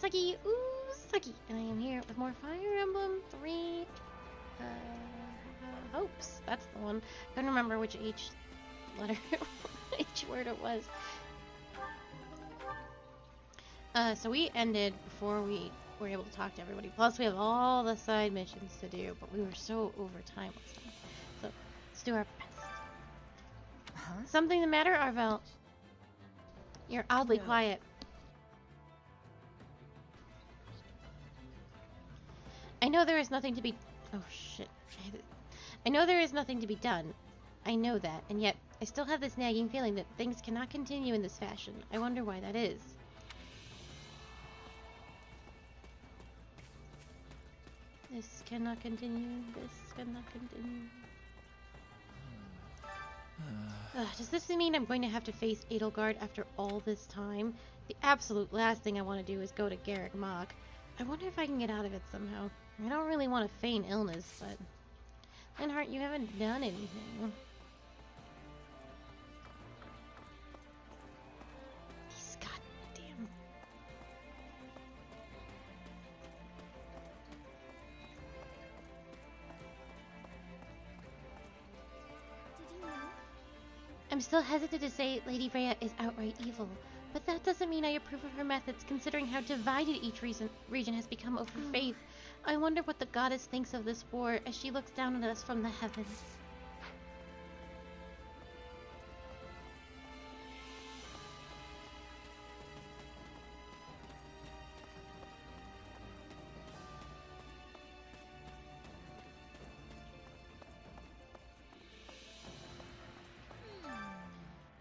sucky. Ooh, sucky. And I am here with more Fire Emblem 3 hopes. That's the one. I couldn't remember which H letter, each word it was. So we ended before we were able to talk to everybody. Plus we have all the side missions to do, but we were so over time last time. So let's do our best. Something the matter, Arvel? You're oddly quiet. I know there is nothing to be... Oh, shit. I know there is nothing to be done. I know that, and yet I still have this nagging feeling that things cannot continue in this fashion. I wonder why that is. This cannot continue. This cannot continue. Does this mean I'm going to have to face Edelgard after all this time? The absolute last thing I want to do is go to Garrick Mach. I wonder if I can get out of it somehow. I don't really want to feign illness, but... Linhardt, you haven't done anything. These goddamn... I'm still hesitant to say Lady Freya is outright evil, but that doesn't mean I approve of her methods, considering how divided each region has become over faith. I wonder what the goddess thinks of this war as she looks down at us from the heavens.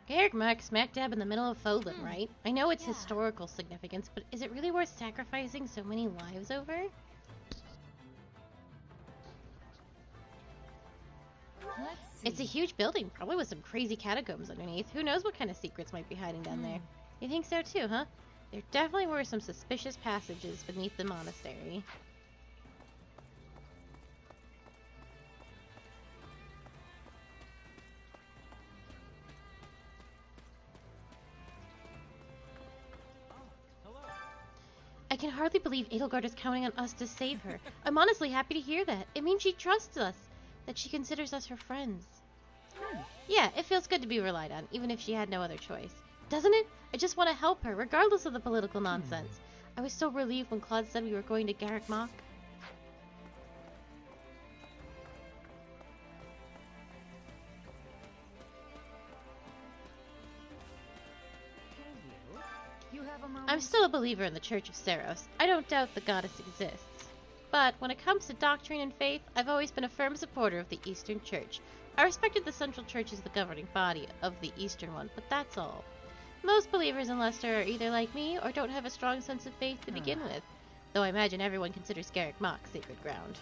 Garrick Mach, smack dab in the middle of Fodlan, right? I know it's historical significance, but is it really worth sacrificing so many lives over? It's a huge building, probably with some crazy catacombs underneath. Who knows what kind of secrets might be hiding down there? You think so too, huh? There definitely were some suspicious passages beneath the monastery. I can hardly believe Edelgard is counting on us to save her. I'm honestly happy to hear that. It means she trusts us, that she considers us her friends. Yeah, it feels good to be relied on, even if she had no other choice. Doesn't it? I just want to help her, regardless of the political nonsense. I was so relieved when Claude said we were going to Garrick Mach. I'm still a believer in the Church of Seros. I don't doubt the goddess exists. But when it comes to doctrine and faith, I've always been a firm supporter of the Eastern Church. I respected the Central Church as the governing body of the Eastern one, but that's all. Most believers in Leicester are either like me or don't have a strong sense of faith to begin with, though I imagine everyone considers Garrick Mach sacred ground.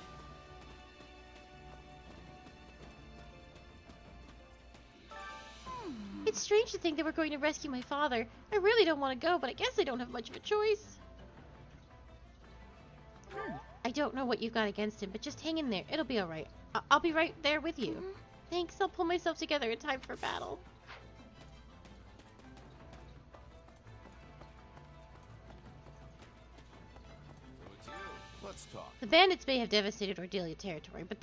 It's strange to think that we're going to rescue my father. I really don't want to go, but I guess I don't have much of a choice. I don't know what you've got against him, but just hang in there. It'll be alright. I'll be right there with you. Thanks, I'll pull myself together in time for battle. Let's talk. The bandits may have devastated Ordelia territory, but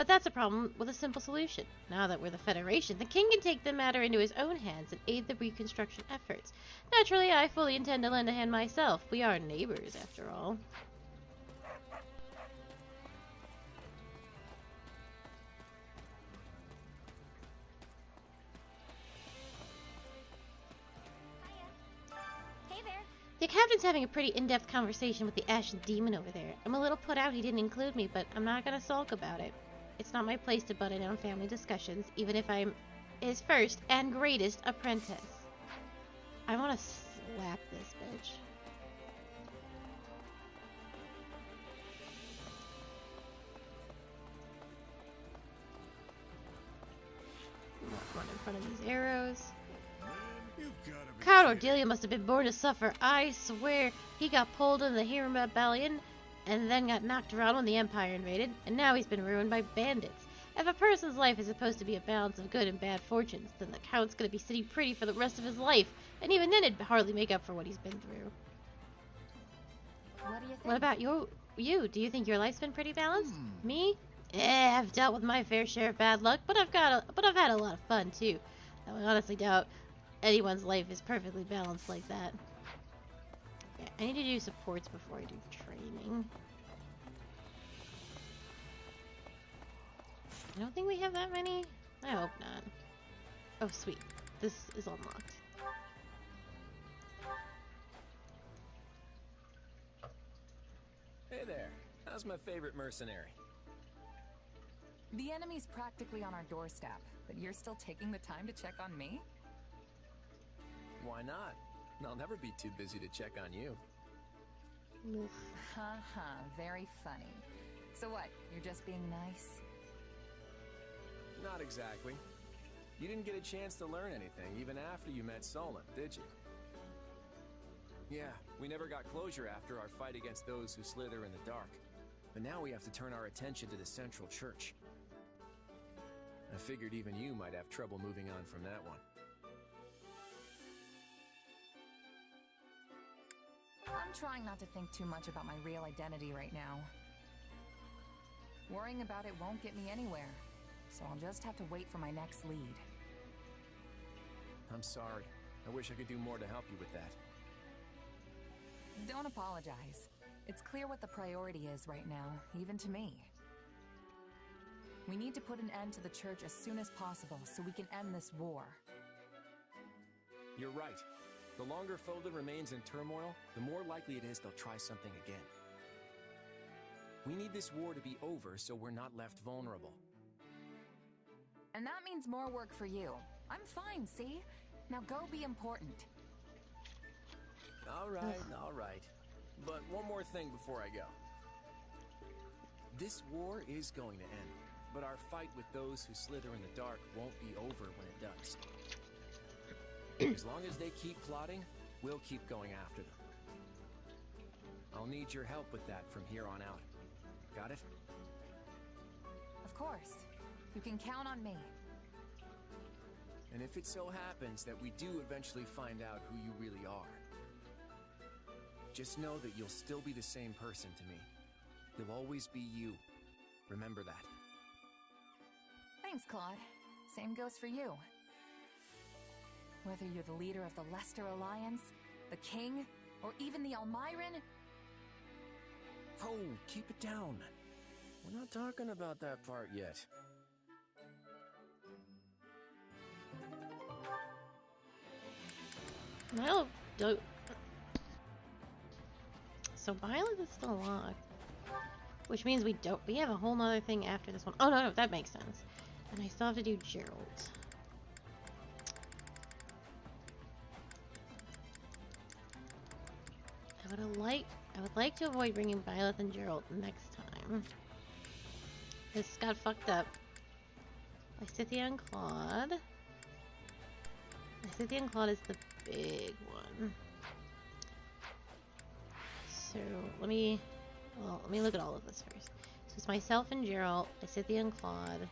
that's a problem with a simple solution. Now that we're the Federation, the king can take the matter into his own hands and aid the reconstruction efforts. Naturally, I fully intend to lend a hand myself. We are neighbors, after all. The captain's having a pretty in-depth conversation with the Ashen Demon over there. I'm a little put out he didn't include me, but I'm not gonna sulk about it. It's not my place to butt in on family discussions, even if I'm his first and greatest apprentice. I wanna slap this bitch. Run in front of these arrows. God, Ordelia must have been born to suffer. I swear, he got pulled in the Hiram Rebellion, and then got knocked around when the Empire invaded, and now he's been ruined by bandits. If a person's life is supposed to be a balance of good and bad fortunes, then the Count's gonna be sitting pretty for the rest of his life, and even then it'd hardly make up for what he's been through. What do you think? What about you? Do you think your life's been pretty balanced? Me? I've dealt with my fair share of bad luck, but I've had a lot of fun too. I honestly doubt anyone's life is perfectly balanced like that. Okay, I need to do supports before I do training. I don't think we have that many. I hope not. Oh, sweet. This is unlocked. Hey there. How's my favorite mercenary? The enemy's practically on our doorstep, but you're still taking the time to check on me? Why not? I'll never be too busy to check on you. Oof. Very funny. So what, you're just being nice? Not exactly. You didn't get a chance to learn anything even after you met Solon, did you? Yeah, we never got closure after our fight against those who slither in the dark. But now we have to turn our attention to the Central Church. I figured even you might have trouble moving on from that one. I'm trying not to think too much about my real identity right now. Worrying about it won't get me anywhere, so I'll just have to wait for my next lead. I'm sorry. I wish I could do more to help you with that. Don't apologize. It's clear what the priority is right now, even to me. We need to put an end to the church as soon as possible so we can end this war. You're right. The longer Foden remains in turmoil, the more likely it is they'll try something again. We need this war to be over so we're not left vulnerable. And that means more work for you. I'm fine, see? Now go be important. All right. But one more thing before I go. This war is going to end, but our fight with those who slither in the dark won't be over when it does. As long as they keep plotting, we'll keep going after them. I'll need your help with that from here on out. Got it? Of course. You can count on me. And if it so happens that we do eventually find out who you really are, just know that you'll still be the same person to me. You'll always be you. Remember that. Thanks, Claude. Same goes for you. Whether you're the leader of the Leicester Alliance, the King, or even the Almiran... Oh, keep it down. We're not talking about that part yet. Well, so Violet is still locked. Which means we have a whole nother thing after this one. Oh, no, that makes sense. And I still have to do Gerald. I would like to avoid bringing Violet and Gerald next time. This got fucked up. Lysithea and Claude. Lysithea and Claude is the big one. So let me look at all of this first. So it's myself and Gerald, Lysithea and Claude.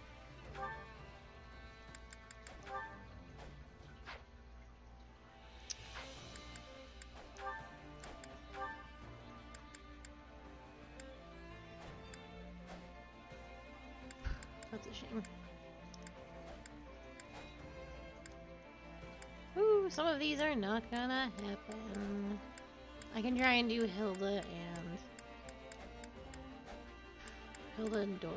That's a shame. Ooh, some of these are not gonna happen. I can try and do Hilda and Dora.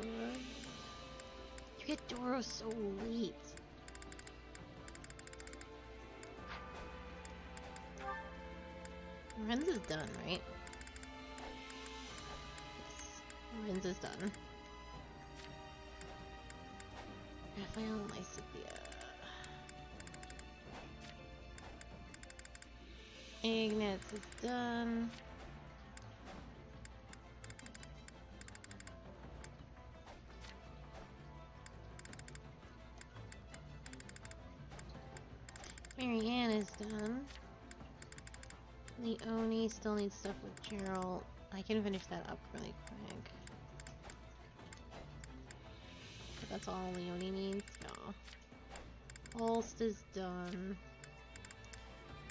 You get Dora so late. Renz is done, right? Yes. Renz is done. Raphael and Lysithea. Ignatz is done. Marianne is done. Leonie still needs stuff with Gerald. I can finish that up really quick. But that's all Leonie needs. Yeah. Holst is done.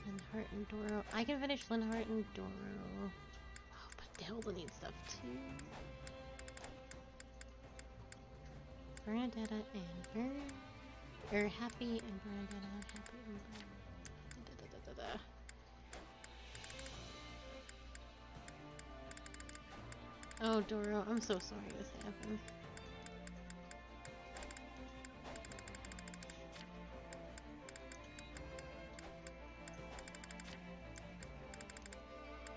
Linhart and Doro. I can finish Linhart and Doro. Oh, but Hilda needs stuff too. Bernadetta and Happy and Bernadetta, Happy and Bernadetta. Oh, Doro, I'm so sorry this happened.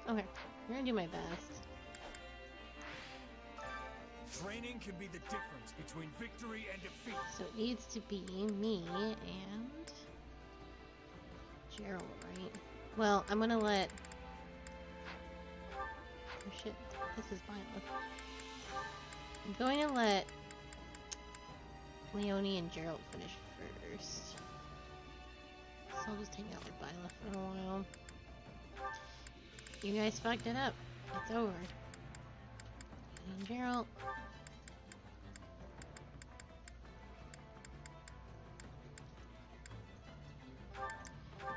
Okay, I'm gonna do my best. Training can be the difference between victory and defeat. So it needs to be me and Gerald, right? Well, I'm gonna let... Oh shit, this is Violet. I'm going to let Leonie and Gerald finish first. So I'll just hang out with Violet for a while. You guys fucked it up. It's over. And Gerald.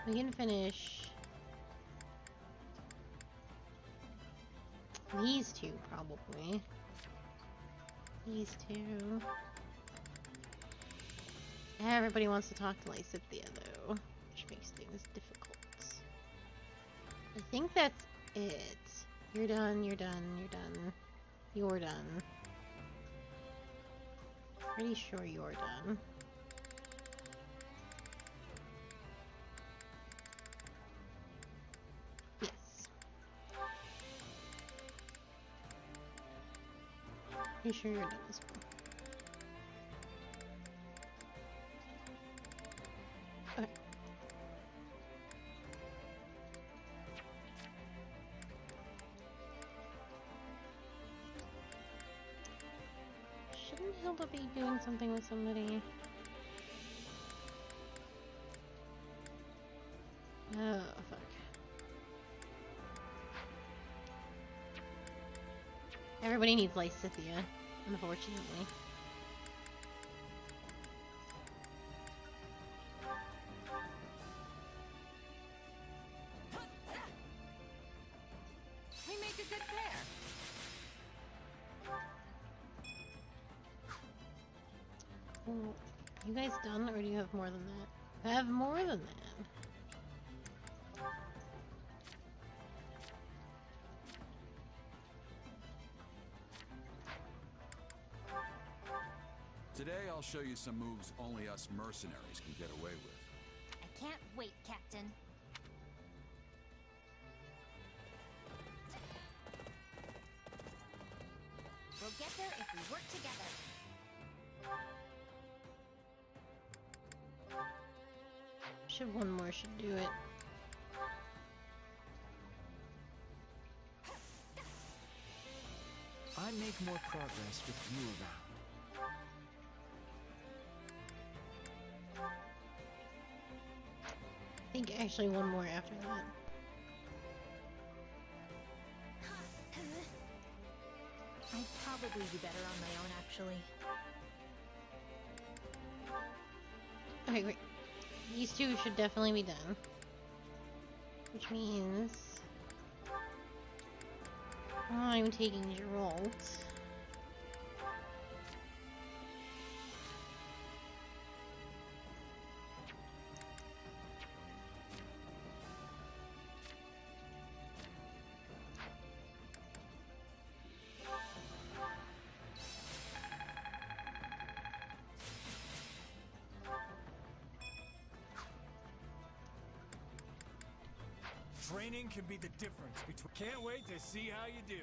We can finish these two, probably. These two. Everybody wants to talk to Lysithea, though, which makes things difficult. I think that's it. You're done, you're done, you're done. You're done. Pretty sure you're done. Yes. Pretty sure you're done as well. Okay. Shouldn't Hilda be doing something with somebody? Oh, fuck. Everybody needs Lysithea, unfortunately. We make a good pair. Well, you guys done, or do you have more than that? I have more than that. Today I'll show you some moves only us mercenaries can get away with. I can't wait, Captain. We'll get there if we work together. One more should do it. I make more progress with you around. I think actually one more after that. I'd probably be better on my own, actually. Okay, great. These two should definitely be done. Which means... I'm taking Geralt. Training can be the difference between... Can't wait to see how you do.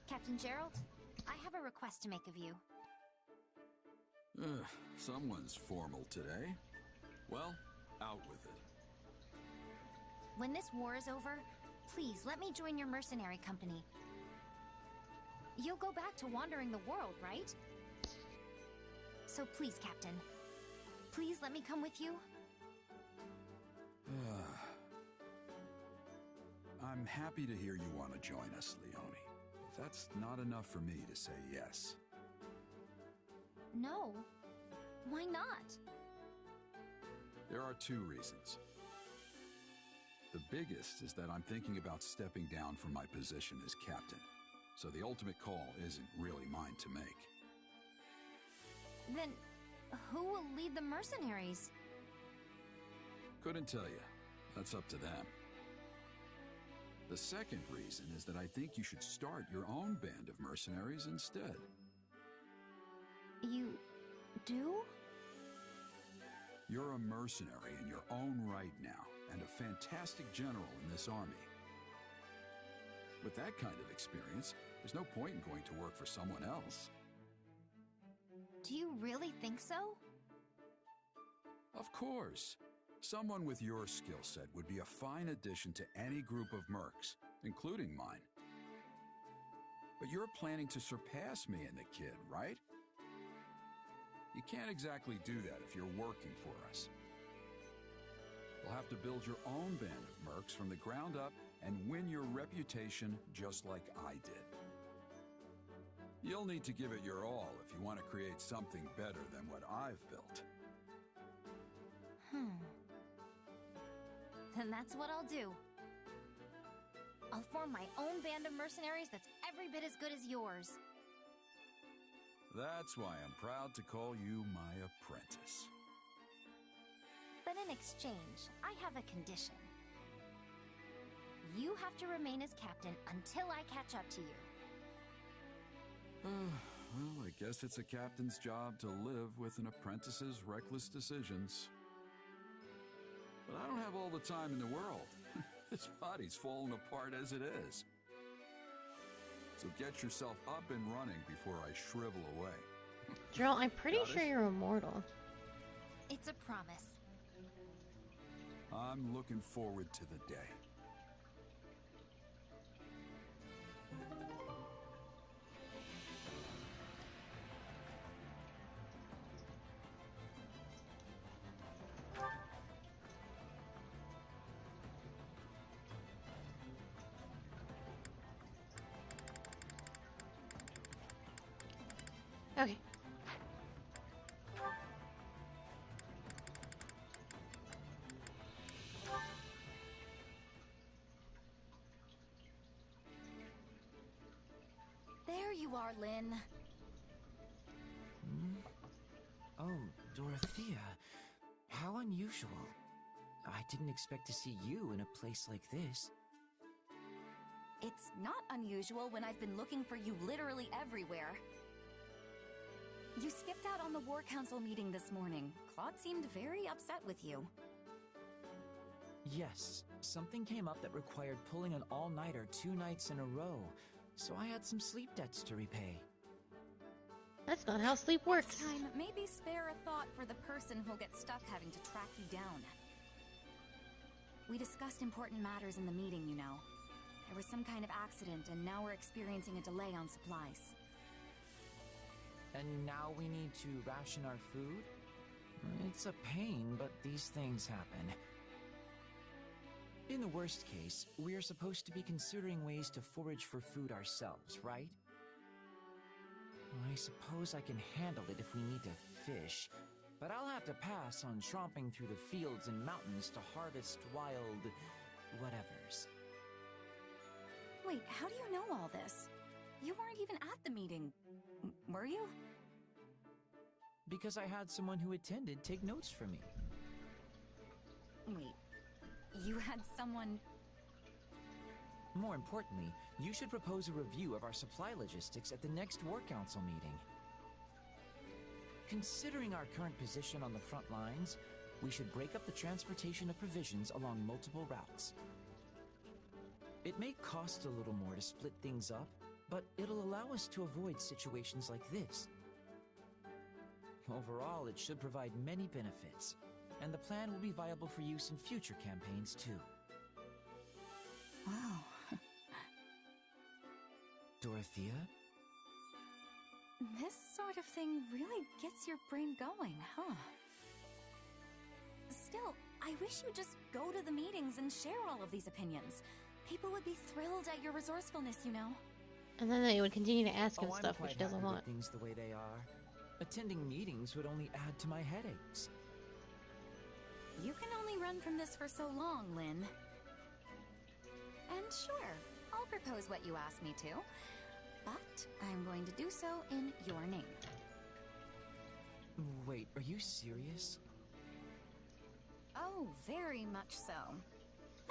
Captain Gerald, I have a request to make of you. Someone's formal today. Well, out with it. When this war is over, please let me join your mercenary company. You'll go back to wandering the world, right? So please, Captain, please let me come with you. I'm happy to hear you want to join us, Leonie. that's not enough for me to say yes. No. Why not? There are 2 reasons. The biggest is that I'm thinking about stepping down from my position as captain, so the ultimate call isn't really mine to make. Then, who will lead the mercenaries? Couldn't tell you. That's up to them. The second reason is that I think you should start your own band of mercenaries instead. You do? You're a mercenary in your own right now, and a fantastic general in this army. With that kind of experience, there's no point in going to work for someone else. Do you really think so? Of course. Someone with your skill set would be a fine addition to any group of mercs, including mine. But you're planning to surpass me and the kid, right? You can't exactly do that if you're working for us. You'll have to build your own band of mercs from the ground up and win your reputation just like I did. You'll need to give it your all if you want to create something better than what I've built. Then that's what I'll do. I'll form my own band of mercenaries that's every bit as good as yours. That's why I'm proud to call you my apprentice. But in exchange, I have a condition. You have to remain as captain until I catch up to you. Well, I guess it's a captain's job to live with an apprentice's reckless decisions. But I don't have all the time in the world. This body's falling apart as it is. So get yourself up and running before I shrivel away. Drill, I'm pretty sure you're immortal. It's a promise. I'm looking forward to the day. Okay. There you are, Lynn. Oh, Dorothea. How unusual. I didn't expect to see you in a place like this. It's not unusual when I've been looking for you literally everywhere. You skipped out on the War Council meeting this morning. Claude seemed very upset with you. Yes, something came up that required pulling an all-nighter 2 nights in a row, so I had some sleep debts to repay. That's not how sleep works. Next time, maybe spare a thought for the person who'll get stuck having to track you down. We discussed important matters in the meeting, you know. There was some kind of accident, and now we're experiencing a delay on supplies. And now we need to ration our food? It's a pain, but these things happen. In the worst case, we are supposed to be considering ways to forage for food ourselves, right? I suppose I can handle it if we need to fish, but I'll have to pass on tromping through the fields and mountains to harvest wild whatevers. Wait, how do you know all this? You weren't even at the meeting, were you? Because I had someone who attended take notes for me. Wait, you had someone... More importantly, you should propose a review of our supply logistics at the next War Council meeting. Considering our current position on the front lines, we should break up the transportation of provisions along multiple routes. It may cost a little more to split things up, but it'll allow us to avoid situations like this. Overall, it should provide many benefits, and the plan will be viable for use in future campaigns too. Wow. Dorothea? This sort of thing really gets your brain going, huh? Still, I wish you'd just go to the meetings and share all of these opinions. People would be thrilled at your resourcefulness, you know. And then they would continue to ask him I'm stuff quite which he doesn't happy with want. things the way they are. Attending meetings would only add to my headaches. You can only run from this for so long, Lynn. And sure, I'll propose what you asked me to, but I'm going to do so in your name. Wait, are you serious? Oh, very much so.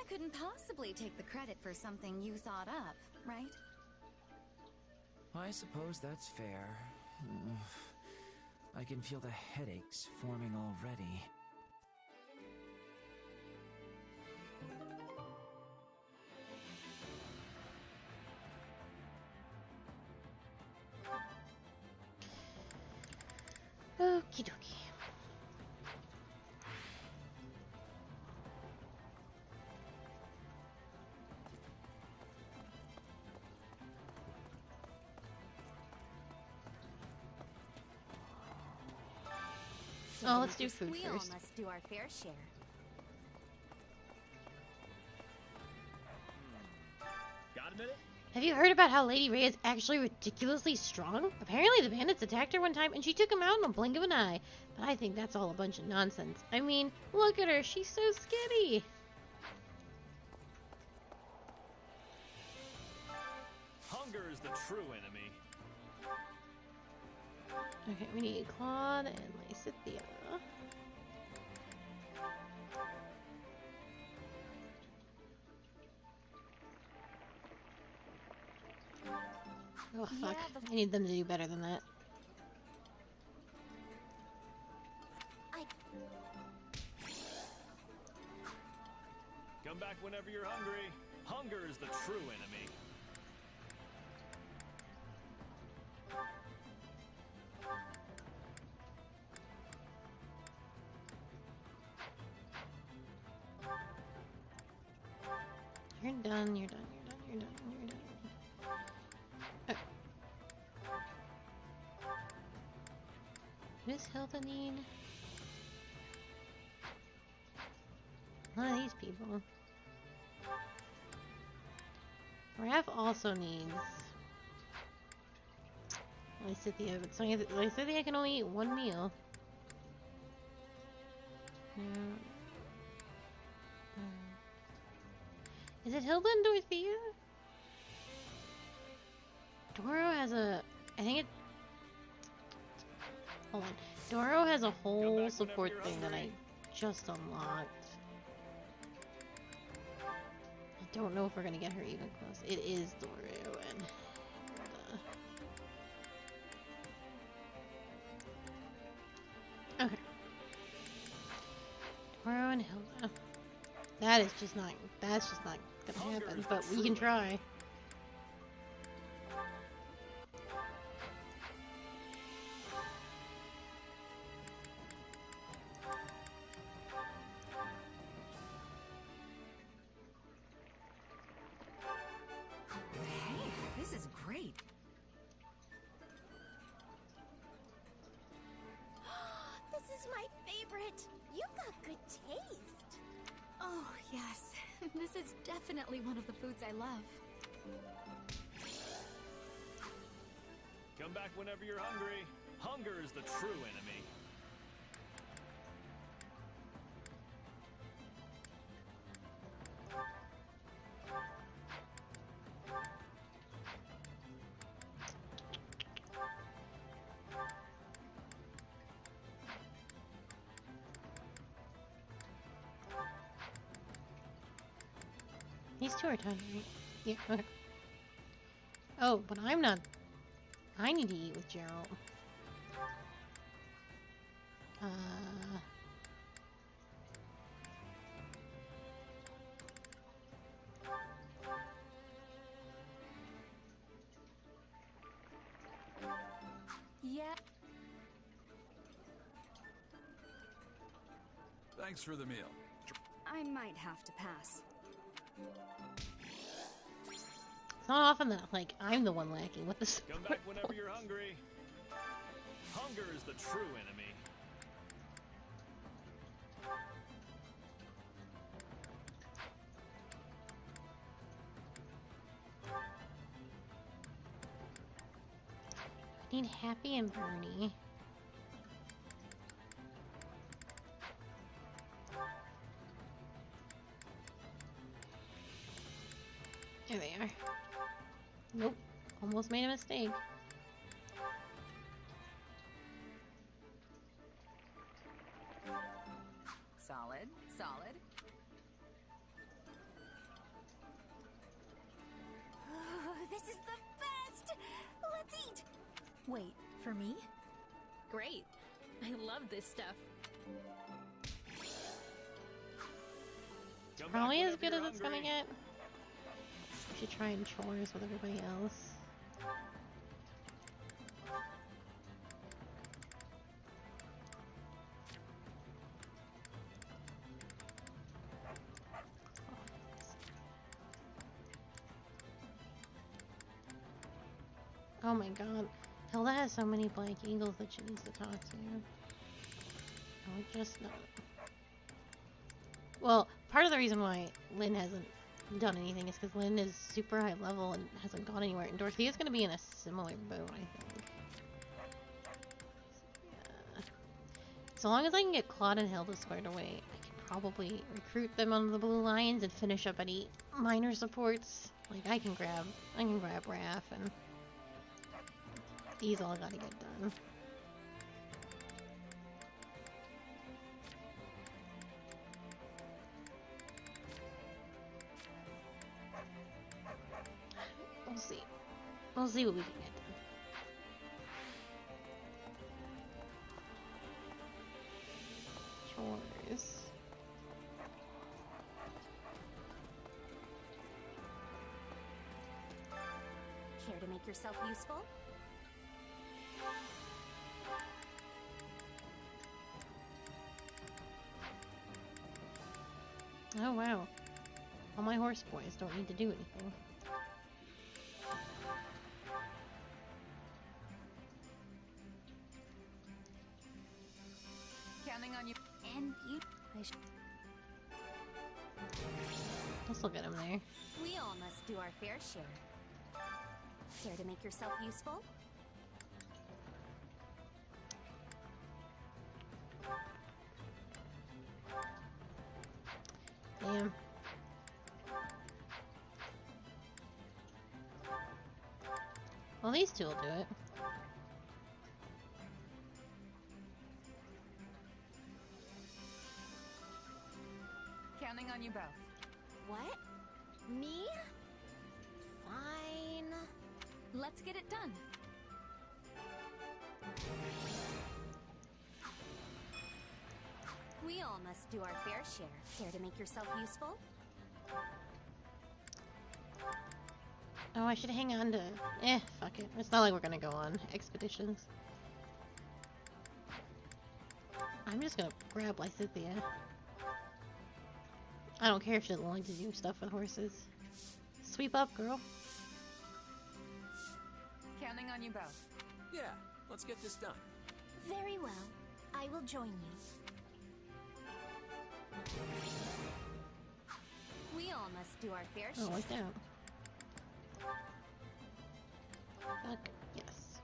I couldn't possibly take the credit for something you thought up, right? I suppose that's fair. I can feel the headaches forming already. Okie dokie. Oh, let's do food We all first. must do our fair share. Got a minute? Have you heard about how Lady Ray is actually ridiculously strong? Apparently the bandits attacked her one time and she took them out in a blink of an eye. But I think that's all a bunch of nonsense. I mean, look at her, she's so skinny. Hunger is the true enemy. Okay, we need Claude and Lysithea. Oh fuck, Yeah, I need them to do better than that. Come back whenever you're hungry. Hunger is the true enemy. You're done, you're done, you're done, you're done, you're done. Okay. What does Hilda need? None of these people. Raph also needs Lysithea, but Lysithea can only eat one meal. Is it Hilda and Dorothea? Doro has a... I think it... Hold on. Doro has a whole support thing that I just unlocked. I don't know if we're gonna get her even close. It is Doro and Hilda. Okay. Doro and Hilda. That's just not gonna happen, but we can try. Hey, this is great. This is my favorite. You've got good taste. Oh, yes. This is definitely one of the foods I love. Come back whenever you're hungry. Hunger is the true enemy. These two are done, right? Yeah, okay. Oh, but I'm not... I need to eat with Gerald. Yeah. Thanks for the meal. I might have to pass. It's not often that, like, I'm the one lacking with this. Come back whenever you're hungry. Hunger is the true enemy. Need Happy and Bernie. There they are. Nope. Almost made a mistake. Solid, solid. This is the best! Let's eat! Wait, for me? Great. I love this stuff. Come back Probably as whenever good as you're it's gonna hungry. get. Should try and chores with everybody else. Oh my god. Hilda has so many Black Eagles that she needs to talk to. Oh, just not. Well, part of the reason why Lynn hasn't done anything is because Lynn is super high level and hasn't gone anywhere. And Dorothea's going to be in a similar boat, I think. Yeah. So long as I can get Claude and Hilda squared away, I can probably recruit them on the Blue Lions and finish up any minor supports. Like, I can grab Raph, and these all gotta get done. We'll see. We'll see what we can get done. Chores. Care to make yourself useful? Oh wow. All my horse boys don't need to do anything. Counting on you. And you... Let's look at him there. We all must do our fair share. Care to make yourself useful? Damn. Well, these two will do it. Counting on you both. What? Me? Fine. Let's get it done. We all must do our fair share. Care to make yourself useful? Oh, I should hang on to... fuck it. It's not like we're gonna go on expeditions. I'm just gonna grab Lysithia. I don't care if she doesn't like to do stuff with horses. Sweep up, girl. Counting on you both. Yeah, let's get this done. Very well. I will join you. We all must do our fair share. Oh, like that. Fuck, yes.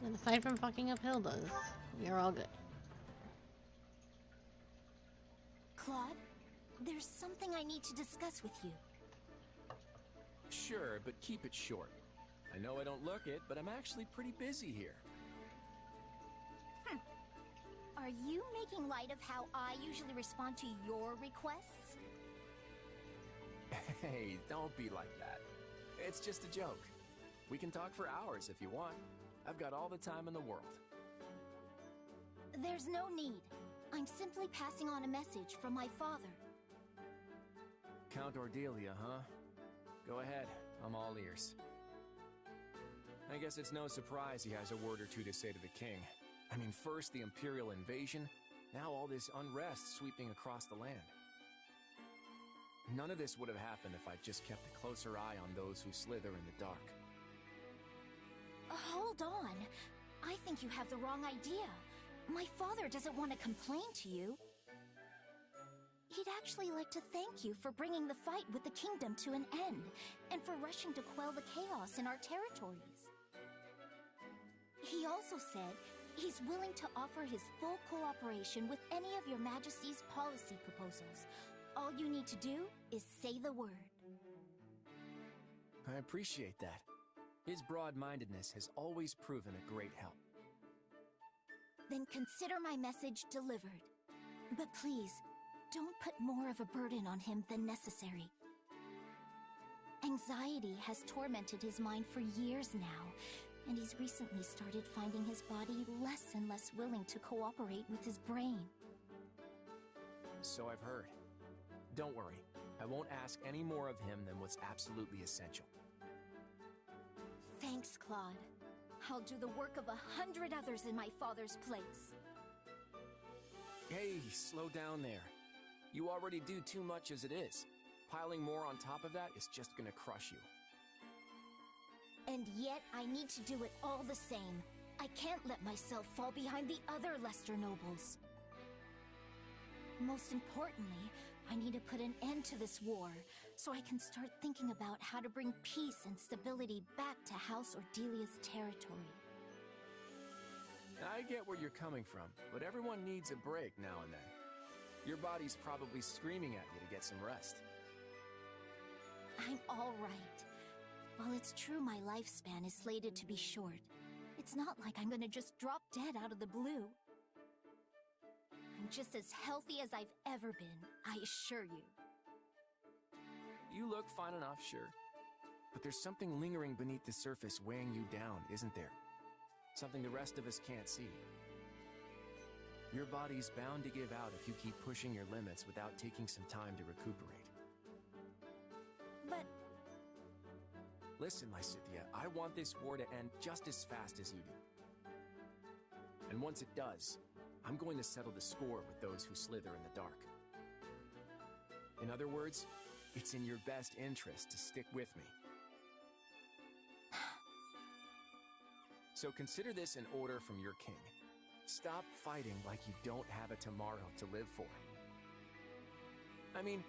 And aside from fucking up Hilda's, we are all good. Claude, there's something I need to discuss with you. Sure, but keep it short. I know I don't look it, but I'm actually pretty busy here. Are you making light of how I usually respond to your requests? Hey, don't be like that. It's just a joke. We can talk for hours if you want. I've got all the time in the world. There's no need. I'm simply passing on a message from my father. Count Ordelia, huh? Go ahead, I'm all ears. I guess it's no surprise he has a word or two to say to the king. I mean, first the Imperial invasion, now all this unrest sweeping across the land. None of this would have happened if I'd just kept a closer eye on those who slither in the dark. Hold on. I think you have the wrong idea. My father doesn't want to complain to you. He'd actually like to thank you for bringing the fight with the kingdom to an end, and for rushing to quell the chaos in our territories. He also said he's willing to offer his full cooperation with any of your Majesty's policy proposals. All you need to do is say the word. I appreciate that. His broad-mindedness has always proven a great help. Then consider my message delivered. But please, don't put more of a burden on him than necessary. Anxiety has tormented his mind for years now, and he's recently started finding his body less and less willing to cooperate with his brain. So I've heard. Don't worry, I won't ask any more of him than what's absolutely essential. Thanks, Claude. I'll do the work of 100 others in my father's place. Hey, slow down there. You already do too much as it is. Piling more on top of that is just gonna crush you. And yet, I need to do it all the same. I can't let myself fall behind the other Lester nobles. Most importantly, I need to put an end to this war, so I can start thinking about how to bring peace and stability back to House Ordelia's territory. I get where you're coming from, but everyone needs a break now and then. Your body's probably screaming at you to get some rest. I'm all right. While it's true my lifespan is slated to be short, it's not like I'm gonna just drop dead out of the blue. I'm just as healthy as I've ever been, I assure you. You look fine enough, sure. But there's something lingering beneath the surface weighing you down, isn't there? Something the rest of us can't see. Your body's bound to give out if you keep pushing your limits without taking some time to recuperate. But... Listen, Lysithea, I want this war to end just as fast as you do. And once it does, I'm going to settle the score with those who slither in the dark. In other words, it's in your best interest to stick with me. So consider this an order from your king. Stop fighting like you don't have a tomorrow to live for. I mean,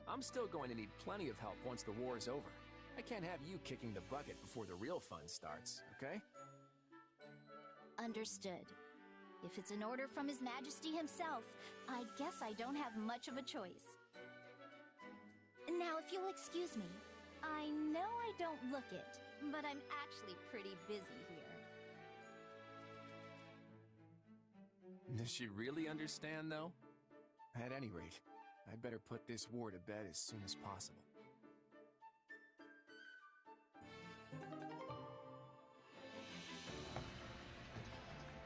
I'm still going to need plenty of help once the war is over. I can't have you kicking the bucket before the real fun starts, okay? Understood. If it's an order from His Majesty himself, I guess I don't have much of a choice. Now, if you'll excuse me, I know I don't look it, but I'm actually pretty busy here. Does she really understand, though? At any rate, I'd better put this war to bed as soon as possible.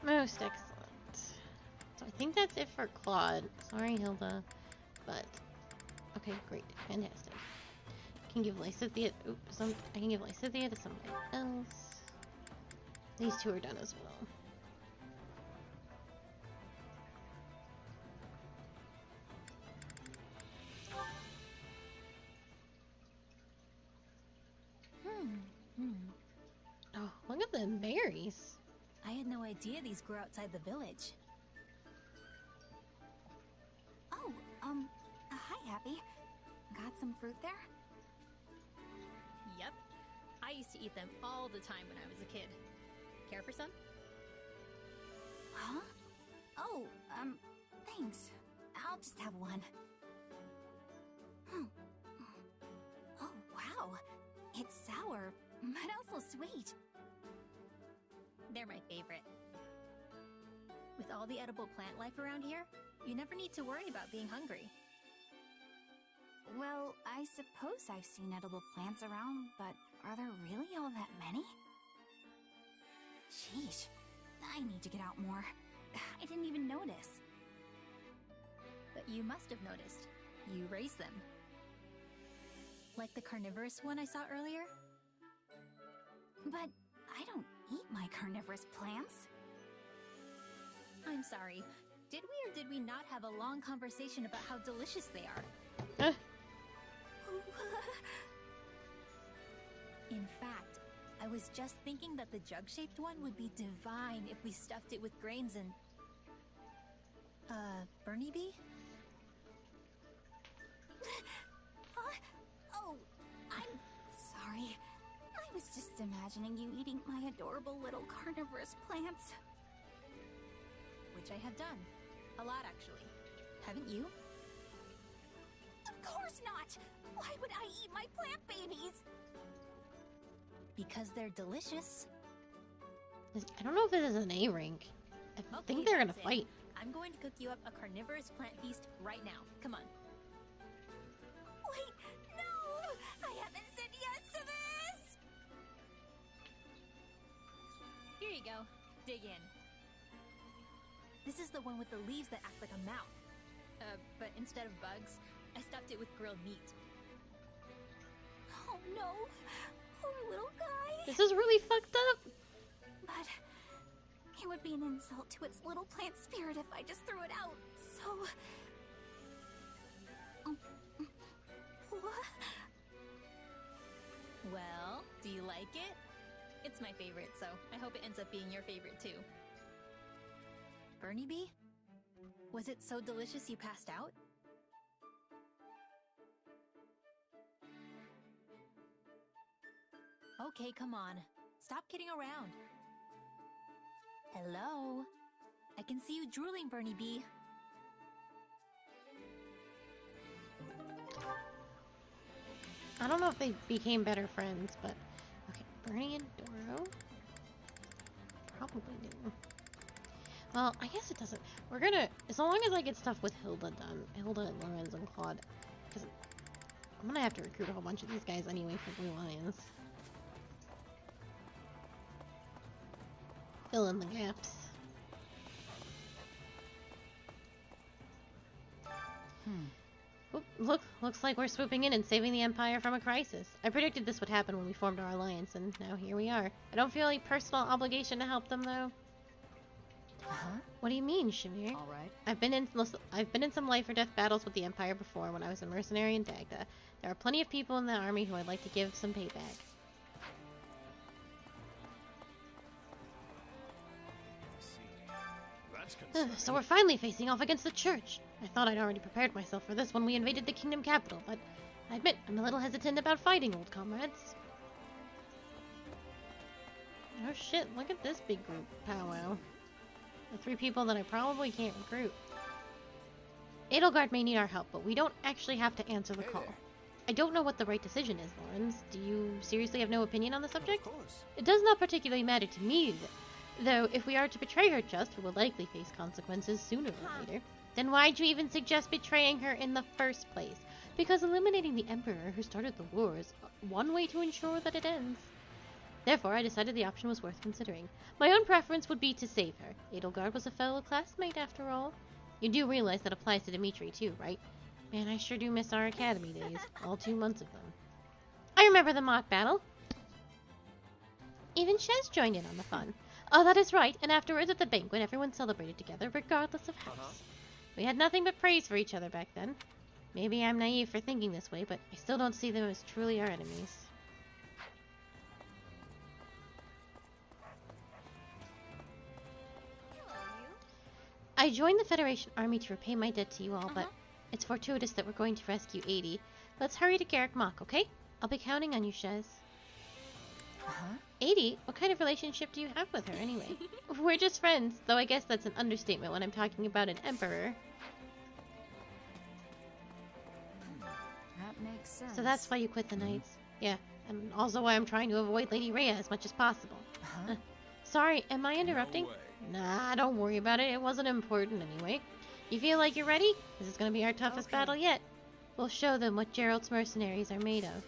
Most excellent. So I think that's it for Claude. Sorry, Hilda. But, okay, great. Fantastic. I can give Lysithea, I can give Lysithea to somebody else. These two are done as well. Oh, look at the berries. I had no idea these grew outside the village. Oh, hi, Abby. Got some fruit there? Yep. I used to eat them all the time when I was a kid. Care for some? Huh? Oh, thanks. I'll just have one. Oh, wow. It's sour, but also sweet. They're my favorite. With all the edible plant life around here, you never need to worry about being hungry. Well, I suppose I've seen edible plants around, but are there really all that many? Sheesh. I need to get out more. I didn't even notice. But you must have noticed. You raise them. Like the carnivorous one I saw earlier? But I don't eat my carnivorous plants. I'm sorry. Did we or did we not have a long conversation about how delicious they are? In fact, I was just thinking that the jug-shaped one would be divine if we stuffed it with grains and... Bernie bee? Oh, I'm sorry. I I was just imagining you eating my adorable little carnivorous plants. Which I have done. A lot, actually. Haven't you? Of course not! Why would I eat my plant babies? Because they're delicious. I don't know if this is an A rank. I think they're gonna fight. I'm going to cook you up a carnivorous plant feast right now. Come on. Wait, no! I haven't said yes to this! Here you go. Dig in. This is the one with the leaves that act like a mouth. But instead of bugs, I stuffed it with grilled meat. Oh no! Poor little guy! This is really fucked up! But it would be an insult to its little plant spirit if I just threw it out, so... What? Well, do you like it? It's my favorite, so I hope it ends up being your favorite too. Bernie Bee? Was it so delicious you passed out? Okay, come on. Stop kidding around. Hello? I can see you drooling, Bernie Bee. I don't know if they became better friends, but... Okay, Bernie and Doro? Probably do. Well, I guess it doesn't. We're gonna... As long as I get stuff with Hilda done. Hilda and Lorenz and Claude. Because I'm gonna have to recruit a whole bunch of these guys anyway for Blue Lions. Fill in the gaps. Oop, looks like we're swooping in and saving the Empire from a crisis. I predicted this would happen when we formed our alliance, and now here we are. I don't feel any personal obligation to help them, though. What do you mean, Shamir? All right. I've been in some life or death battles with the Empire before when I was a mercenary in Dagda. There are plenty of people in the army who I'd like to give some payback. So we're finally facing off against the Church. I thought I'd already prepared myself for this when we invaded the kingdom capital, but I admit I'm a little hesitant about fighting, old comrades. Oh shit, look at this big group powwow. The 3 people that I probably can't recruit. Edelgard may need our help, but we don't actually have to answer the call. I don't know what the right decision is, Lorenz. Do you seriously have no opinion on the subject? Of course. It does not particularly matter to me, though if we are to betray her just, we will likely face consequences sooner or later. Then why'd you even suggest betraying her in the first place? Because eliminating the Emperor who started the war is one way to ensure that it ends. Therefore, I decided the option was worth considering. My own preference would be to save her. Edelgard was a fellow classmate, after all. You do realize that applies to Dimitri, too, right? Man, I sure do miss our academy days. All 2 months of them. I remember the mock battle. Even Shez joined in on the fun. Oh, that is right, and afterwards at the banquet, everyone celebrated together, regardless of house. We had nothing but praise for each other back then. Maybe I'm naive for thinking this way, but I still don't see them as truly our enemies. I joined the Federation Army to repay my debt to you all, but it's fortuitous that we're going to rescue 80. Let's hurry to Garrick Mach, okay? I'll be counting on you, Shez. 80? What kind of relationship do you have with her, anyway? We're just friends, though I guess that's an understatement when I'm talking about an emperor. That makes sense. So that's why you quit the Knights. Yeah, and also why I'm trying to avoid Lady Rhea as much as possible. Sorry, am I interrupting? No way. Nah, don't worry about it. It wasn't important anyway. You feel like you're ready? This is gonna be our toughest battle yet. We'll show them what Gerald's mercenaries are made of.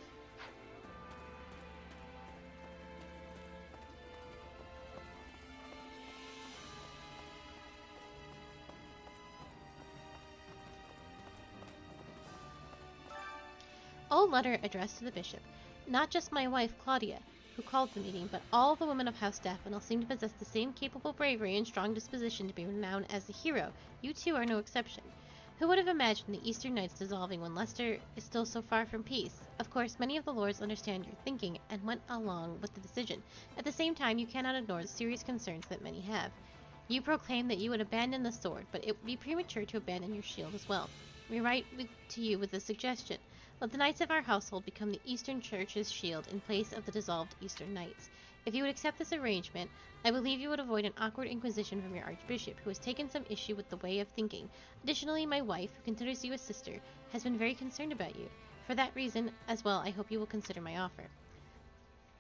Old letter addressed to the bishop. Not just my wife, Claudia, who called the meeting, but all the women of House Daffodil seem to possess the same capable bravery and strong disposition to be renowned as a hero. You two are no exception. Who would have imagined the Eastern Knights dissolving when Leicester is still so far from peace? Of course, many of the lords understand your thinking and went along with the decision. At the same time, you cannot ignore the serious concerns that many have. You proclaim that you would abandon the sword, but it would be premature to abandon your shield as well. We write to you with a suggestion. Let the Knights of our household become the Eastern Church's shield in place of the dissolved Eastern Knights. If you would accept this arrangement, I believe you would avoid an awkward inquisition from your Archbishop, who has taken some issue with the way of thinking. Additionally, my wife, who considers you a sister, has been very concerned about you. For that reason, as well, I hope you will consider my offer.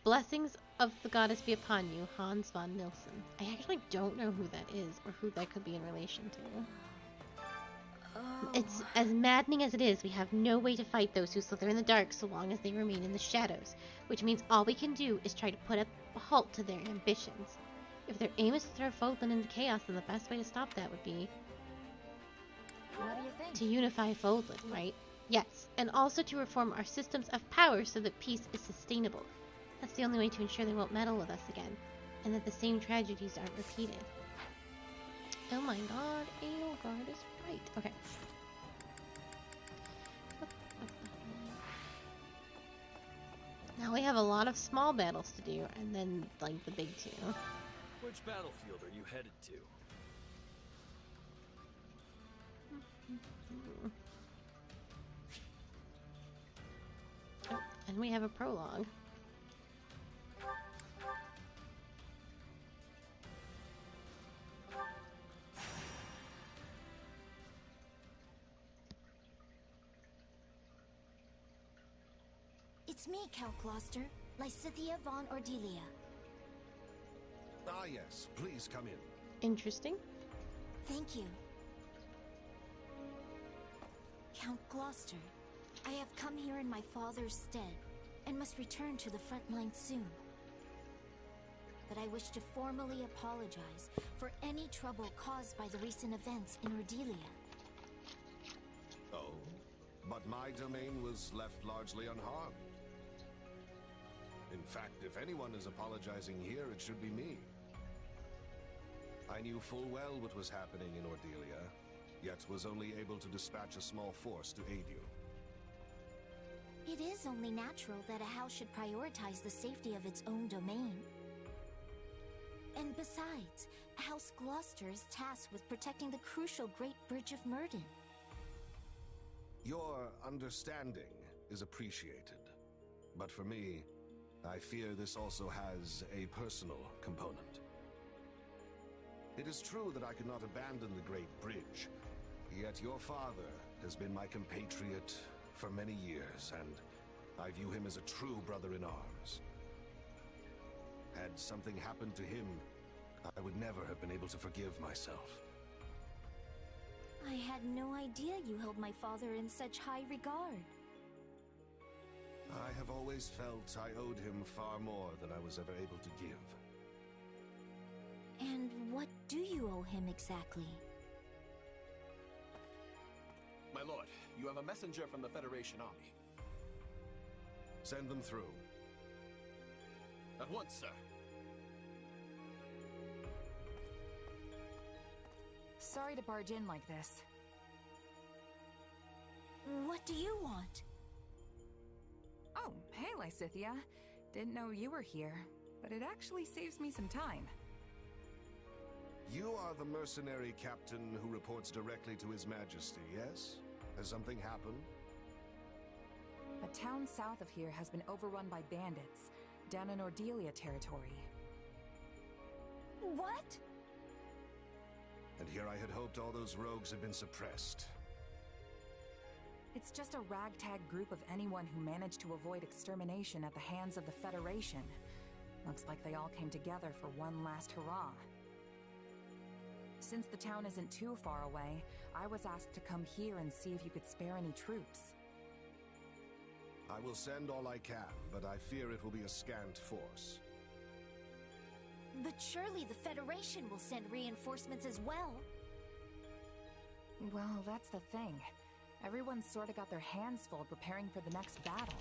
Blessings of the goddess be upon you, Hans von Nilsson. I actually don't know who that is, or who that could be in relation to. It's as maddening as it is. We have no way to fight those who slither in the dark so long as they remain in the shadows, which means all we can do is try to put a halt to their ambitions. If their aim is to throw Fodlan into chaos, then the best way to stop that would be What do you think? to unify Fodlan, right? Yes, and also to reform our systems of power so that peace is sustainable. That's the only way to ensure they won't meddle with us again, and that the same tragedies aren't repeated. Oh my god, Edelgard is right. Okay. Now we have a lot of small battles to do, and then, like, the big two. Which battlefield are you headed to? Oh, and we have a prologue. It's me, Count Gloucester, Lysithea von Ordelia. Ah, yes. Please come in. Interesting. Thank you. Count Gloucester, I have come here in my father's stead, and must return to the front line soon. But I wish to formally apologize for any trouble caused by the recent events in Ordelia. Oh, but my domain was left largely unharmed. In fact, if anyone is apologizing here, it should be me. I knew full well what was happening in Ordelia, yet was only able to dispatch a small force to aid you. It is only natural that a house should prioritize the safety of its own domain. And besides, House Gloucester is tasked with protecting the crucial Great Bridge of Myrden. Your understanding is appreciated, but for me, I fear this also has a personal component. It is true that I could not abandon the Great Bridge, yet your father has been my compatriot for many years, and I view him as a true brother in arms. Had something happened to him, I would never have been able to forgive myself. I had no idea you held my father in such high regard. I have always felt I owed him far more than I was ever able to give. And what do you owe him exactly? My lord, you have a messenger from the Federation army. Send them through. At once, sir. Sorry to barge in like this. What do you want? Oh, hey, Lysithea. Didn't know you were here, but it actually saves me some time. You are the mercenary captain who reports directly to His Majesty, yes? Has something happened? A town south of here has been overrun by bandits, down in Ordelia territory. What? And here I had hoped all those rogues had been suppressed. It's just a ragtag group of anyone who managed to avoid extermination at the hands of the Federation. Looks like they all came together for one last hurrah. Since the town isn't too far away, I was asked to come here and see if you could spare any troops. I will send all I can, but I fear it will be a scant force. But surely the Federation will send reinforcements as well. Well, that's the thing. Everyone's sort of got their hands full preparing for the next battle.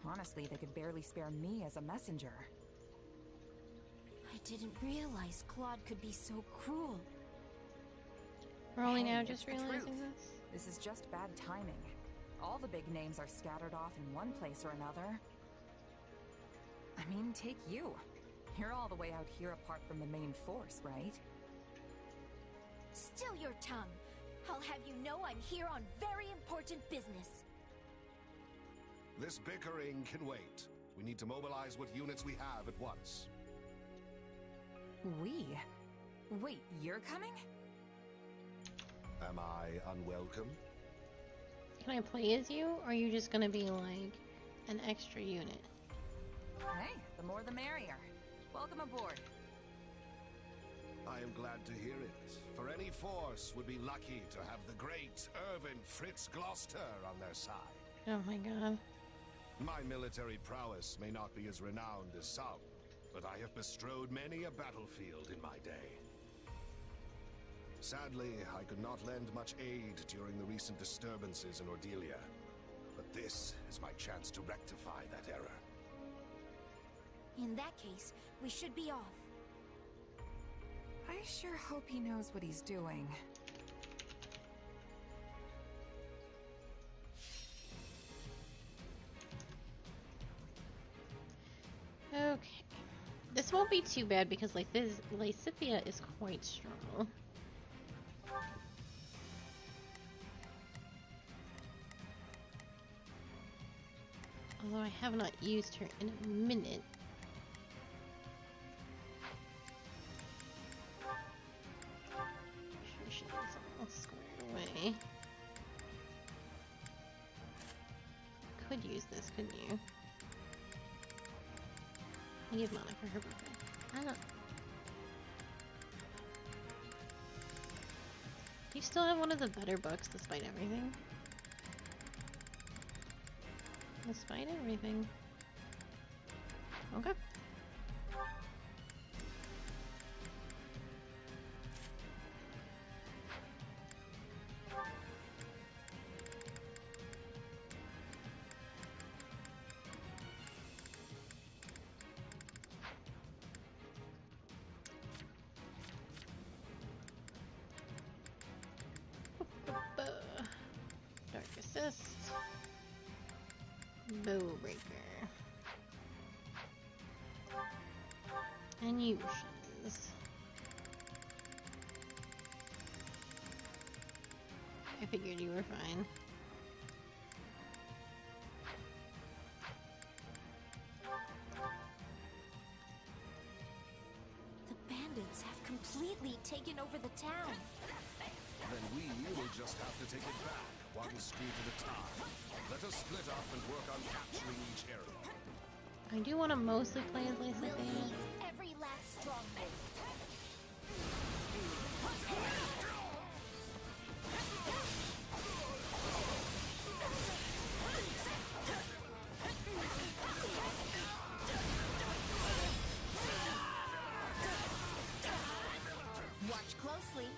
Honestly, they could barely spare me as a messenger. I didn't realize Claude could be so cruel. We're only Hey, now it's just the realizing truth. this. This is just bad timing. All the big names are scattered off in one place or another. I mean, take you. You're all the way out here apart from the main force, right? Still your tongue. I'll have you know I'm here on very important business. This bickering can wait. We need to mobilize what units we have at once. We? Wait, you're coming? Am I unwelcome? Can I play as you, or are you just gonna be like an extra unit? Hey, the more the merrier. Welcome aboard. I am glad to hear it, for any force would be lucky to have the great Irvin Fritz Gloucester on their side. Oh my god. My military prowess may not be as renowned as some, but I have bestrode many a battlefield in my day. Sadly, I could not lend much aid during the recent disturbances in Ordelia, but this is my chance to rectify that error. In that case, we should be off. I sure hope he knows what he's doing. Okay. This won't be too bad because like this Lysithea is quite strong. Although I have not used her in a minute. Sure she is all squared away. Could use this, couldn't you? I give mana for her birthday. I don't. You still have one of the better books despite everything. Despite everything. Okay. Dark Assist. Bowbreaker. And Ushins. I figured you were fine. The bandits have completely taken over the town. Then we will just have to take it back, one street at a time. Let us split up and work on capturing each area. I do want to mostly play as Lysithea. We'll seize every last stronghold. Watch closely.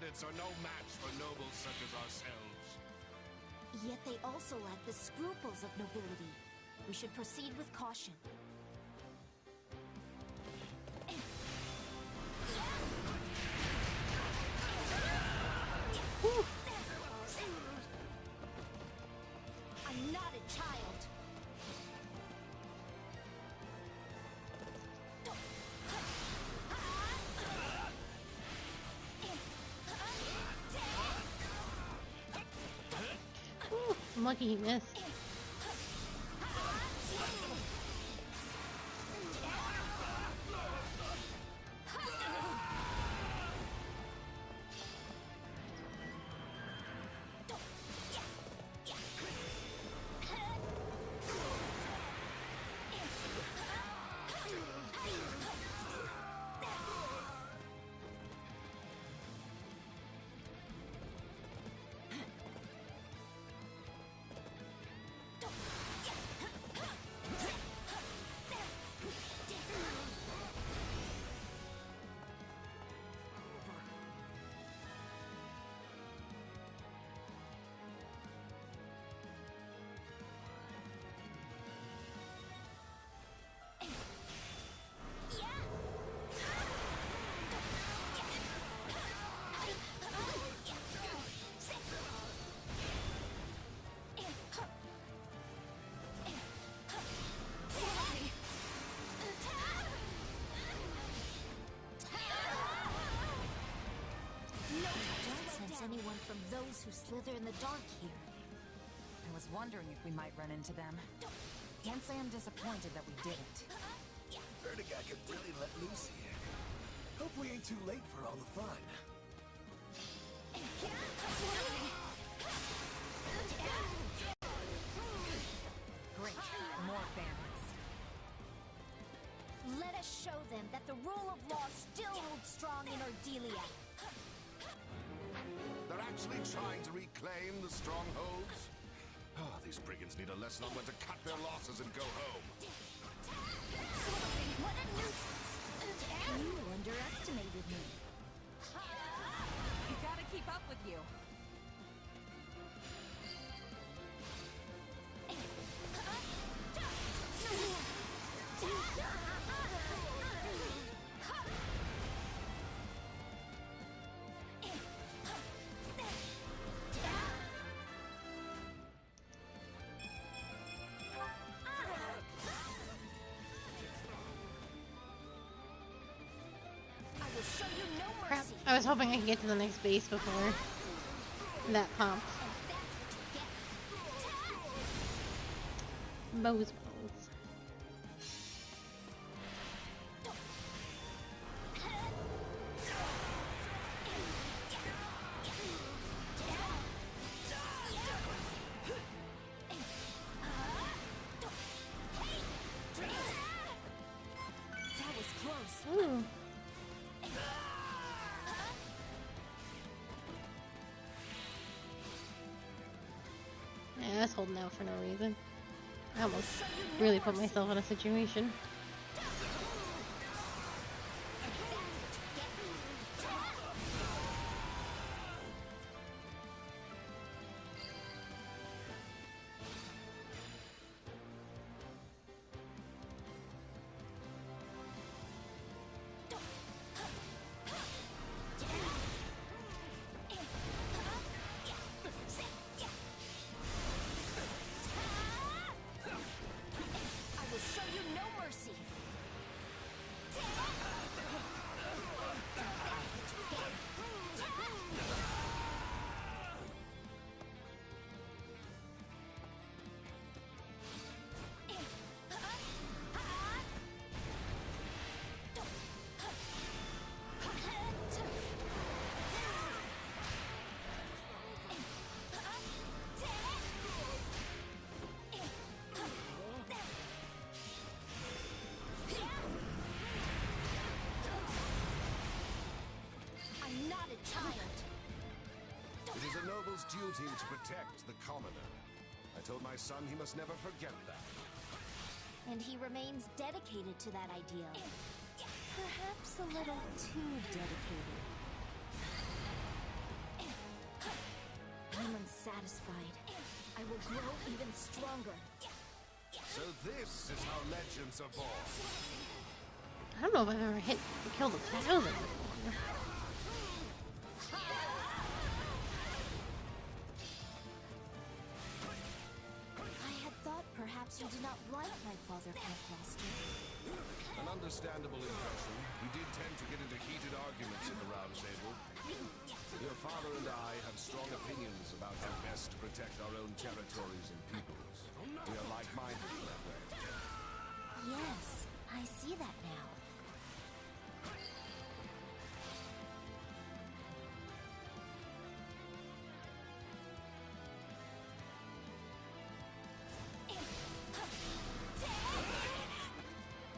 bandits are no match for nobles such as ourselves. Yet they also lack the scruples of nobility. We should proceed with caution. lucky he missed. Anyone from those who slither in the dark here. I was wondering if we might run into them. Can't say I'm disappointed that we didn't. Heard a guy could really let loose here. Hope we ain't too late for all the fun. Great, more bandits. Let us show them that the rule of law still holds strong in Ordelia. They're actually trying to reclaim the strongholds? Oh, these brigands need a lesson on when to cut their losses and go home. What a nuisance! You underestimated me. You gotta keep up with you. Crap. I was hoping I could get to the next base before that popped. Bows balls. That was close. Ooh. Yeah, I was holding out for no reason. I almost really put myself in a situation. It is a noble's duty to protect the commoner. I told my son he must never forget that. And he remains dedicated to that ideal. Perhaps a little too dedicated. I'm unsatisfied. I will grow even stronger. So this is how legends are born. I don't know if I've ever killed 1,000 before. Perhaps you did not like my father, Foster. An understandable impression. You did tend to get into heated arguments at the round table. Your father and I have strong opinions about how best to protect our own territories and peoples. We are like-minded in that way. Yes, I see that now.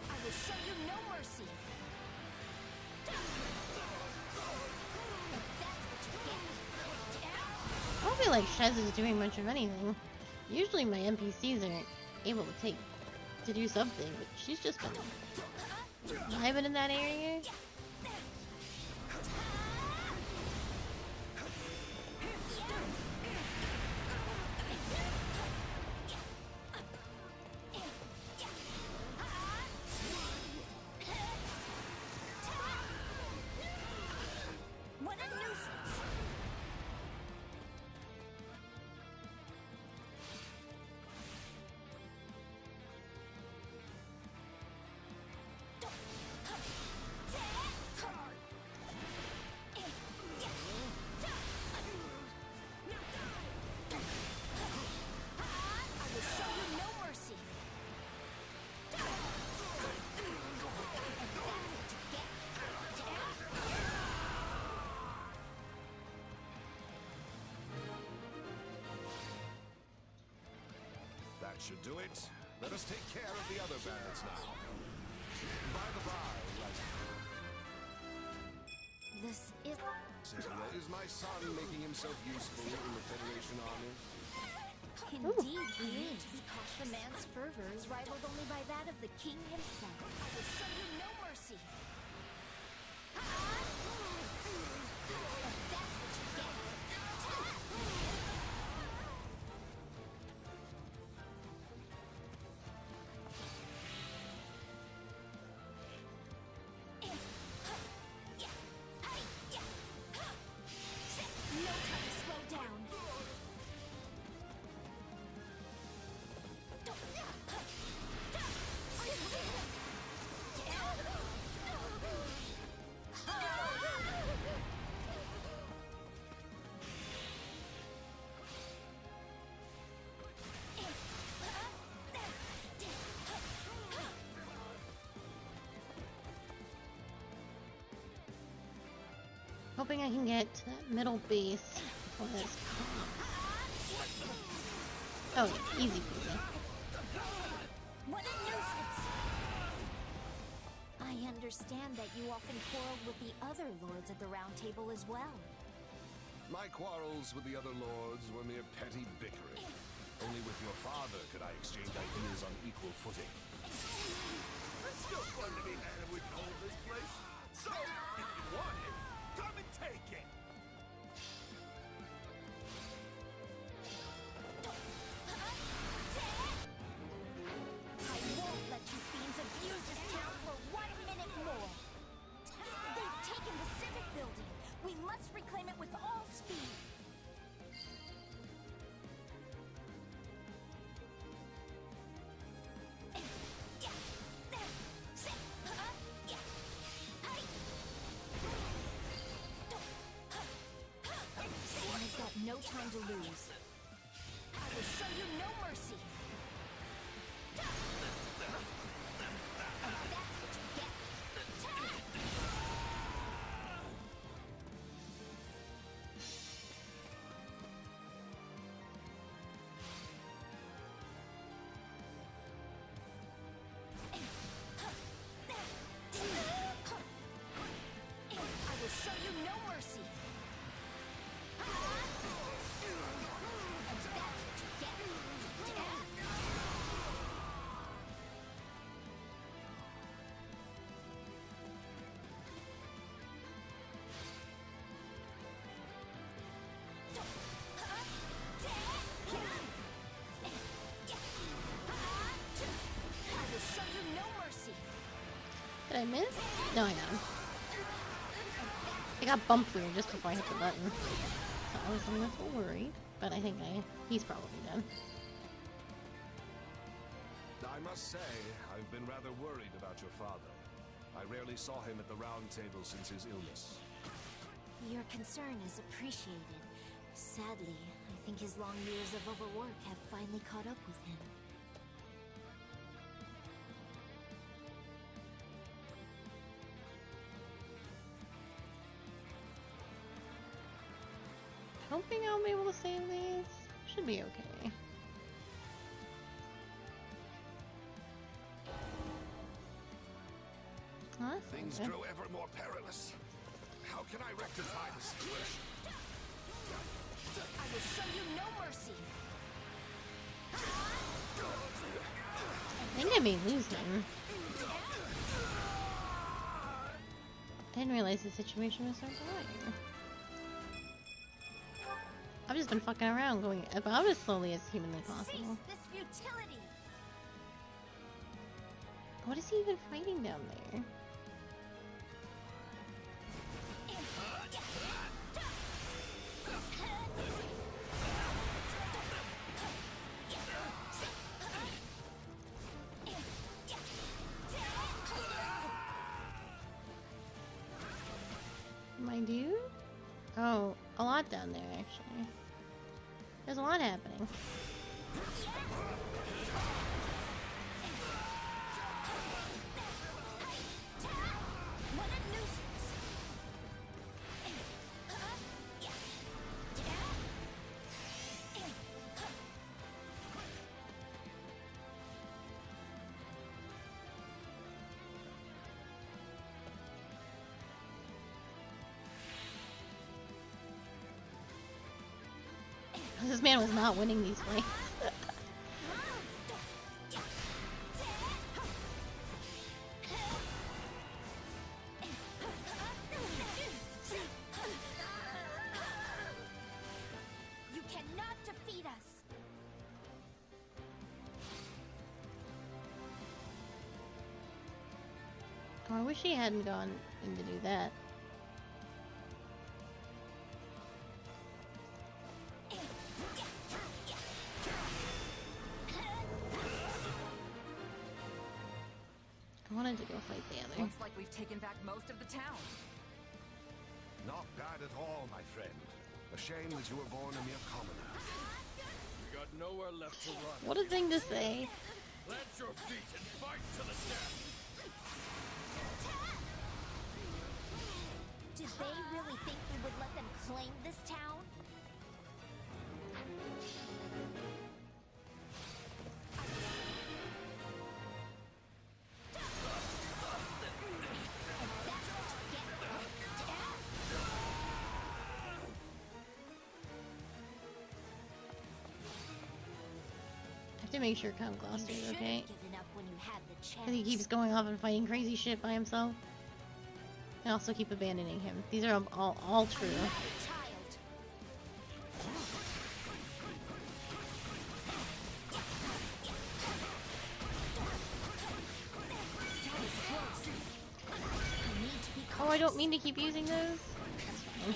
I will show you no mercy. I don't feel like Shez is doing much of anything. Usually my NPCs aren't able to do something, but she's just been vibing in that area. What a nuisance! I will show you no mercy. That should do it. Let us take care of the other bandits now. By the by, This is... is my son making himself useful in the Federation army? Indeed, he is. The man's fervor is rivaled only by that of the king himself. I will show you no mercy. No time to slow down. Hoping I can get to that middle base before this comes. Oh yeah, easy peasy. What a nuisance! I understand that you often quarreled with the other lords at the Round Table as well. My quarrels with the other lords were mere petty bickering. Only with your father could I exchange ideas on equal footing. It's still fun to be mad if we hold this place. So, if you want it, come and take it. I won't let you fiends abuse this town for 1 minute more. They've taken the civic building. We must reclaim it with all speed. I've got no time to lose. I will show you no mercy. And that's what you get. I will show you no mercy. And that's what you get. I will show you no mercy. Did I miss? No, I got him. I got bumped weird just before I hit the button. So I was a little worried, but I think he's probably dead. I must say, I've been rather worried about your father. I rarely saw him at the Round Table since his illness. Your concern is appreciated. Sadly, I think his long years of overwork have finally caught up with him. I don't think I'll be able to save these. Should be okay. Huh? Things Okay. grow ever more perilous. How can I rectify the situation? I will show you no mercy. I think I may lose him. I didn't realize the situation was so bad. I've just been fucking around, going about as slowly as humanly possible. Cease this futility. What is he even fighting down there? My dude? Oh, a lot down there actually. There's a lot happening. What a nuisance. This man was not winning these fights. You cannot defeat us. Oh, I wish he hadn't gone in to do that. I wanted to go fight the other. Looks like we've taken back most of the town. Not bad at all, my friend. A shame that you were born a mere commoner. We got nowhere left to run. What a thing to say. Plant your feet and fight to the death. Did they really think we would let them claim this town? I have to make sure Count Gloucester is okay. Given up when you had the chance. Because he keeps going off and fighting crazy shit by himself. I also keep abandoning him. These are all true. Oh, I don't mean to keep using those. That's fine.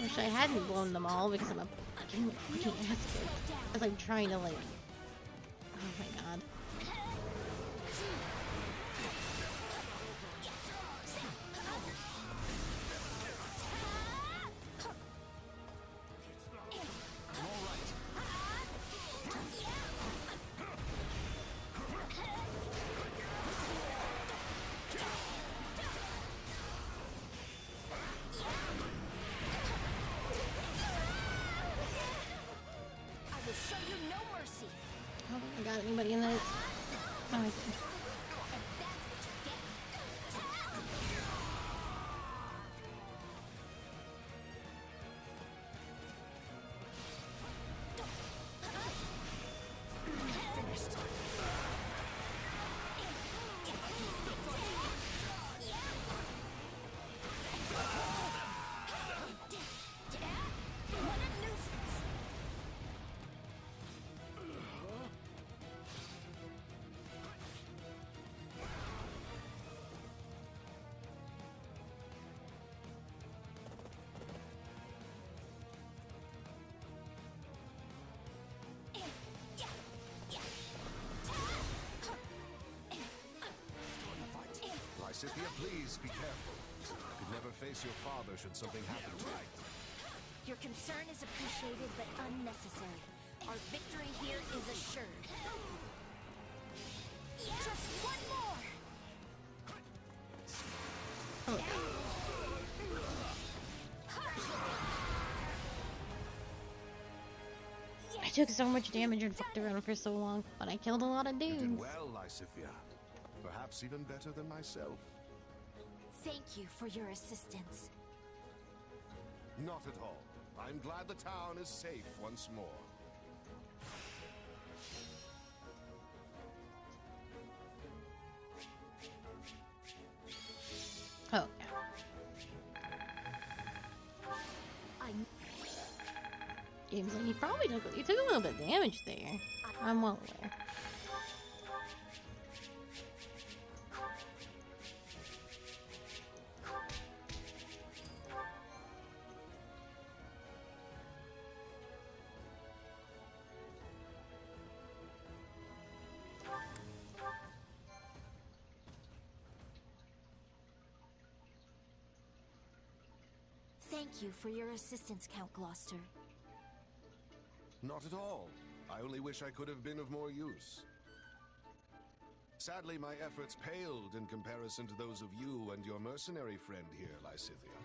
Wish I hadn't blown them all because I'm a fucking ass kid. Because I'm trying to like... Oh my god. I got anybody in those? Oh, I see. Please be careful. I could never face your father should something happen to you. Your concern is appreciated but unnecessary. Our victory here is assured. Just one more! I took so much damage and fucked around for so long, but I killed a lot of dudes. You did well, Lysithia. Perhaps even better than myself. Thank you for your assistance. Not at all. I'm glad the town is safe once more. Oh, yeah. Game's like, you took a little bit of damage there. I'm well aware. Thank you for your assistance, Count Gloucester. Not at all. I only wish I could have been of more use. Sadly, my efforts paled in comparison to those of you and your mercenary friend here, Lysithia.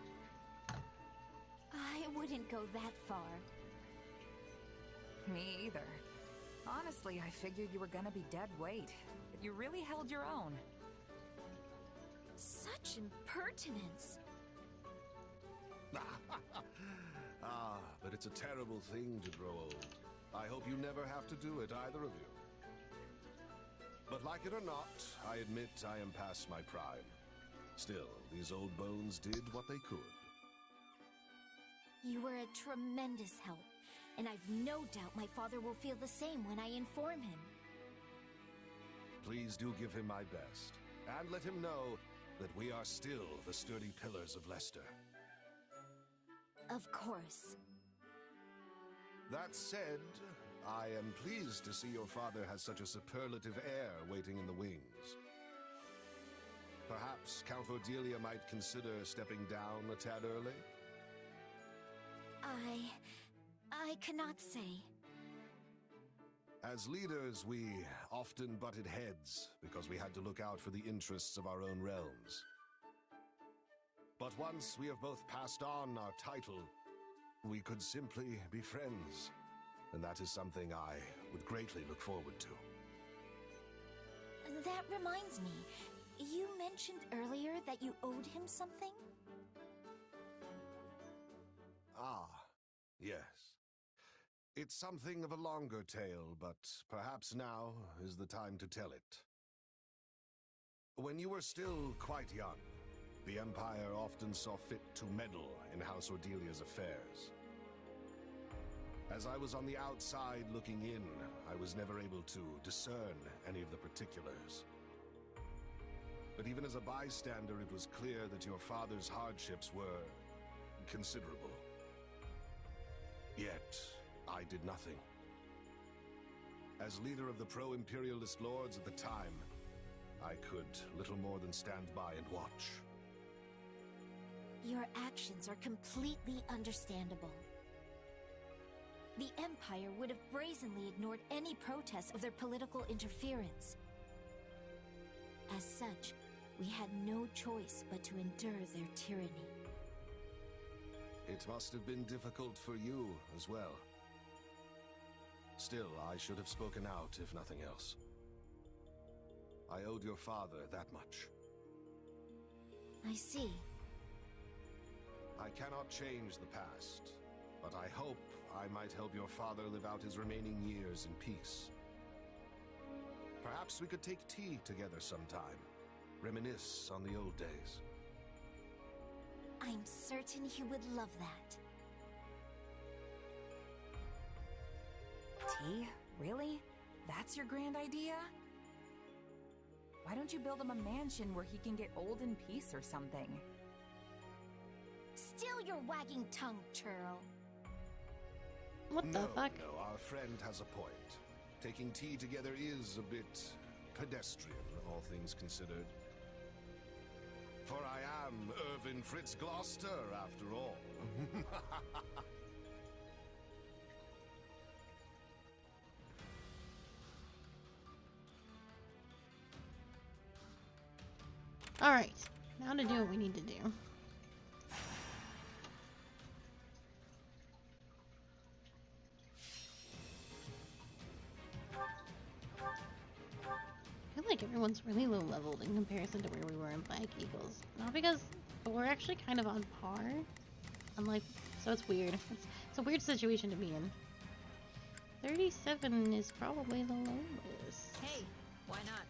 I wouldn't go that far. Me either. Honestly, I figured you were gonna be dead weight, but you really held your own. Such impertinence. But it's a terrible thing to grow old. I hope you never have to do it, either of you. But like it or not, I admit I am past my prime. Still, these old bones did what they could. You were a tremendous help, and I've no doubt my father will feel the same when I inform him. Please do give him my best, and let him know that we are still the sturdy pillars of Leicester. Of course. That said, I am pleased to see your father has such a superlative heir waiting in the wings. Perhaps Count Cordelia might consider stepping down a tad early? I cannot say. As leaders, we often butted heads because we had to look out for the interests of our own realms. But once we have both passed on our title, we could simply be friends. And that is something I would greatly look forward to. That reminds me, you mentioned earlier that you owed him something? Ah, yes. It's something of a longer tale, but perhaps now is the time to tell it. When you were still quite young, the Empire often saw fit to meddle in House Ordelia's affairs. As I was on the outside looking in, I was never able to discern any of the particulars. But even as a bystander, it was clear that your father's hardships were considerable. Yet, I did nothing. As leader of the pro-imperialist lords at the time, I could little more than stand by and watch. Your actions are completely understandable. The Empire would have brazenly ignored any protest of their political interference. As such, we had no choice but to endure their tyranny. It must have been difficult for you as well. Still, I should have spoken out, if nothing else. I owed your father that much. I see. I cannot change the past, but I hope I might help your father live out his remaining years in peace. Perhaps we could take tea together sometime, reminisce on the old days. I'm certain he would love that. Tea? Really? That's your grand idea? Why don't you build him a mansion where he can get old in peace or something? Still your wagging tongue, churl. What the fuck? No, our friend has a point. Taking tea together is a bit pedestrian, all things considered. For I am Irvin Fritz Gloucester, after all. Alright, now to do what we need to do. I feel like everyone's really low leveled in comparison to where we were in Black Eagles. Not because, but we're actually kind of on par. Unlike, so it's weird. It's a weird situation to be in. 37 is probably the lowest. Hey, why not?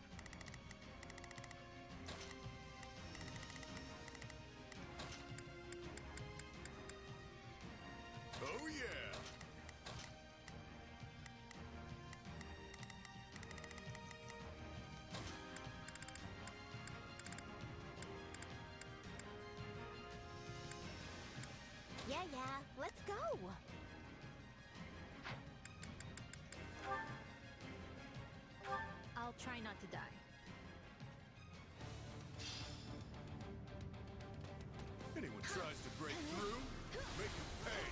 Oh yeah! Yeah, let's go. I'll try not to die. Anyone tries to break through, make them pay.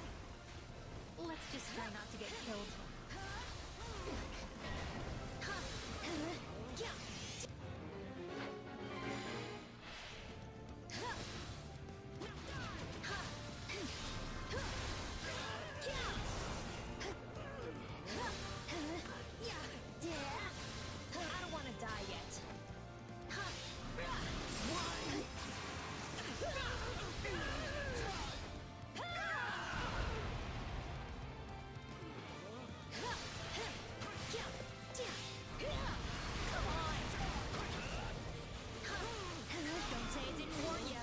Let's just try not to get killed. I don't want to die yet. Don't say it didn't warn you.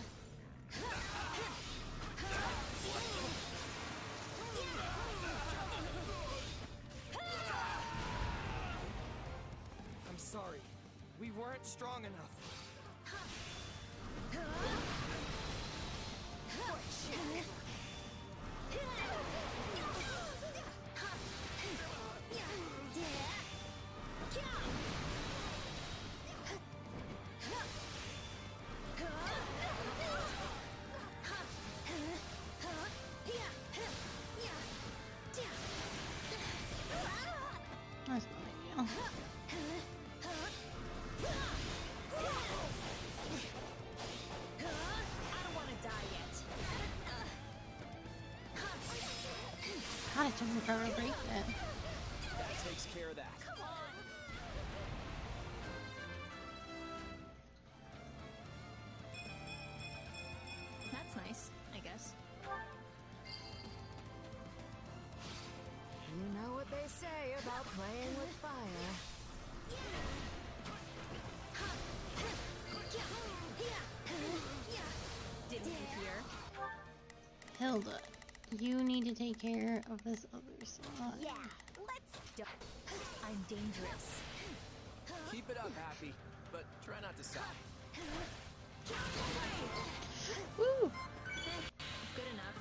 I'm sorry. We weren't strong enough. That's not ideal. I don't want to die yet. God, it took me forever to break that. That takes care of that. That's nice, I guess. You know what they say about playing with fire. Didn't you hear? Hilda, you need to take care of this other side. Yeah, let's do. I'm dangerous. Keep it up, Happy, but try not to sigh. Woo! Good enough.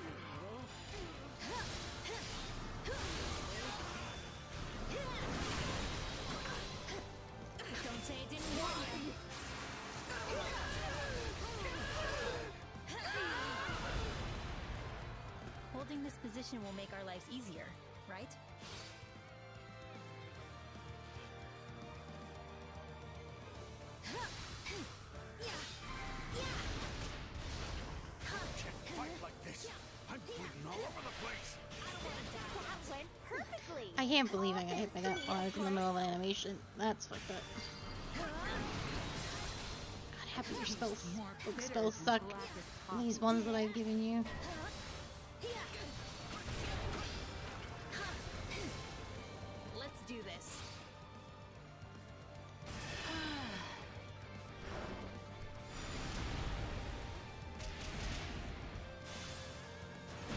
Don't say it didn't warn you. Holding this position will make our lives easier, right? Can't fight like this. I'm bleeding all over the place. That went perfectly. I can't believe I got hit by that while I was in the middle of an animation. That's fucked up. God, happy your spells suck. These ones that I've given you. Let's do this.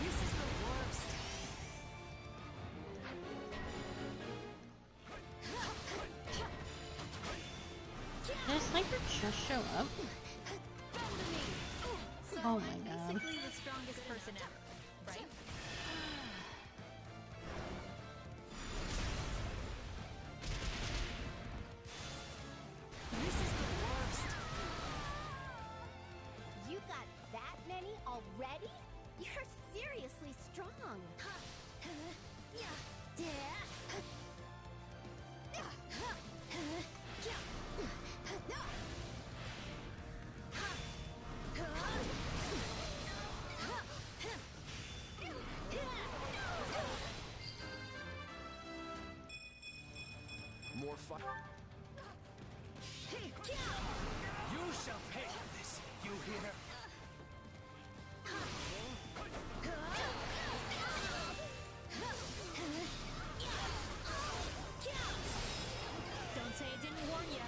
This is the worst. Did a sniper just show up? So Oh my I'm god. basically the strongest person ever, right? This is the worst. more fire. You shall pay for this, you hear? Don't say it didn't warn you.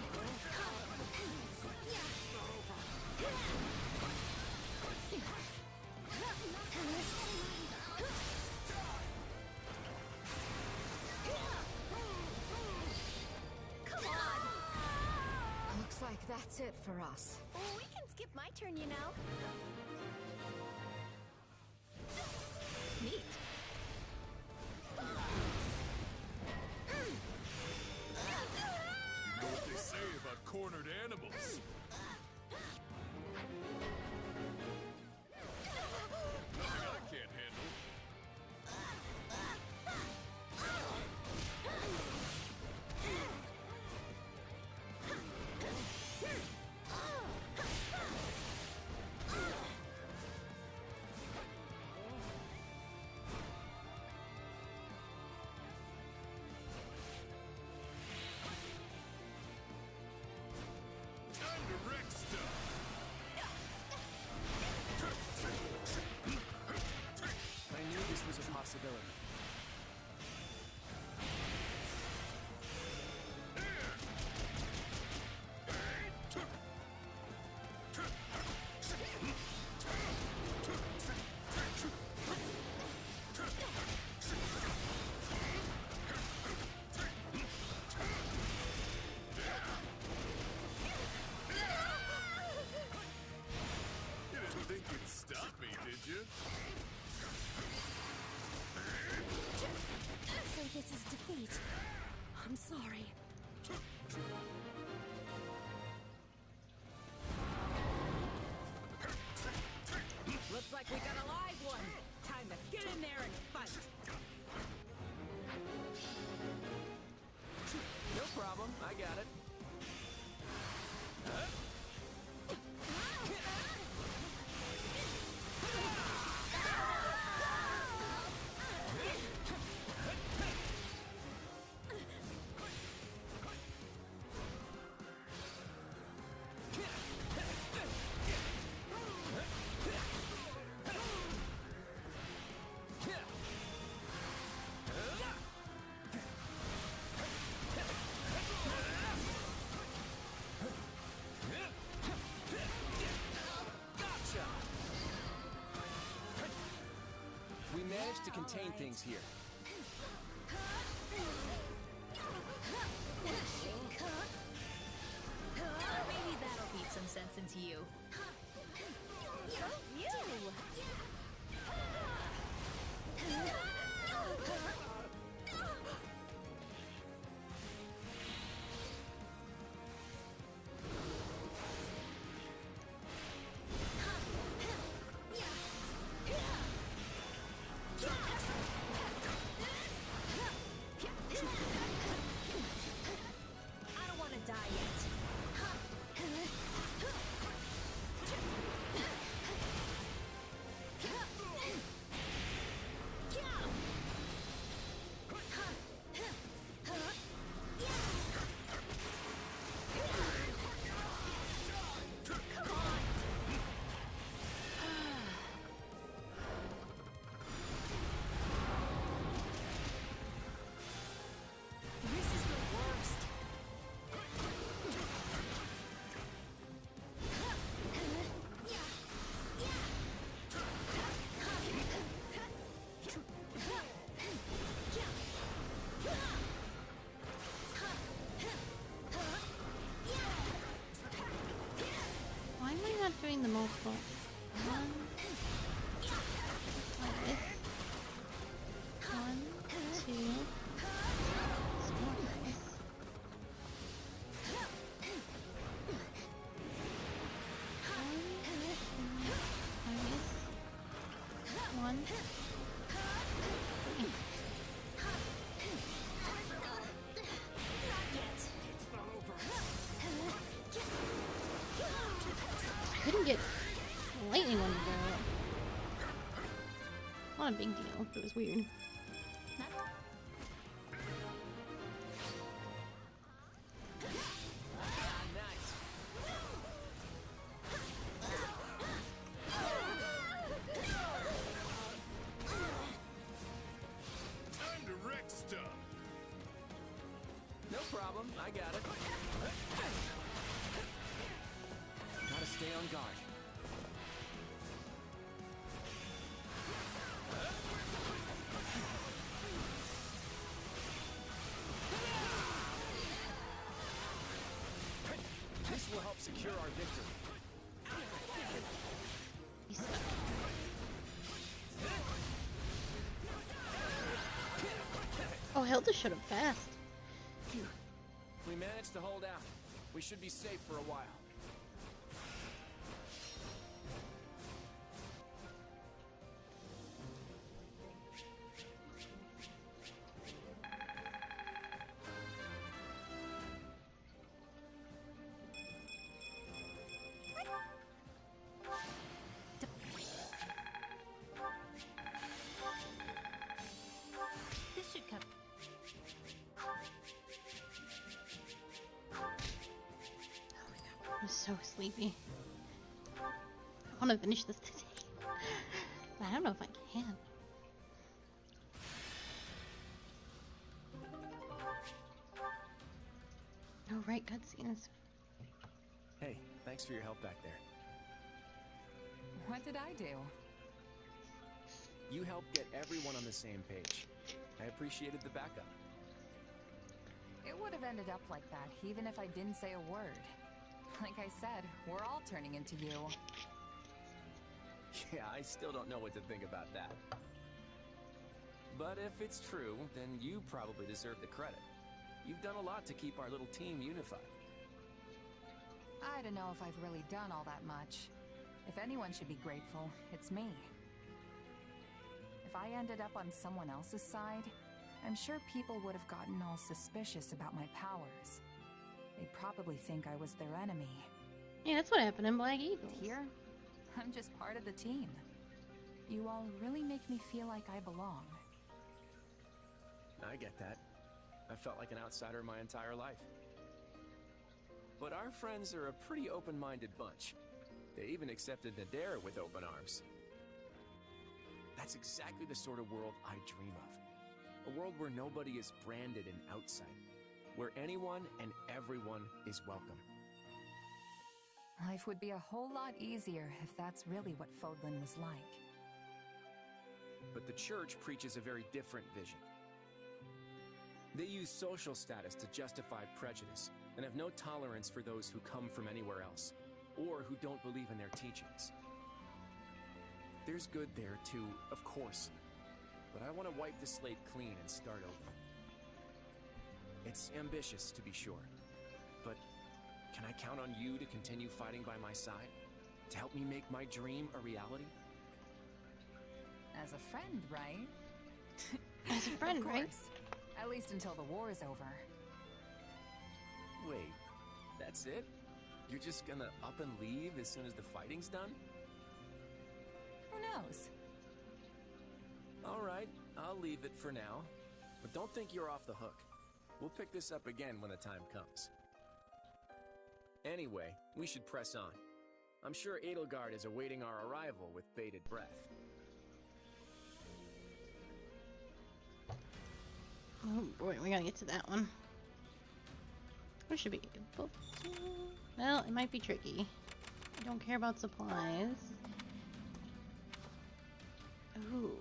Come on! Looks like that's it for us. Oh, we can skip my turn, you know. Neat. You know what they say about cornered animals? Nothing I can't handle. Time to wreck stuff. I knew this was a possibility. You didn't think you'd stop me, did you? So this is defeat. I'm sorry. Looks like we got a live one. Time to get in there and fight. No problem, I got it. We managed to contain things here. Maybe that'll beat some sense into you. You! I don't want to die yet. This is the worst. Why am I not doing the multiple? One. Like this. 1, 2. Small dice. One. I couldn't get lightning one to go. Not a big deal, but it was weird. problem. I got it. Gotta stay on guard. This will help secure our victory. He's stuck. Oh, Hilda should have fast. We managed to hold out. We should be safe for a while. This should cover. I'm so sleepy. I want to finish this today. But I don't know if I can. Oh, right, cutscenes. Hey, thanks for your help back there. What did I do? You helped get everyone on the same page. I appreciated the backup. It would have ended up like that, even if I didn't say a word. Like I said, we're all turning into you. Yeah, I still don't know what to think about that. But if it's true, then you probably deserve the credit. You've done a lot to keep our little team unified. I don't know if I've really done all that much. If anyone should be grateful, it's me. If I ended up on someone else's side, I'm sure people would have gotten all suspicious about my powers. They'd probably think I was their enemy. Yeah, that's what happened in Black Eagle. But here, I'm just part of the team. You all really make me feel like I belong. I get that. I felt like an outsider my entire life. But our friends are a pretty open-minded bunch. They even accepted Nadera with open arms. That's exactly the sort of world I dream of. A world where nobody is branded an outsider. Where anyone and everyone is welcome. Life would be a whole lot easier if that's really what Fodlan was like. But the church preaches a very different vision. They use social status to justify prejudice and have no tolerance for those who come from anywhere else, or who don't believe in their teachings. There's good there too, of course, but I want to wipe the slate clean and start over. It's ambitious, to be sure, but can I count on you to continue fighting by my side? To help me make my dream a reality? As a friend, right? As a friend, of course. right? At least until the war is over. Wait, that's it? You're just gonna up and leave as soon as the fighting's done? Who knows? Alright, I'll leave it for now. But don't think you're off the hook. We'll pick this up again when the time comes. Anyway, we should press on. I'm sure Edelgard is awaiting our arrival with bated breath. Oh boy, we gotta get to that one. We should be able to... Well, it might be tricky. I don't care about supplies. Ooh.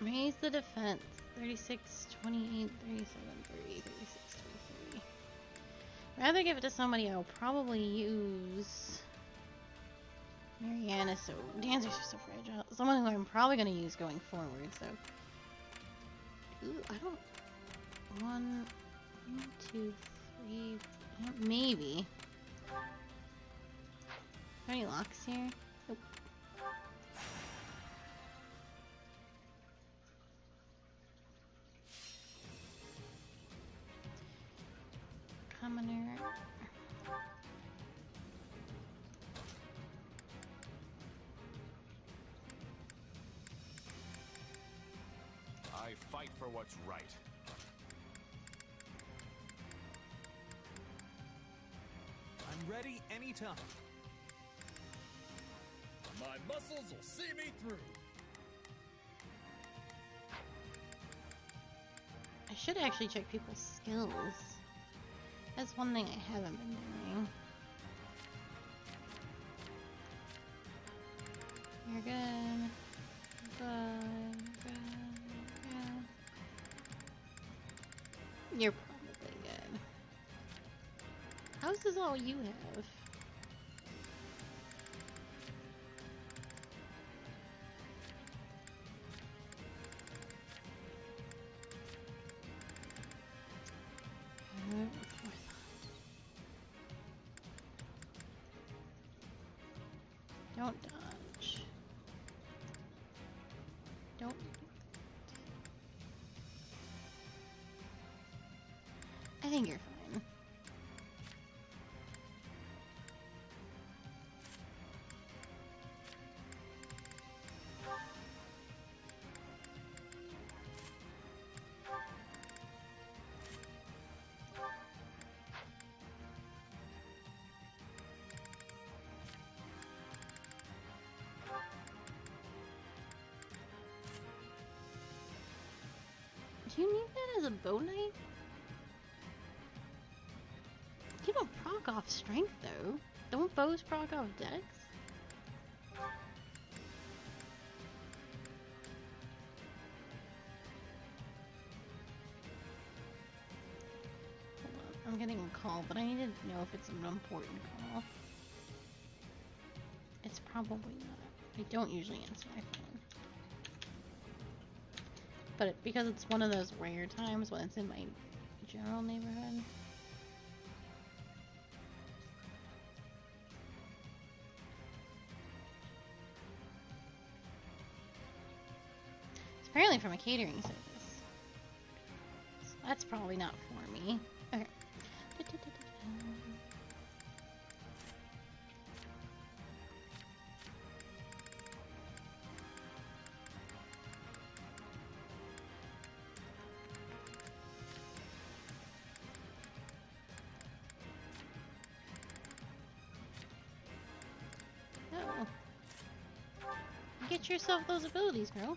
Raise the defense. 36, 28, 37, 30, 36, 23. Rather give it to somebody I'll probably use. Mariana, so dancers are so fragile. Someone who I'm probably going to use going forward, so. Ooh, I don't. 1, 2, 3. Maybe. Are there any locks here? Nope. Commoner. I fight for what's right. I'm ready anytime. muscles will see me through. I should actually check people's skills. That's one thing I haven't been doing. You're good. Good. You're probably good. How is this all you have? Don't dodge. Don't. I think you're fine. Do you need that as a bow knife? You don't proc off strength though. Don't bows proc off dex? Hold on, I'm getting a call, but I need to know if it's an important call. It's probably not. I don't usually answer my phone. But because it's one of those rare times when it's in my general neighborhood. It's apparently from a catering service. So that's probably not for me. Okay. Get yourself those abilities, girl.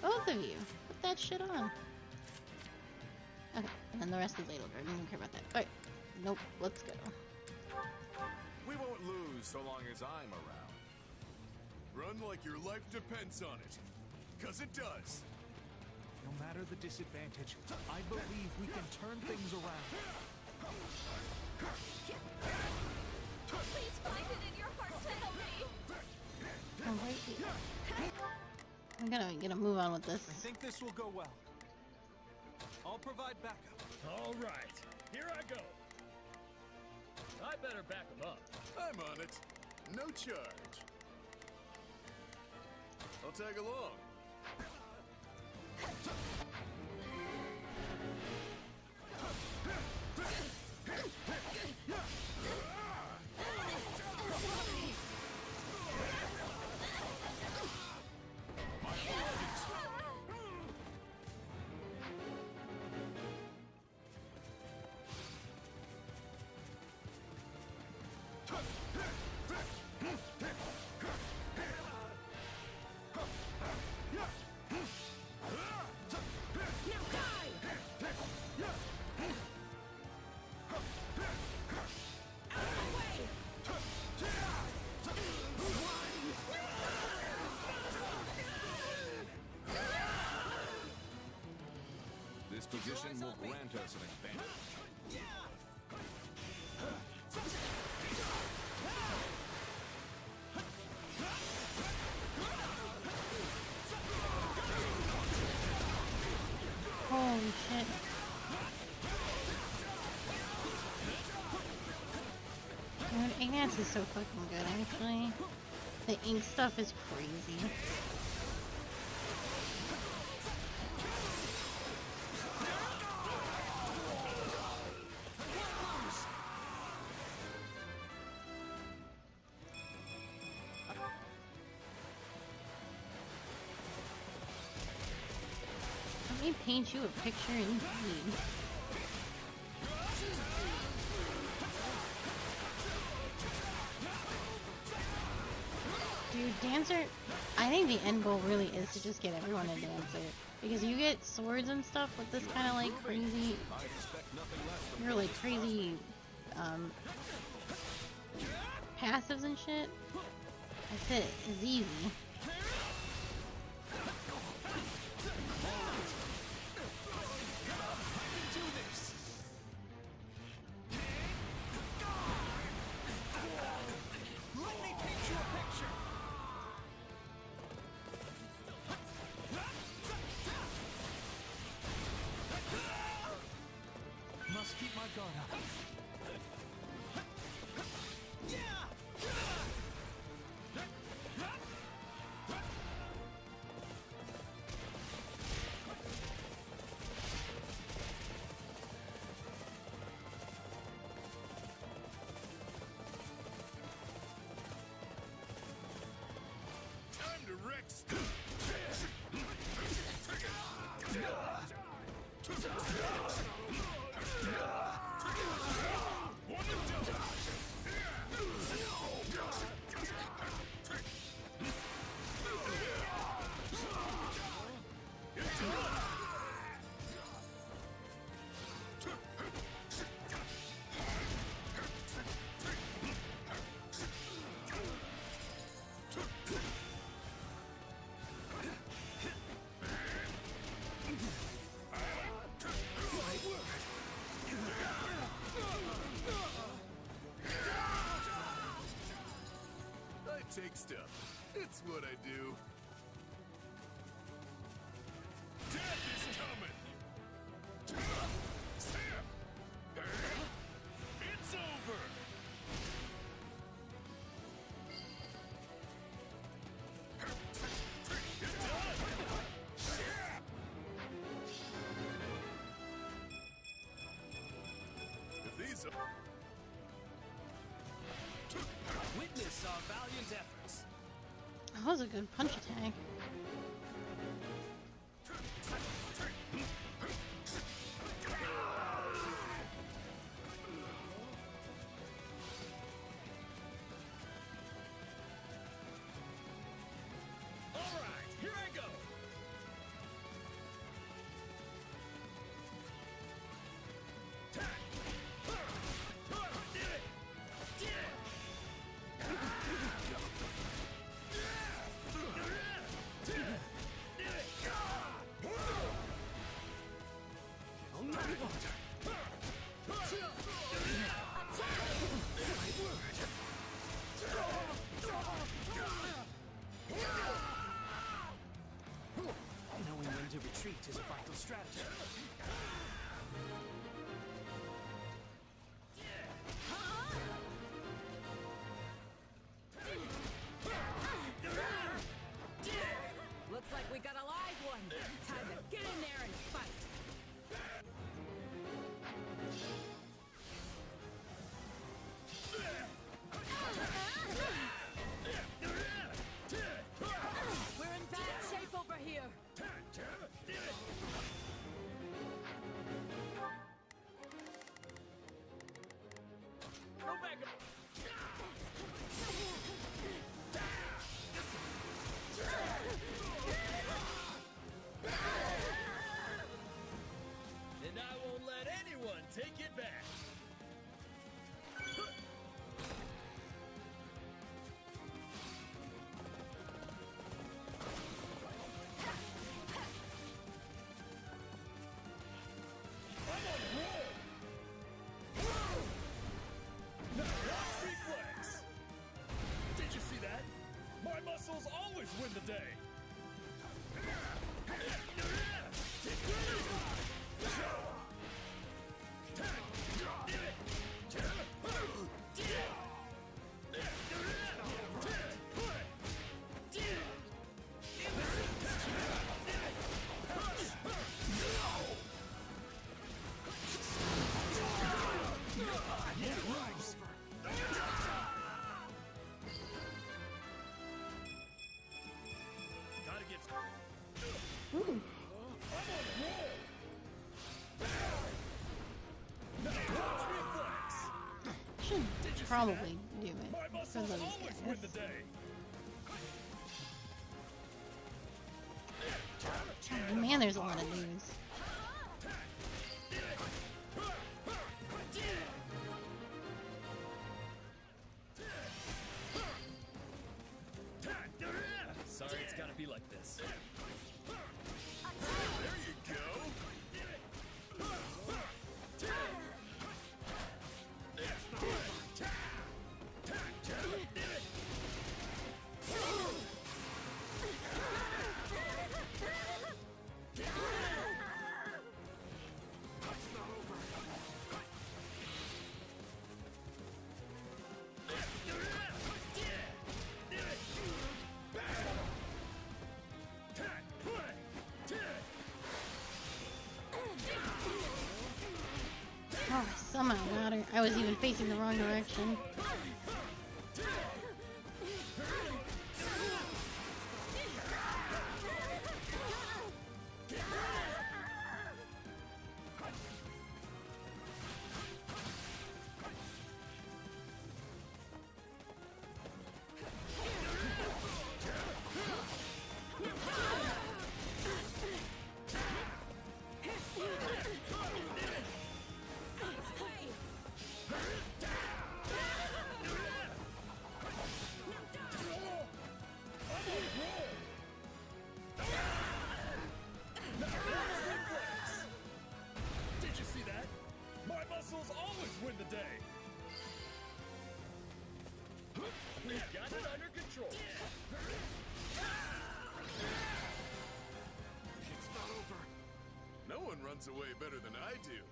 Both of you. Put that shit on. Okay, and then the rest is Ladle Guard. I don't care about that. Alright. Nope, let's go. We won't lose so long as I'm around. Run like your life depends on it. 'Cause it does. No matter the disadvantage, I believe we can turn things around. Please find it in your heart to help me. I'm right here. I'm gonna move on with this. I think this will go well. I'll provide backup. All right, here I go. I better back him up. I'm on it. No charge. I'll tag along. This position will grant us an advantage. Holy shit. Dude, Ignatz is so fucking good, actually. The ink stuff is crazy. Let me paint you a picture indeed. Dude, Dude, Dancer, I think the end goal really is to just get everyone a Dancer. Because you get swords and stuff with this kind of like crazy, you're like crazy, passives and shit. That's it, it's easy. Take stuff. It's what I do. Death is coming! It's over! If these are... Witness our valiant efforts. That was a good punch attack. Retreat is a vital strategy. Looks like we got a live one. Time to get in there and fight. We're in bad shape over here. And I won't let anyone take it back. Muscles always win the day. Should probably do it for those guys. And there's a lot of news. Sorry, it's gotta be like this. There you go. Oh, somehow ladder. I was even facing the wrong direction. Did you see that? My muscles always win the day. We've got it under control. It's not over. No one runs away better than I do.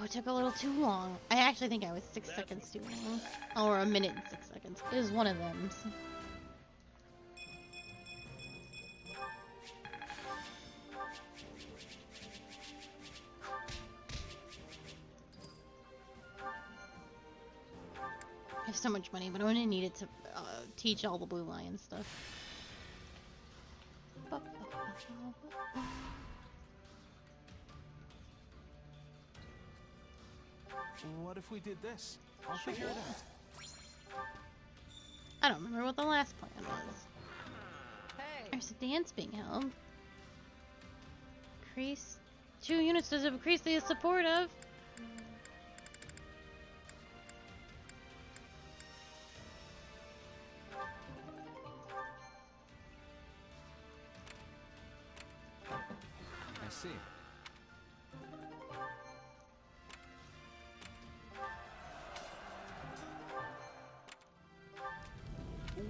Oh, it took a little too long. I actually think I was 6 seconds too long. Or a minute and 6 seconds. It was one of them. I have so much money, but I'm gonna need it to teach all the Blue Lion stuff. What if we did this? I'll figure it out. I don't remember what the last plan was. Hey. There's a dance being held. Increase 2 units does it increase the support of? I see.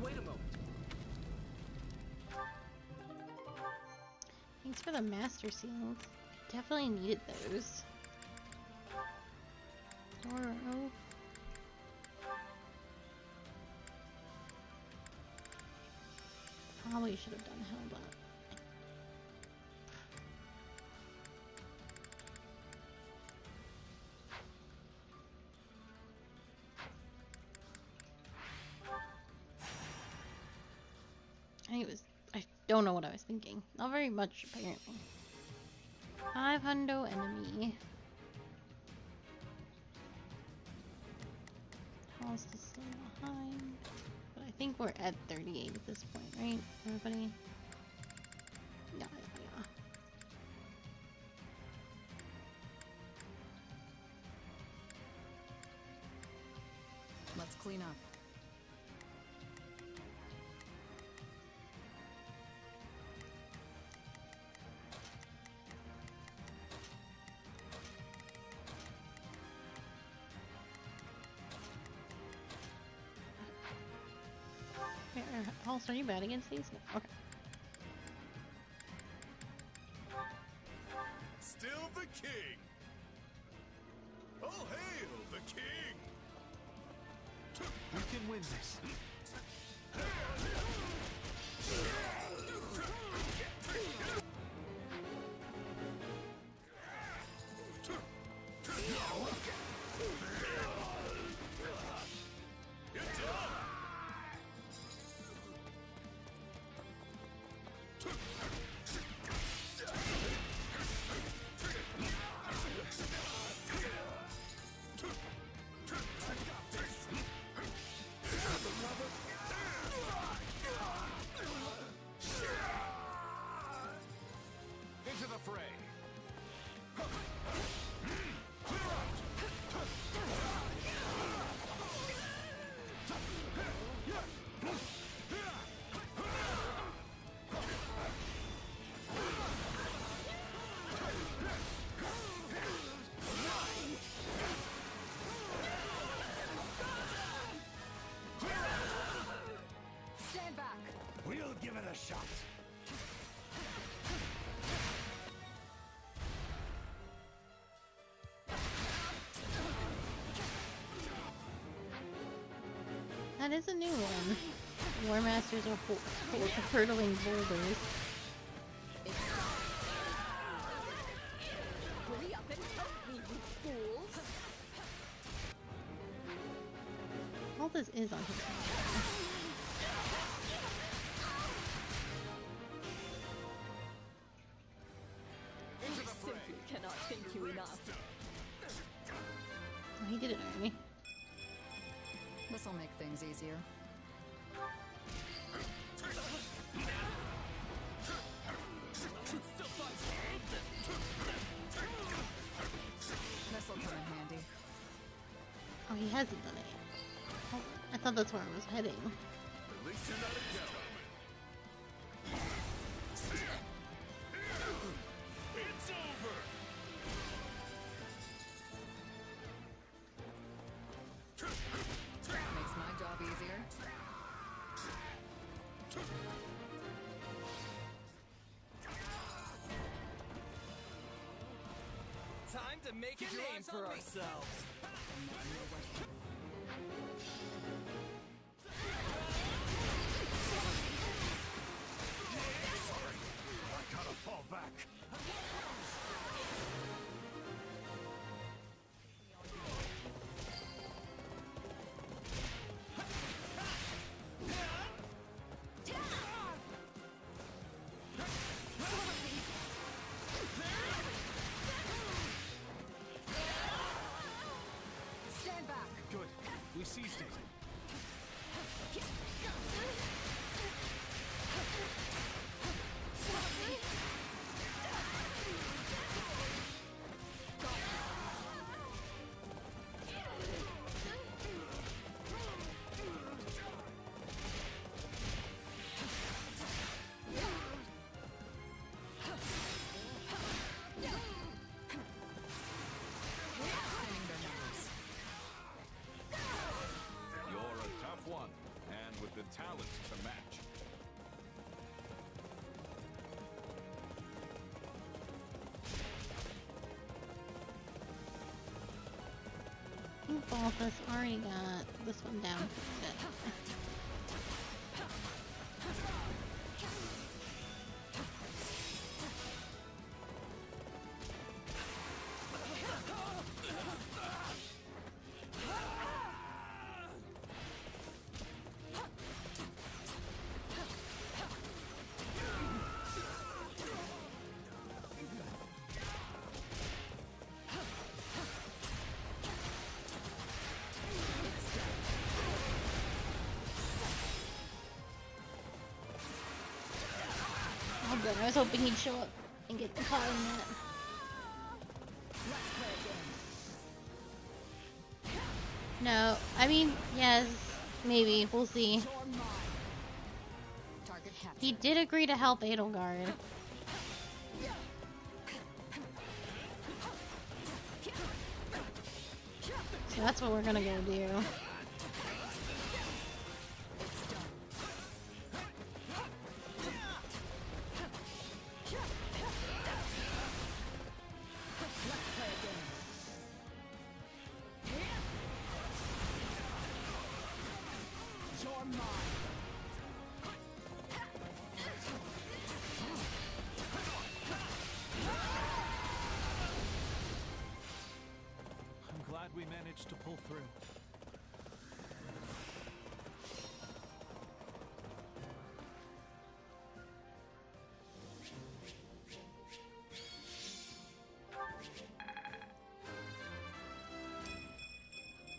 Wait a moment. Thanks for the master seals. I definitely needed those. Toro. Probably should have done held up. I don't know what I was thinking. Not very much, apparently. 500 enemy. Hall's to stay behind. But I think we're at 38 at this point, right? Everybody? Yeah. Let's clean up. Halls, are you bad against these? No. Okay. Still the king. All hail the king. We can win this. fray. Stand back. We'll give it a shot. That is a new one. War Masters are hurtling boulders. Hurry up and help me, you fools! All this is on his channel. We simply cannot thank you enough. Oh, he did it already. This'll make things easier. This'll come in handy. Oh, he hasn't done it yet. Oh, I thought that's where I was heading. At least you're not a coward. It's over. Makes my job easier. Time to make a name for ourselves. I gotta fall back. Stand back. Good. We seized it. You're a tough one, and with the talent to match. I think Balthus already got this one down for a bit. Oh good, I was hoping he'd show up and get caught in that. No, I mean, yes, maybe, we'll see. Target captured. He did agree to help Edelgard. So that's what we're gonna go do. I'm glad we managed to pull through.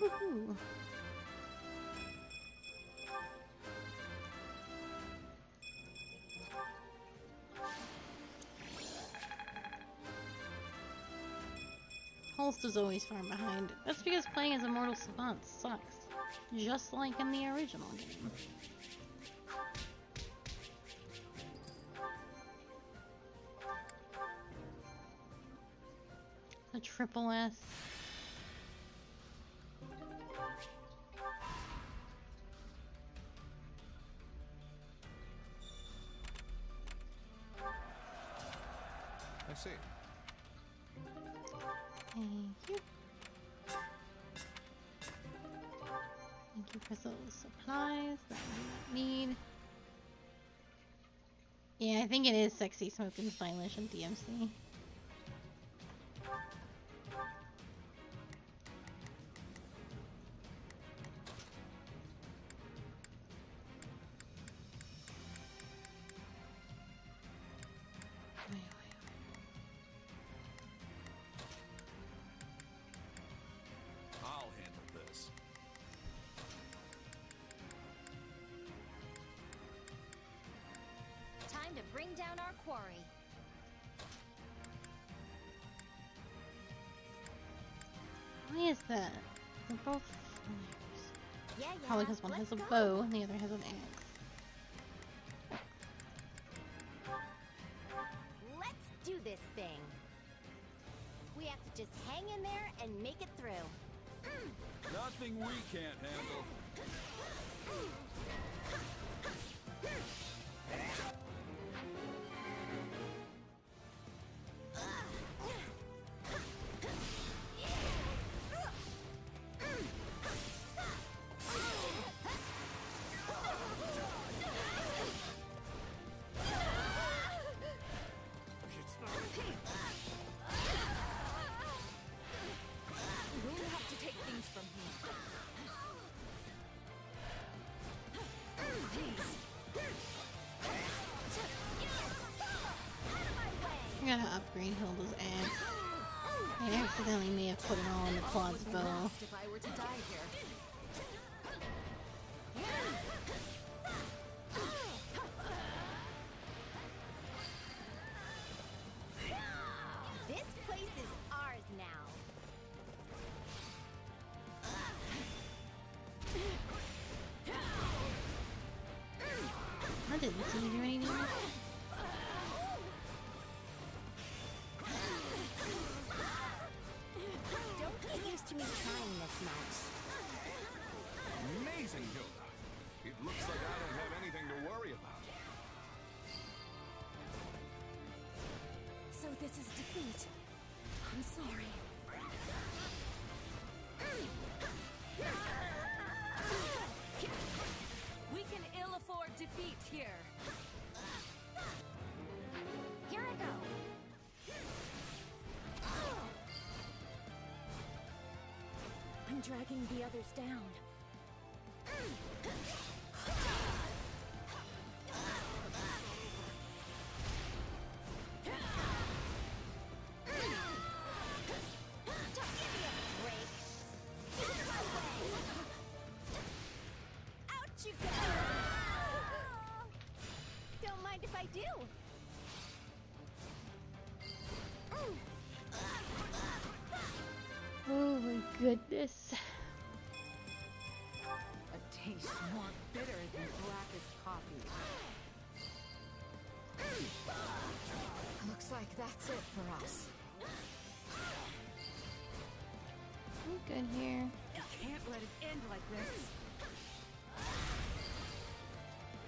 Woohoo! Holst is always far behind. That's because playing as Immortal Savant sucks. Just like in the original game. A triple S. I see. Thank you. Thank you for those supplies that we do not need. Yeah, I think it is sexy, smooth, and stylish in DMC. I'll handle this. Time to bring down our quarry. Why is that? They're both Yeah, probably because one has a bow and the other has an axe. Let's do this thing. We have to just hang in there and make it through. Nothing we can't handle. We'll have to take things from here. I gotta upgrade Hilda's axe. I accidentally may have put it all into Claude's bow. If I were to die here. This place is ours now. I didn't see you do any damage. Don't get used to me trying this much. Amazing, Hilda. It looks like I don't have anything to worry about. So this is defeat. I'm sorry. We can ill afford defeat here. Here I go. I'm dragging the others down. Out you go! Don't mind if I do. Oh my goodness. A taste more bitter than blackest coffee. Looks like that's it for us. I'm good here. You can't let it end like this.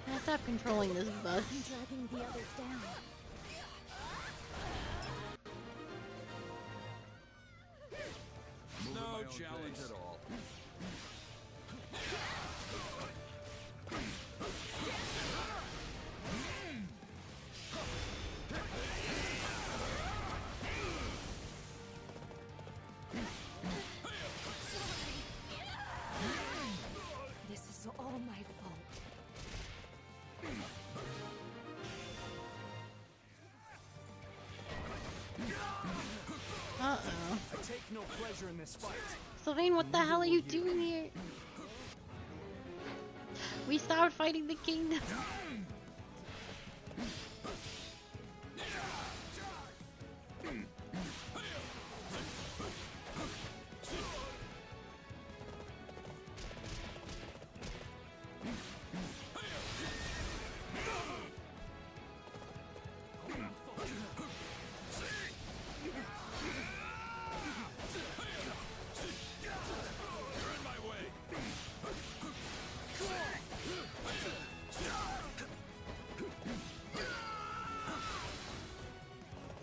Can I stop controlling this bus? I'm dragging the others down. No challenge at all. This is all my fault. Uh-oh. I take no pleasure in this fight. Sylvain, what the hell are you doing here? We stopped fighting the kingdom.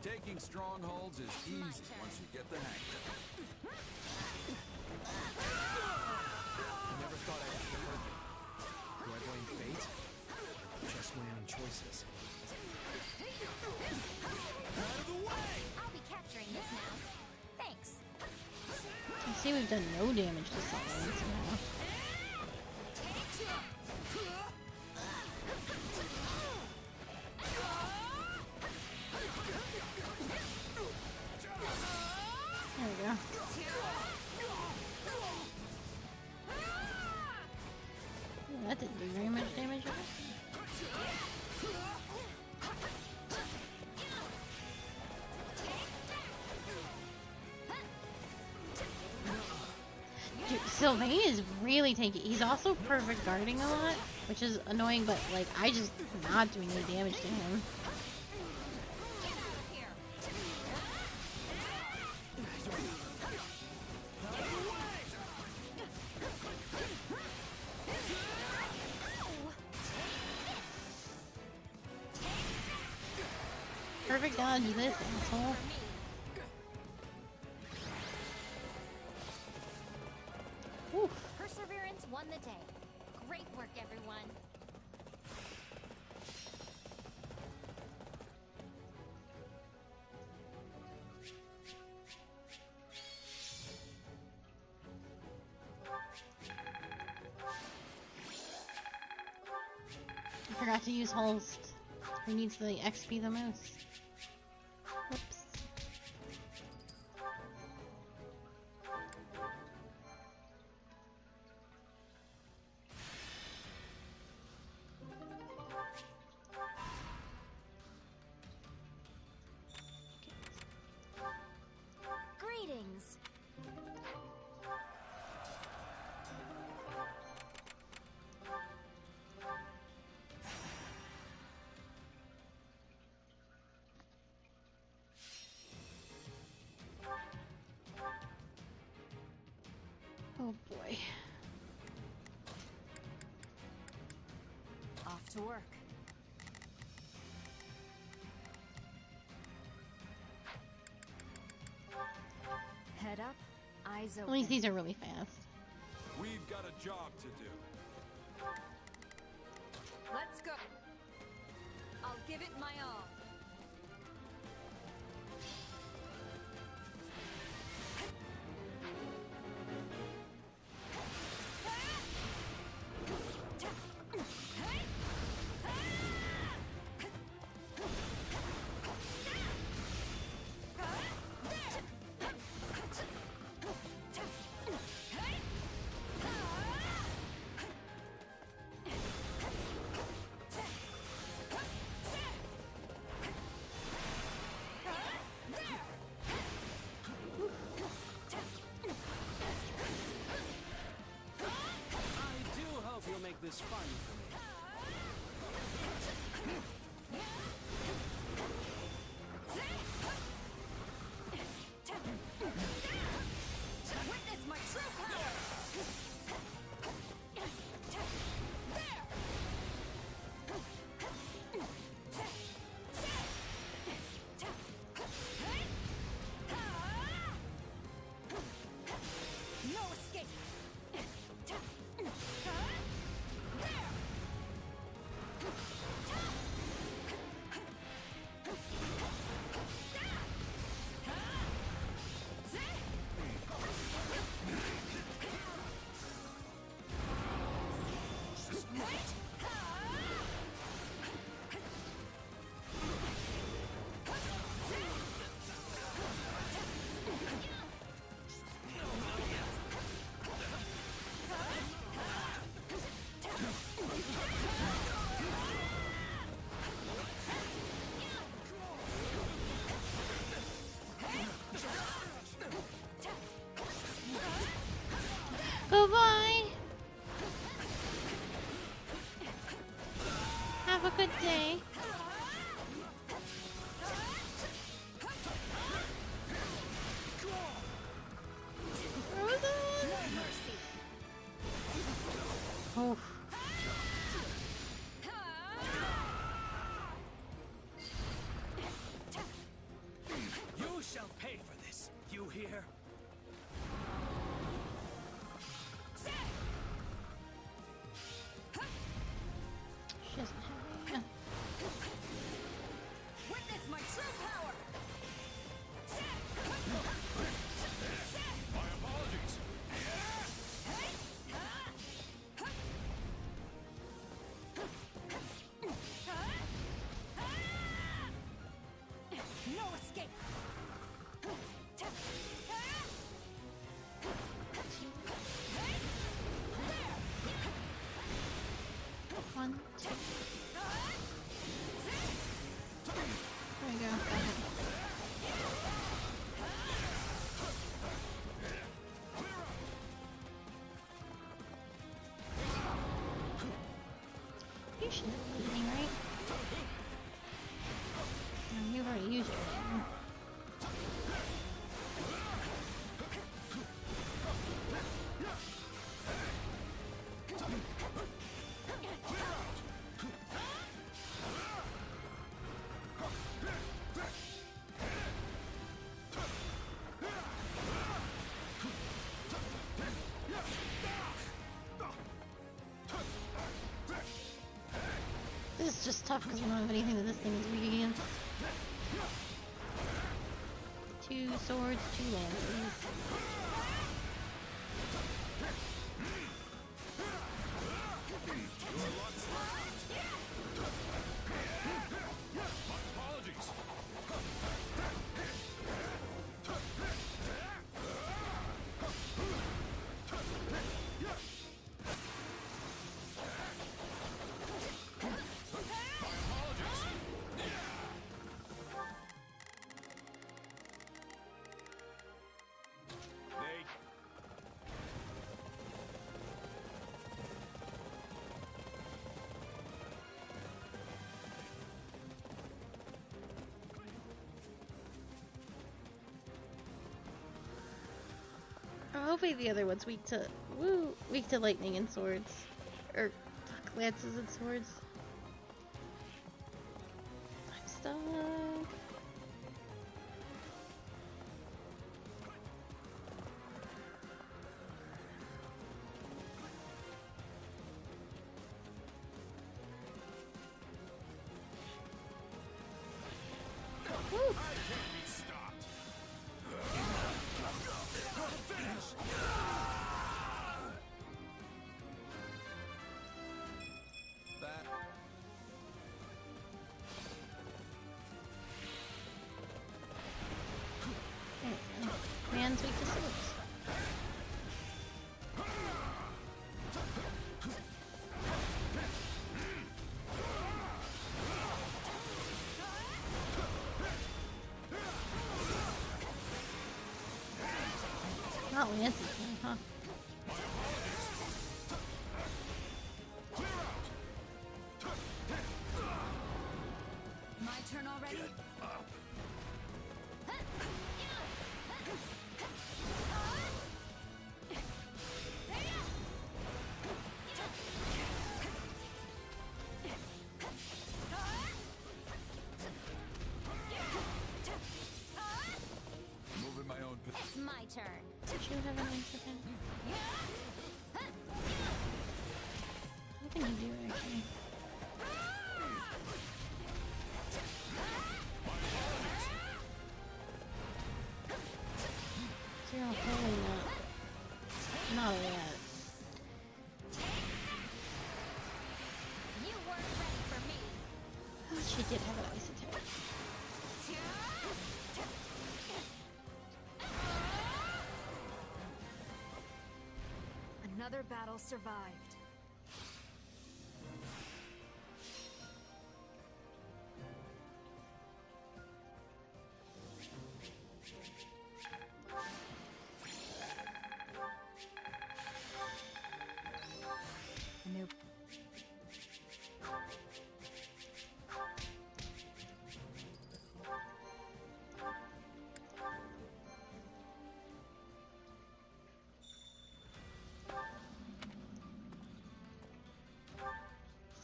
Taking strongholds is easy once you get the hang of it. I never thought I'd have to hurt you. Do I blame fate? Just my own choices. Out of the way! I'll be capturing this now. Thanks. You see, we've done no damage to Summons now. There we go. Oh, that didn't do very much damage. Dude, Sylvain is really tanky. He's also perfect guarding a lot, which is annoying, but like I just not doing any damage to him. Perfect dodge this asshole. Whew. Perseverance won the day. Great work, everyone. I forgot to use Holst. Who needs the XP the most? Whoops. Greetings. Oh boy. Off to work. Head up, eyes open. At least these are really fast. We've got a job to do. Let's go. I'll give it my all. here. She doesn't have any. Witness my true power! My apologies. No escape! One, two. There you go. You should have been eating, right? No, you've already used your name. This is just tough because I don't have anything that this thing is weak against. 2 swords, 2 lances. I'm hoping the other one's weak to lightning and swords, or lances and swords. I'm stuck. Woo. Man's weak to swords. Not Lance's turn, huh? My turn already? Moving my own pace. It's my turn. Did you have an answer then? What can you do actually? So you're all holding that. Not a lot. You weren't ready for me. Oh, she did have an ice attack. Another battle survived. Nope.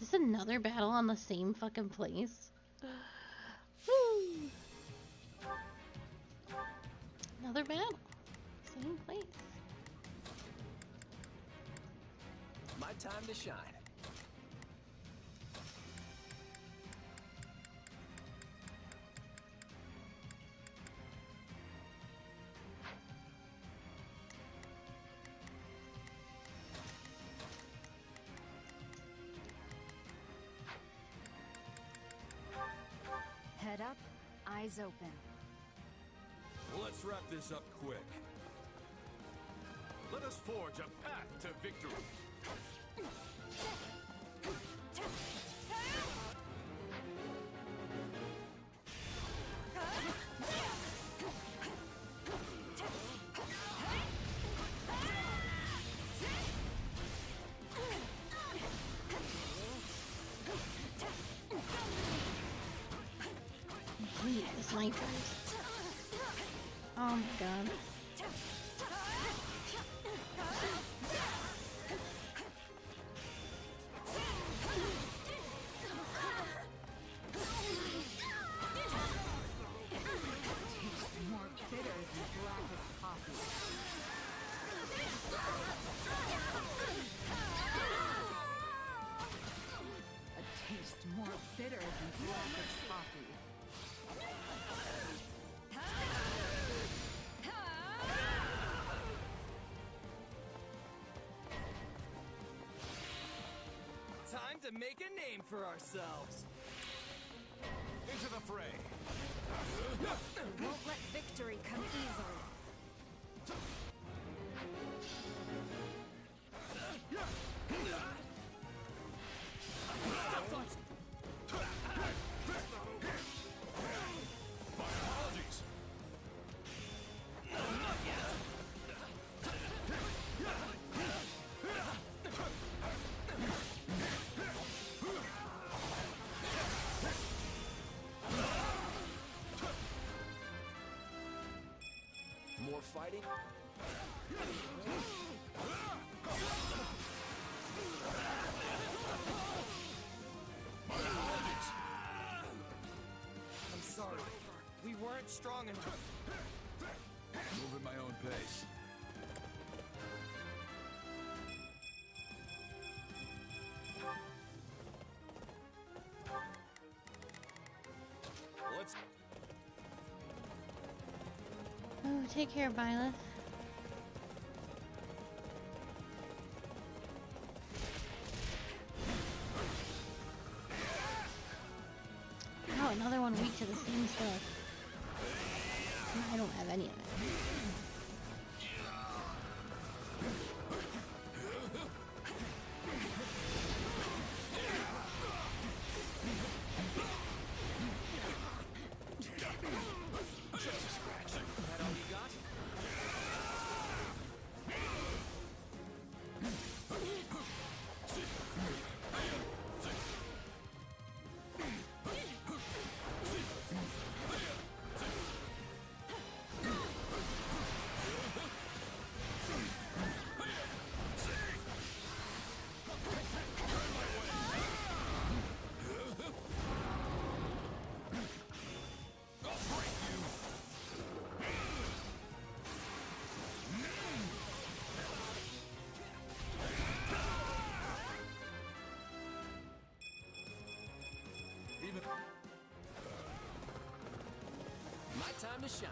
Is this another battle on the same fucking place? Woo! Another battle. time to shine. Head up, eyes open. Let's wrap this up quick. Let us forge a path to victory. The snipers. Oh my god. More bitter than blackest coffee. A taste more bitter than blackest coffee. Time to make a name for ourselves. Into the fray. Won't let victory come easily. My apologies. More fighting? I'm sorry. We weren't strong enough. Move at my own pace. Let's... Oh, take care, Violet. Oh, another one weak to the same stuff. I don't have any of it. My time to shine.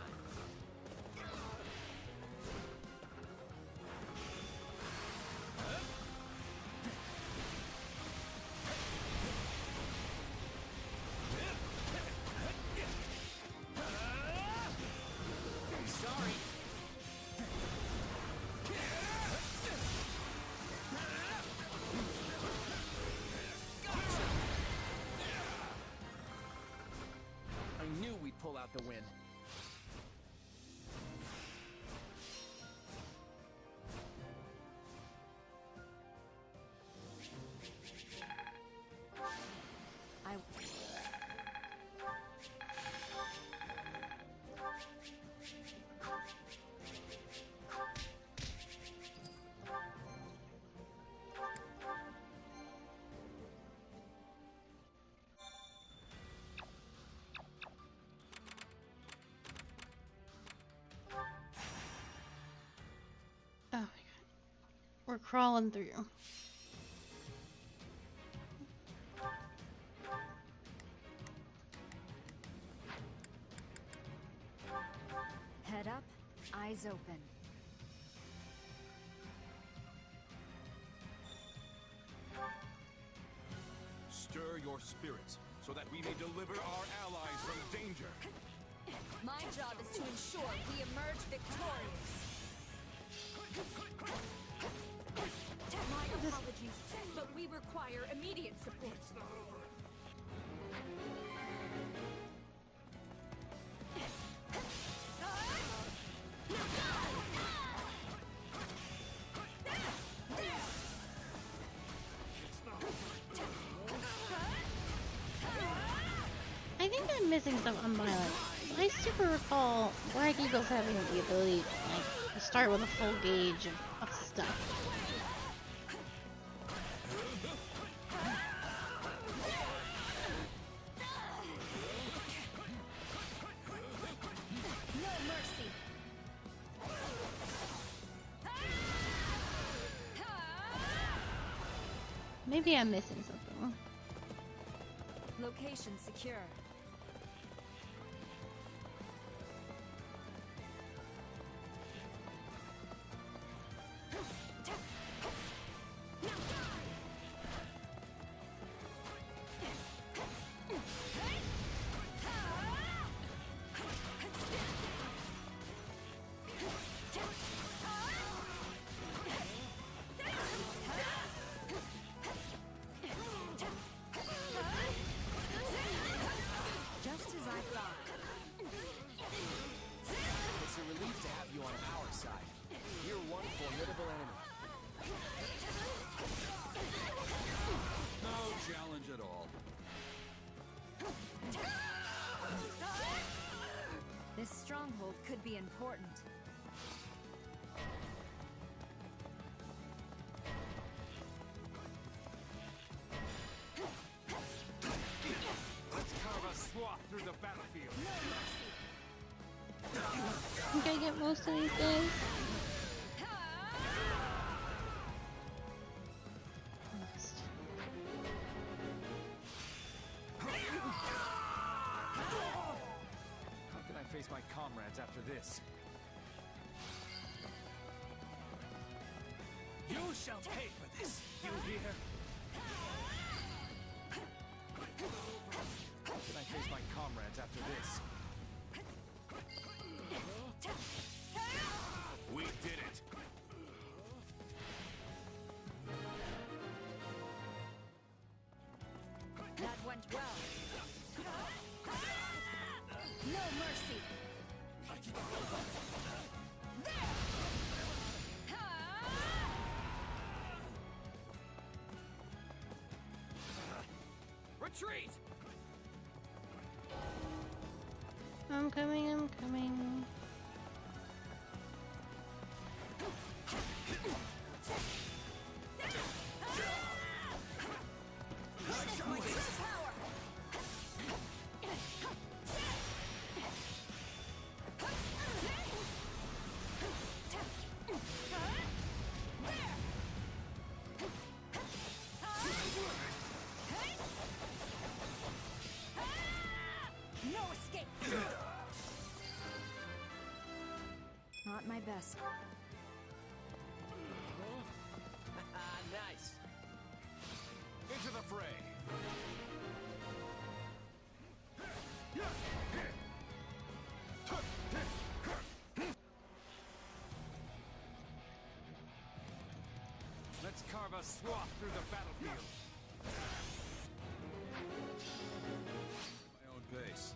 Sorry. I knew we'd pull out the win. Oh my god. We're crawling through. Eyes open. Stir your spirits so that we may deliver our allies from danger. My job is to ensure we emerge victorious. My apologies, but we require immediate support. I think I'm missing some unviolent. I super recall Black Eagles having the ability to start with a full gauge of stuff. Maybe I'm missing something. Location secure. This stronghold could be important. Let's carve a swath through the battlefield. I think I get most of these guys. Face my comrades after this. You shall pay for this, you hear? How can I face my comrades after this? We did it! That went well. No mercy. Retreat! I'm coming, I'm coming. Not my best. Nice. Into the fray. Let's carve a swath through the battlefield. My own pace.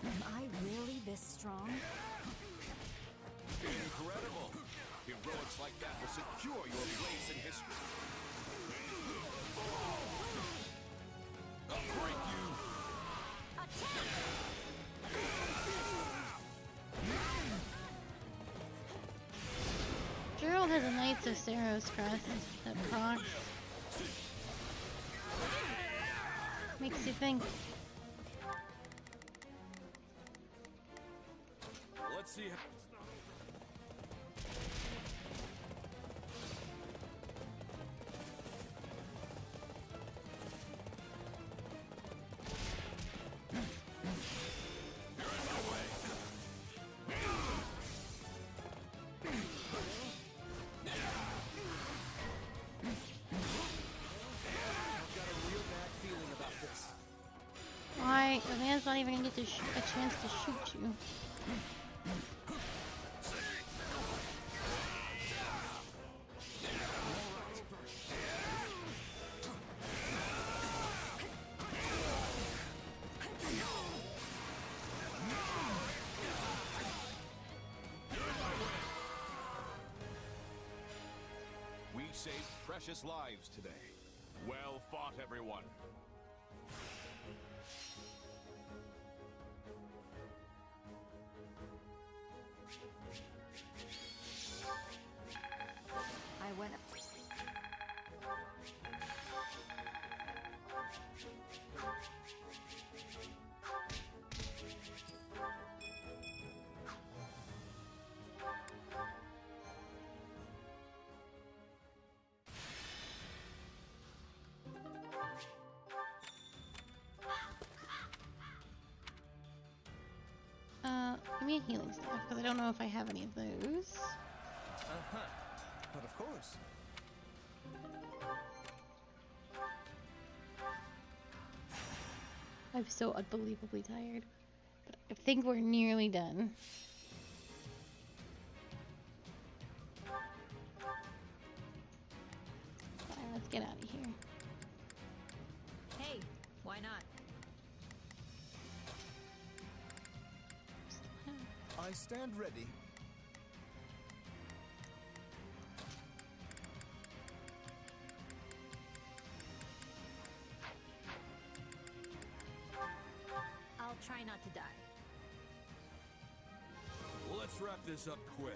Am I really this strong? Incredible! Heroics like that will secure your place in history. I'll break you! Gerald has a Knights of Saros crest that procs. Makes you think. Let's see how... not even gonna get to a chance to shoot you. We saved precious lives today. Well fought, everyone. I went up. Give me a healing staff, because I don't know if I have any of those. But of course. I'm so unbelievably tired. But I think we're nearly done. Alright, let's get out of here. Hey, why not? I stand ready. I'll try not to die. Let's wrap this up quick.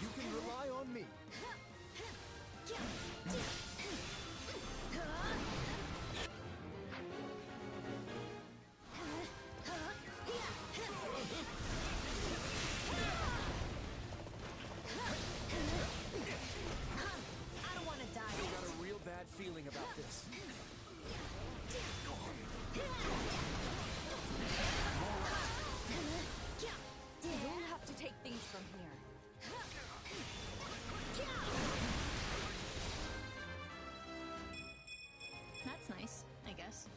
You can rely on me. I don't want to die. I got a real bad feeling about this. You don't have to take things from here. That's nice, I guess.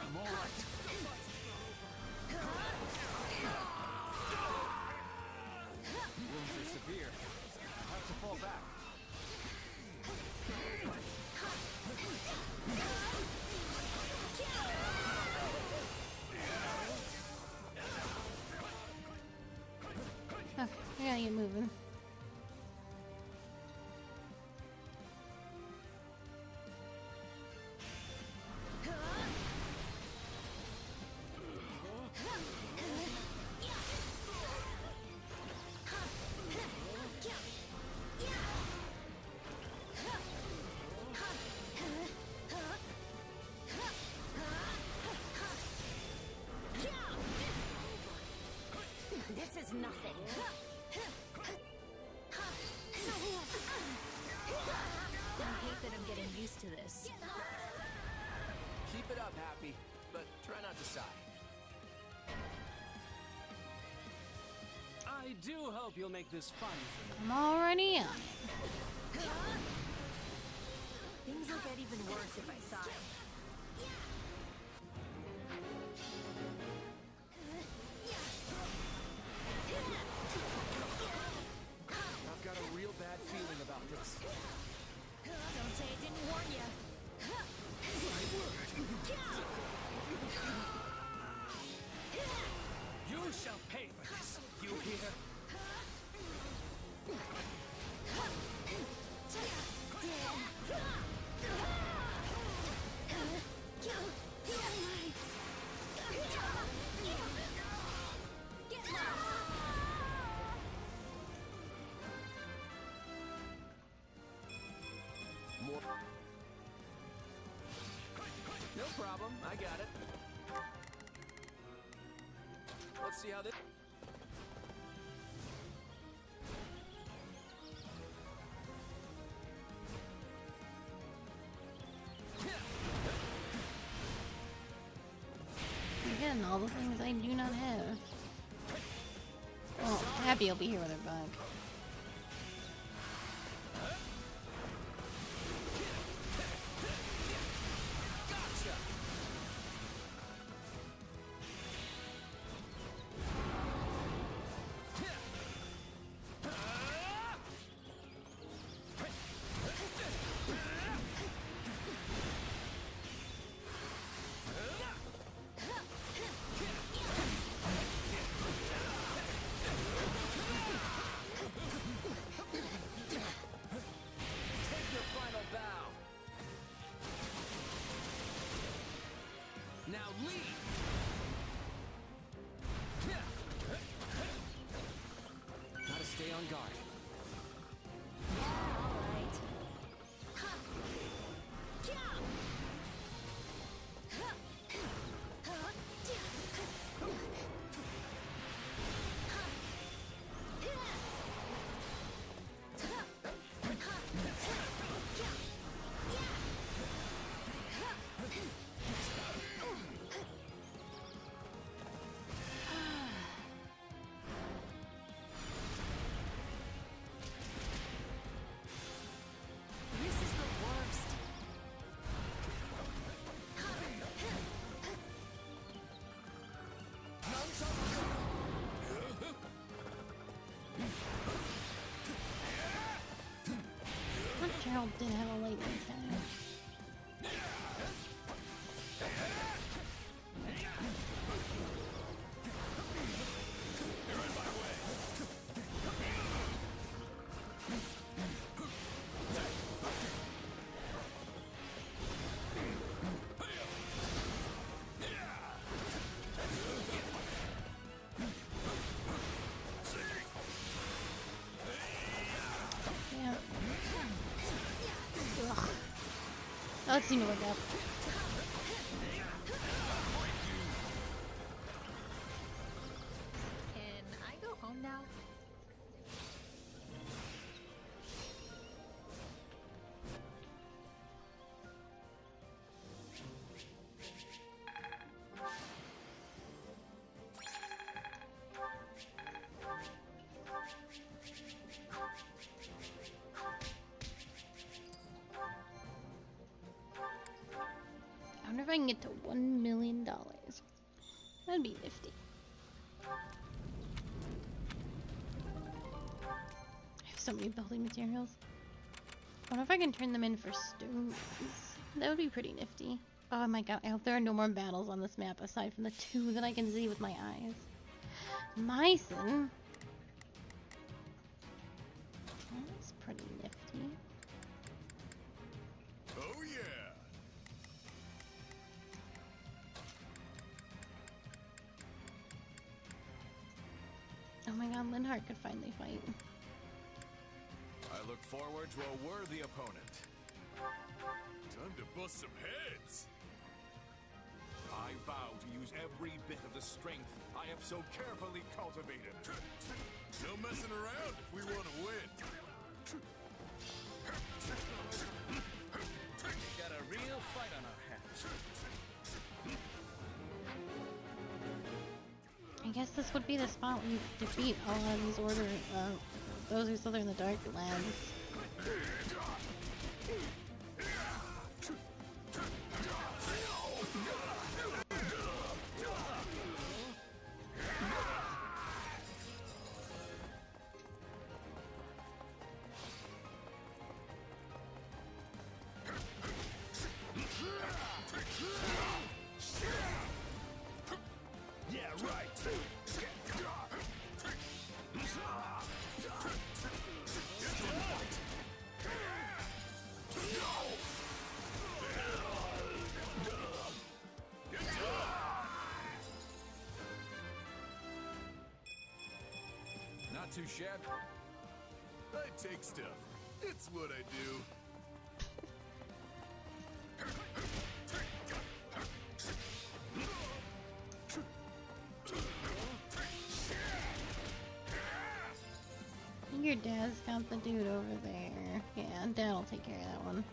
I'm all right. Wounds are severe. I'll have to fall back. Okay, we gotta get moving. This is nothing. I hate that I'm getting used to this. Keep it up, Happy, but try not to sigh. I do hope you'll make this fun for me. I'm already on it. Things will get even worse if I sigh. I've got a real bad feeling about this. Don't say I didn't warn you. You shall pay for this. You hear? More. No problem, I got it. Let's see how this... Again, all the things I do not have. Oh, Abby will be here with her bug. Gerald did have a lightning attack. Oh, it seemed to work out. Can I go home now? I wonder if I can get to $1 million. That'd be nifty. I have so many building materials. I wonder if I can turn them in for stones. That would be pretty nifty. Oh my god, I hope there are no more battles on this map aside from the 2 that I can see with my eyes. Myson. That's pretty nifty. Oh yeah! Oh my god, Linhardt could finally fight. I look forward to a worthy opponent. Time to bust some heads! I vow to use every bit of the strength I have so carefully cultivated. No messing around if we want to win. We got a real fight on our hands. I guess this would be the spot where you defeat all of these order, those who still are in the Dark Lands. Not too shabby. I take stuff. It's what I do. I think your dad's got the dude over there. Yeah, Dad'll take care of that one.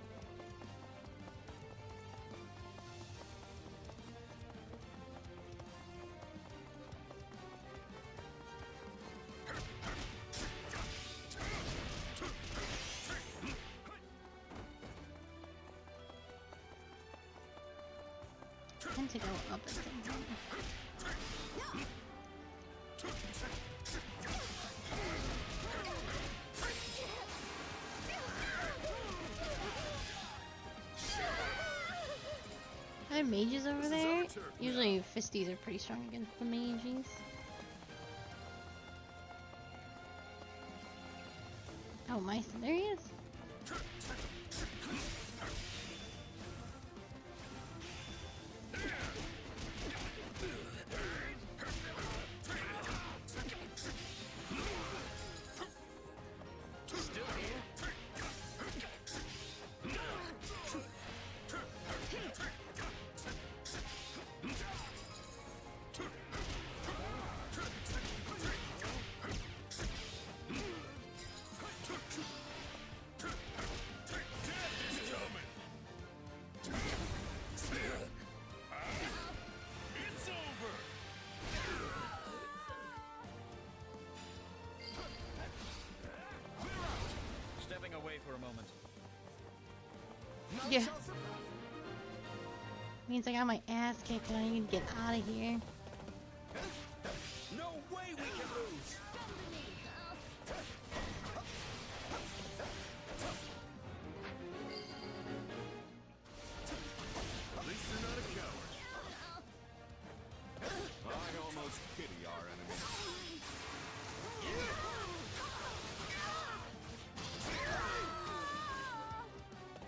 tend to go up at some point. I have mages over there. Usually fisties are pretty strong against the mages. Oh, mice, there he is. Away for a moment. Yeah. Means I got my ass kicked and I need to get out of here. No way we can lose. At least you're not a coward. I almost pity our enemy.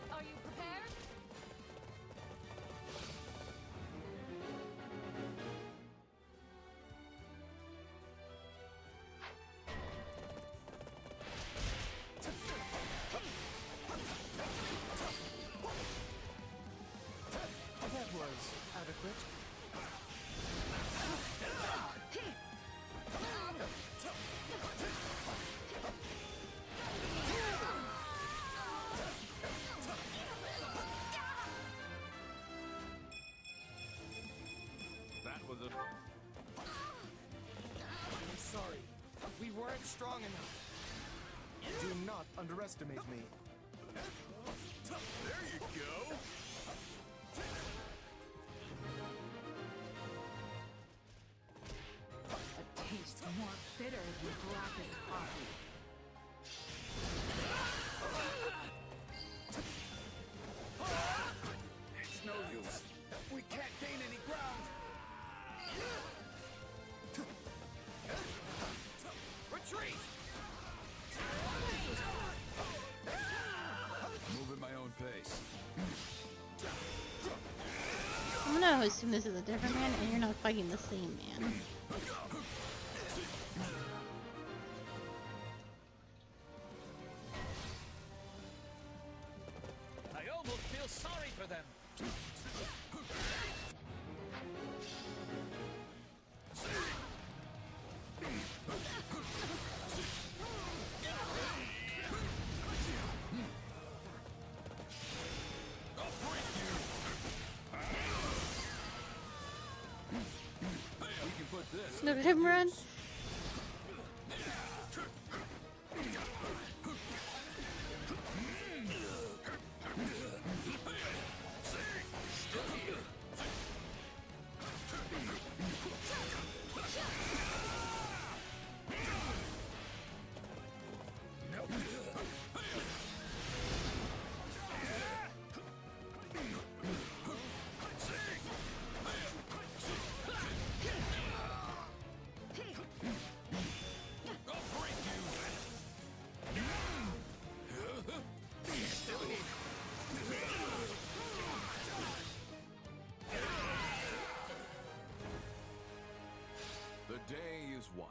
Are you prepared? That was adequate. That was a... I'm sorry. We weren't strong enough. Do not underestimate me. There you go. It tastes more bitter than black as coffee. It's no use. We can't gain any ground. Retreat! Move at my own pace. I'm gonna assume this is a different man and you're not fighting the same man. I almost feel sorry for them. Look at him run. The day is won.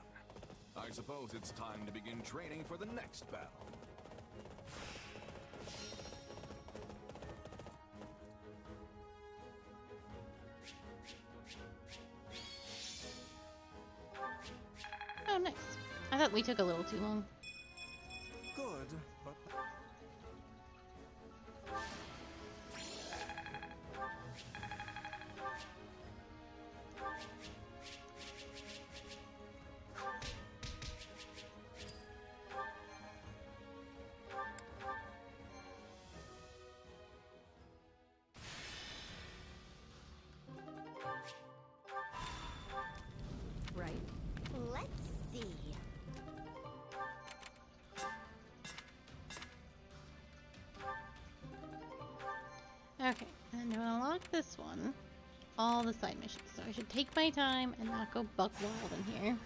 I suppose it's time to begin training for the next battle. Oh, nice. I thought we took a little too long. Good, but... I'm gonna unlock this one. All the side missions. So I should take my time and not go buck wild in here.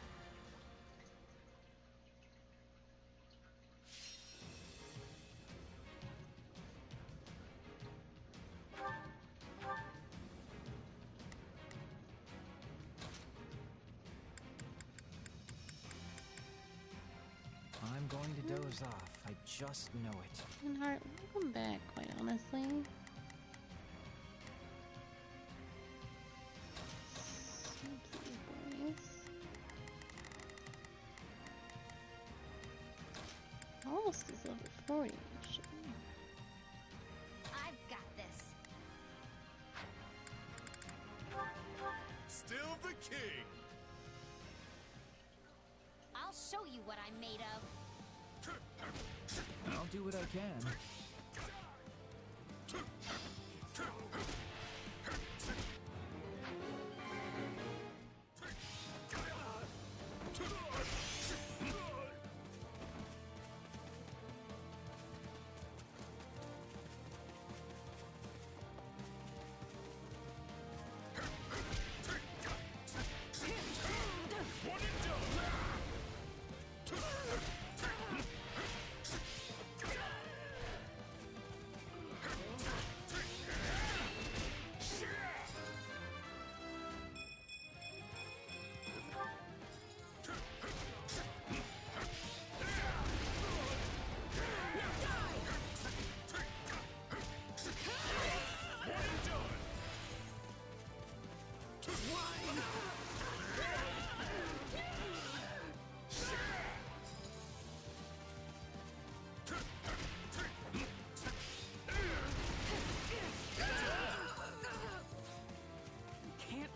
I'm going to doze off. I just know it. And Heart, welcome back, quite honestly. Almost is level 40, actually. I've got this. Still the king. I'll show you what I'm made of. I'll do what I can.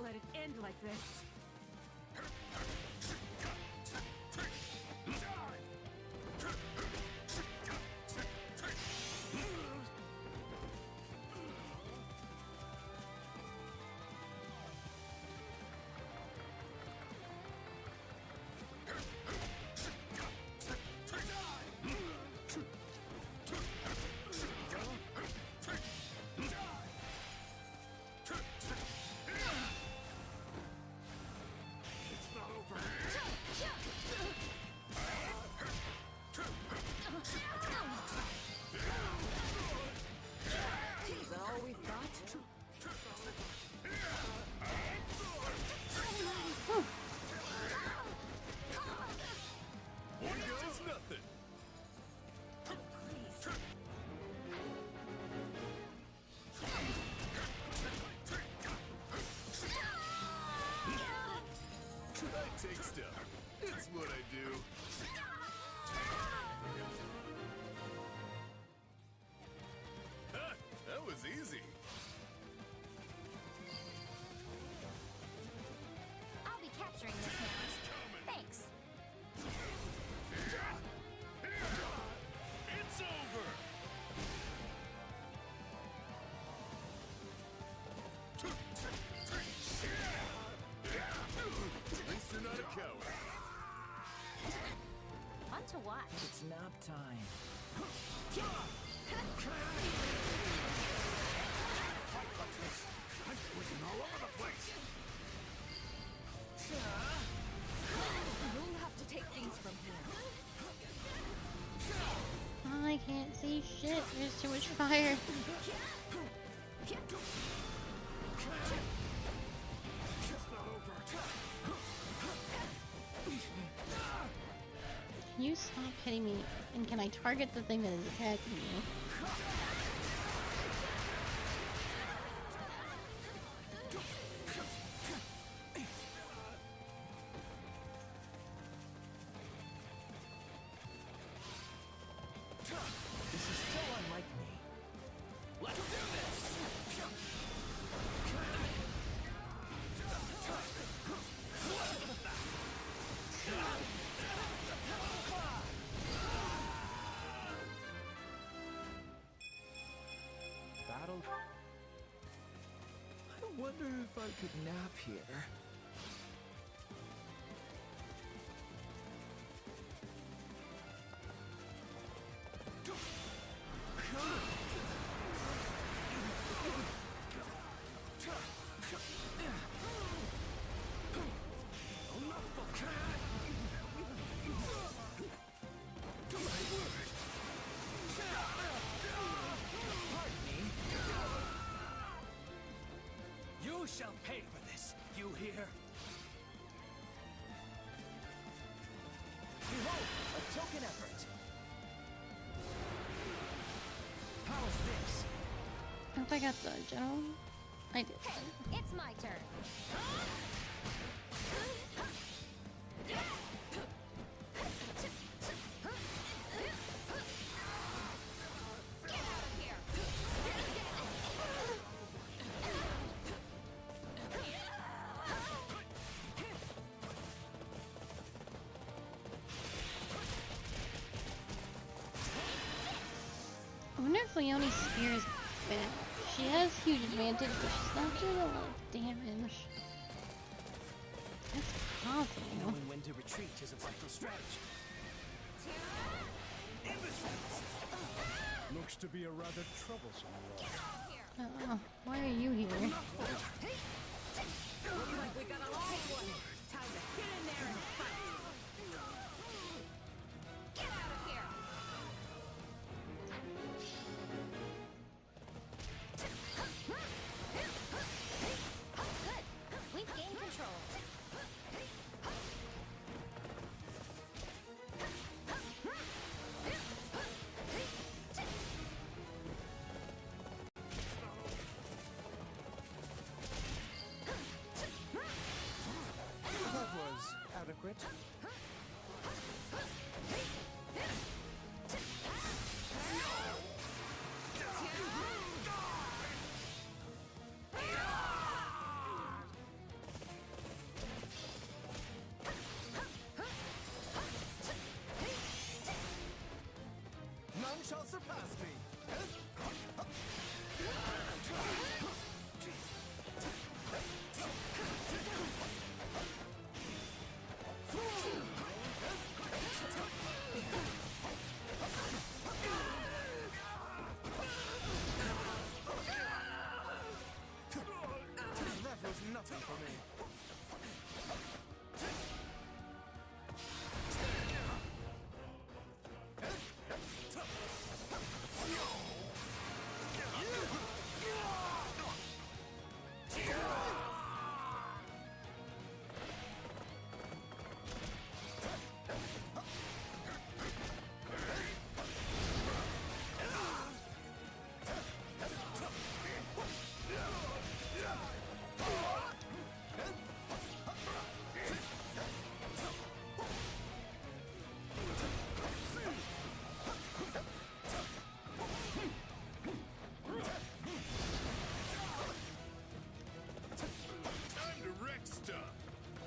Let it end like this. Take stuff. It's what I do. Ha! That was easy. I'll be capturing this now. Thanks. It's over. At least you're not a coward. Fun to watch. It's nap time. I'm swinging all over the place. You'll have to take things from here. I can't see shit. There's too much fire. Can you stop hitting me? And can I target the thing that is attacking me? This is so unlike me. Let's do this. Battle. I wonder if I could nap here. shall pay for this. You hear? Behold, a token effort. How's this? I hope I got the general. I did. Hey, it's my turn. I wonder if Leonie's spear is bad. She has huge advantage, but she's not doing a lot of damage. That's possible. Knowing when to retreat is a vital strategy. Looks to be a rather troublesome one. Why are you here? Looks like we got a live one. Time to get in there and fight. Get out of here! Good. We've gained control. That was adequate. None shall surpass me. That was nothing for me.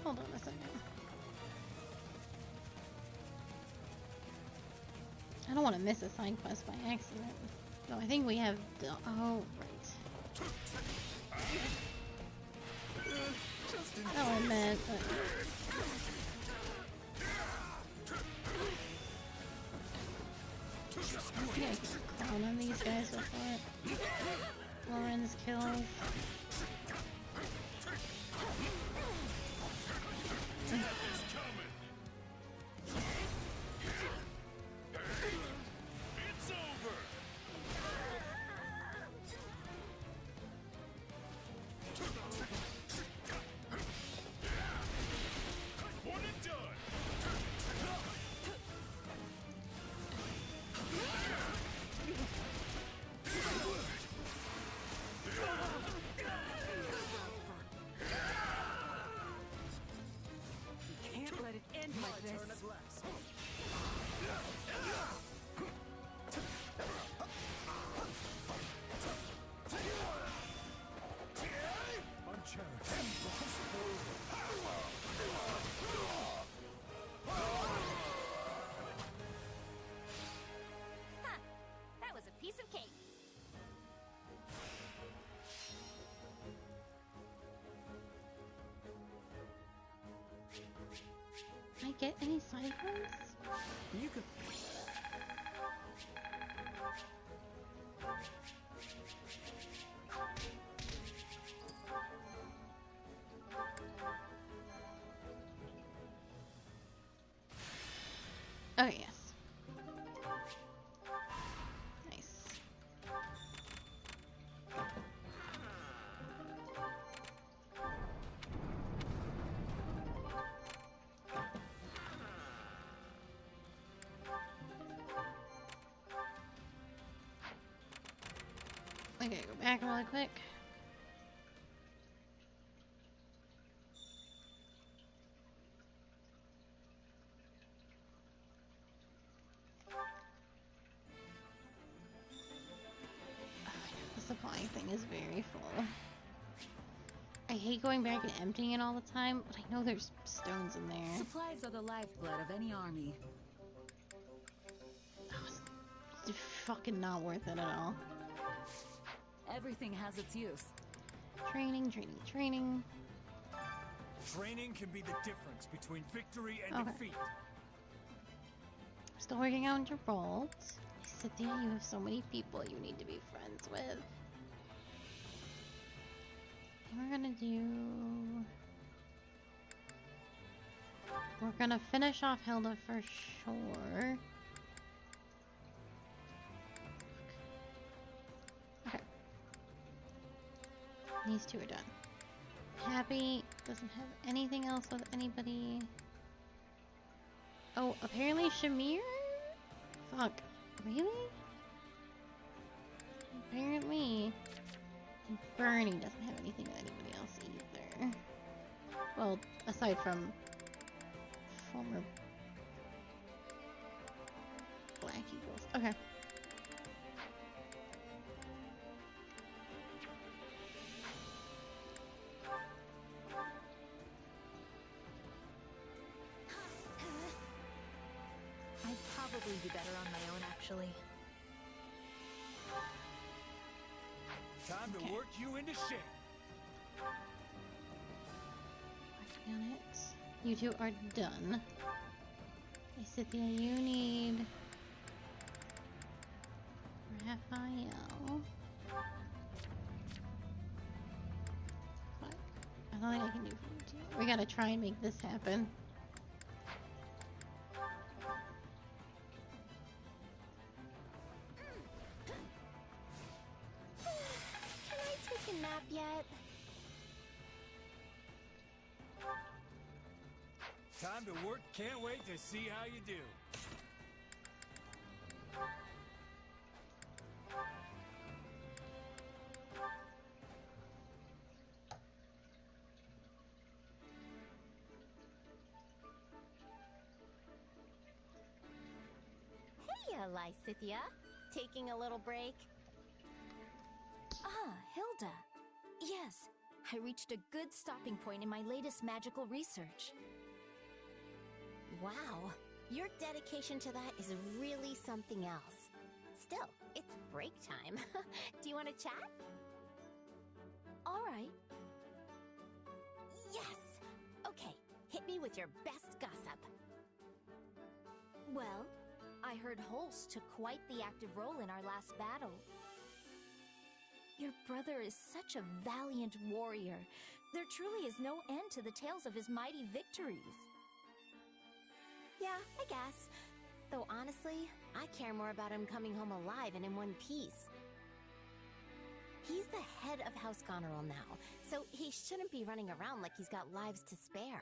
Hold on a second. I don't want to miss a side quest by accident. No, I think we have. Oh, right. Oh, I meant. I think I can clown on these guys before it. Lauren's kills. That was a piece of cake. Can I get any side quests? You could. Oh, yes. Nice. back really quick. The supply thing is very full. I hate going back and emptying it all the time, but I know there's stones in there. Supplies are the lifeblood of any army. It's fucking not worth it at all. Everything has its use. Training, training, training. Training can be the difference between victory and defeat. Still working on your roles. Cynthia, you have so many people you need to be friends with. We're gonna finish off Hilda for sure. Okay. These two are done. Happy doesn't have anything else with anybody. Oh, apparently Shamir? Fuck. Really? Apparently Bernie doesn't have anything with anybody else either. Well, aside from former Black Eagles. Okay. I'd probably be better on my own, actually. Time to work you into shape. Working on it. You two are done. Hey, Cynthia, you need Raphael. Fuck. That's all I can do for you two. We gotta try and make this happen. Nap yet? Time to work. Can't wait to see how you do. Hey, Lysithia. Taking a little break? Ah, Hilda. Yes, I reached a good stopping point in my latest magical research. Wow, your dedication to that is really something else. Still, it's break time. Do you want to chat? All right. Yes! Okay, hit me with your best gossip. Well, I heard Holst took quite the active role in our last battle. Your brother is such a valiant warrior. There truly is no end to the tales of his mighty victories. Yeah, I guess. Though honestly, I care more about him coming home alive and in one piece. He's the head of House Goneril now, so he shouldn't be running around like he's got lives to spare.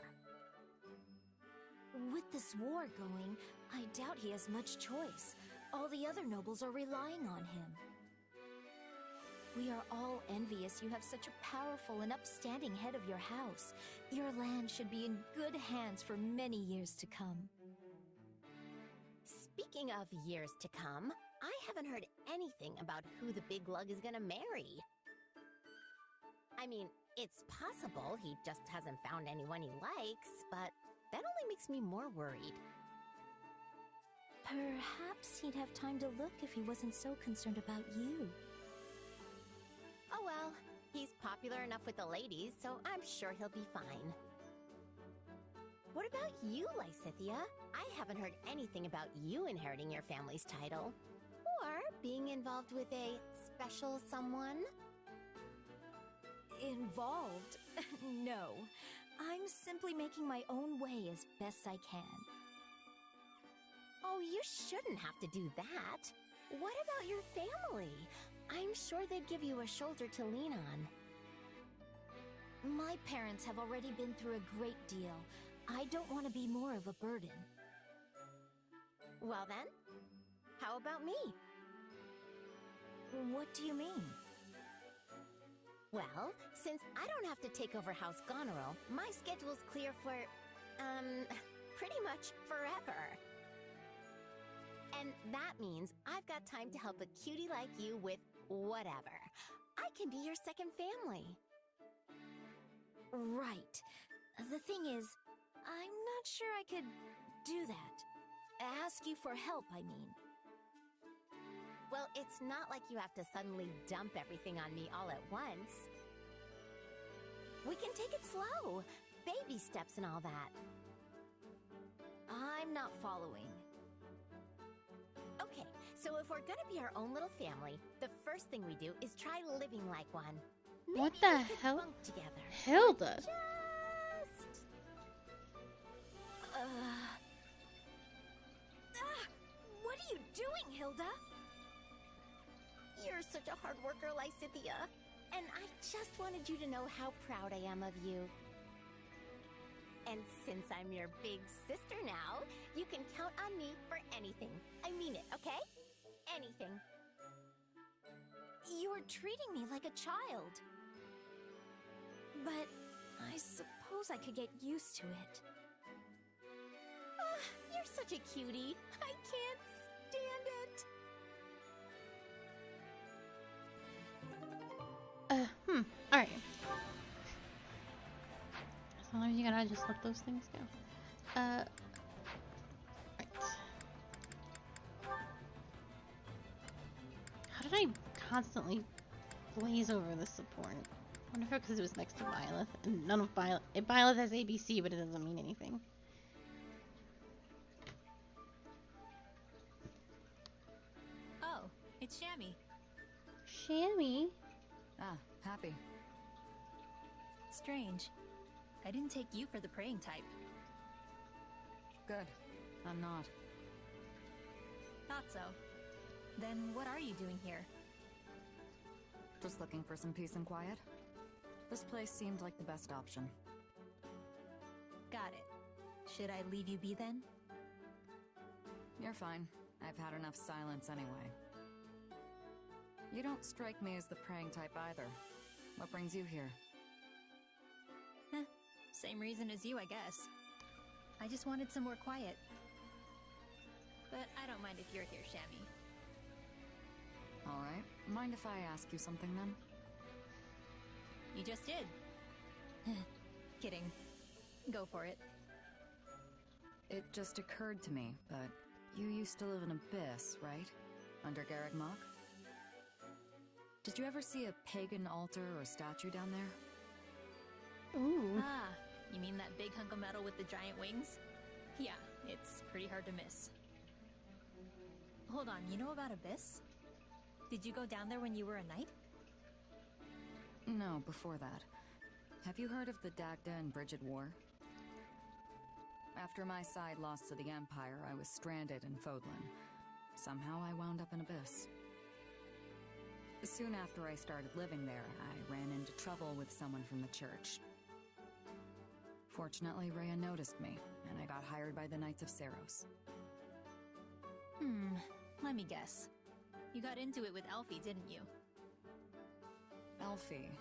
With this war going, I doubt he has much choice. All the other nobles are relying on him. We are all envious you have such a powerful and upstanding head of your house. Your land should be in good hands for many years to come. Speaking of years to come, I haven't heard anything about who the big lug is gonna marry. I mean, it's possible he just hasn't found anyone he likes, but that only makes me more worried. Perhaps he'd have time to look if he wasn't so concerned about you. Oh well, he's popular enough with the ladies, so I'm sure he'll be fine. What about you, Lysithia? I haven't heard anything about you inheriting your family's title. Or being involved with a special someone? Involved? No. I'm simply making my own way as best I can. Oh, you shouldn't have to do that. What about your family? I'm sure they'd give you a shoulder to lean on. My parents have already been through a great deal. I don't want to be more of a burden. Well then, how about me? What do you mean? Well, since I don't have to take over House Goneril, my schedule's clear for, pretty much forever. And that means I've got time to help a cutie like you with whatever. I can be your second family. Right. The thing is, I'm not sure I could do that. Ask you for help, I mean. Well, it's not like you have to suddenly dump everything on me all at once. We can take it slow. Baby steps and all that. I'm not following. Okay, so if we're gonna be our own little family, the first thing we do is try living like one. Maybe What the we could hell? bunk together. Hilda! Just... What are you doing, Hilda? You're such a hard worker, Lysithea. And I just wanted you to know how proud I am of you. And since I'm your big sister now, you can count on me for anything. I mean it, okay? Anything. You're treating me like a child. But I suppose I could get used to it. You're such a cutie. I can't stand it. Alright. Sometimes you gotta just let those things go. Right. How did I constantly glaze over the support? I wonder if it's because it was next to Byleth, and none of Byleth... Byleth has ABC, but it doesn't mean anything. Oh, it's Shammy. Shammy? Ah, Happy. Strange. I didn't take you for the praying type. Good. I'm not. Thought so. Then what are you doing here? Just looking for some peace and quiet. This place seemed like the best option. Got it. Should I leave you be then? You're fine. I've had enough silence anyway. You don't strike me as the praying type either. What brings you here? Same reason as you, I guess. I just wanted some more quiet. But I don't mind if you're here, Shammy. Alright. Mind if I ask you something then? You just did. Kidding. Go for it. It just occurred to me, but you used to live in Abyss, right? Under Garreg Mach? Did you ever see a pagan altar or statue down there? Ooh. Ah, you mean that big hunk of metal with the giant wings? Yeah, it's pretty hard to miss. Hold on, you know about Abyss? Did you go down there when you were a knight? No, before that. Have you heard of the Dagda and Bridget War? After my side lost to the Empire, I was stranded in Fodlan. Somehow I wound up in Abyss. Soon after I started living there, I ran into trouble with someone from the church. Fortunately, Rhea noticed me, and I got hired by the Knights of Seiros. Let me guess. You got into it with Elfie, didn't you? Elfie.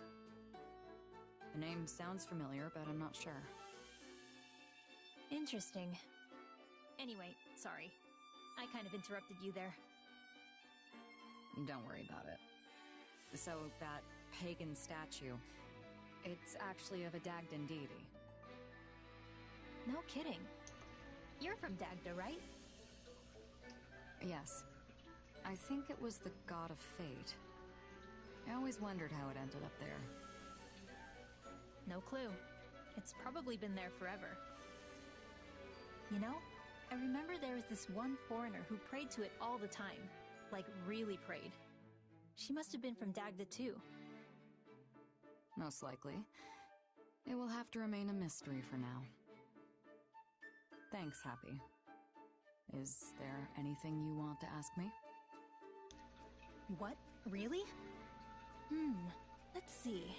The name sounds familiar, but I'm not sure. Interesting. Anyway, sorry. I kind of interrupted you there. Don't worry about it. So, that pagan statue, it's actually of a Dagdan deity. No kidding. You're from Dagda, right? Yes. I think it was the god of fate. I always wondered how it ended up there. No clue. It's probably been there forever. You know, I remember there was this one foreigner who prayed to it all the time. Like, really prayed. She must have been from Dagda too. Most likely. It will have to remain a mystery for now. Thanks, Happy. Is there anything you want to ask me? What? Really? Let's see.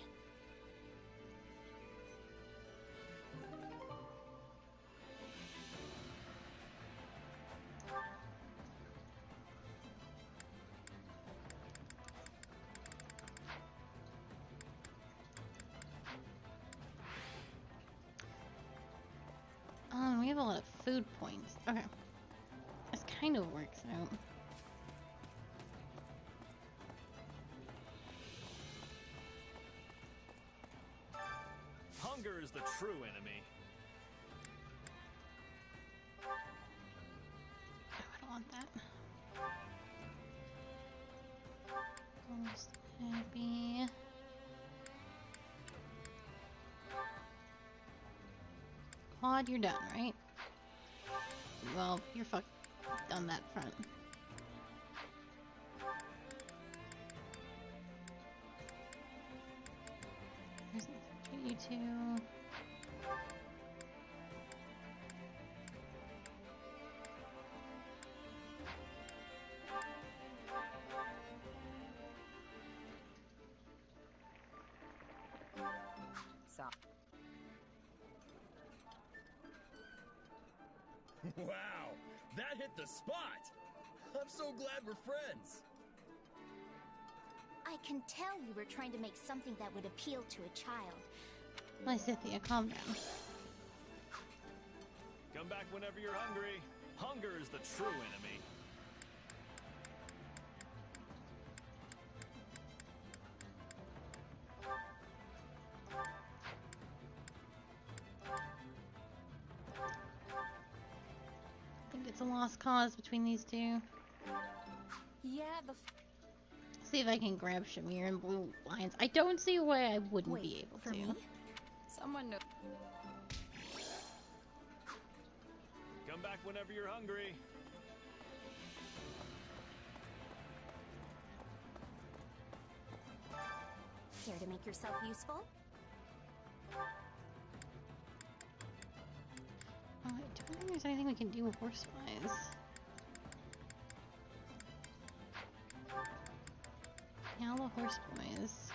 have a lot of food points. Okay. This kind of works out. Hunger is the true enemy. I don't want that. Almost happy. Claude, you're done, right? Well, you're fucked on that front. There's you two. Wow, that hit the spot! I'm so glad we're friends. I can tell you were trying to make something that would appeal to a child. Lysithea, calm down. Come back whenever you're hungry. Hunger is the true enemy. I think it's a lost cause between these two. Yeah, See if I can grab Shamir and Blue Lions. I don't see why I wouldn't be able to. Me? Someone knows. Come back whenever you're hungry. Care to make yourself useful? I don't think there's anything we can do horse-wise. Yeah, the horse boys.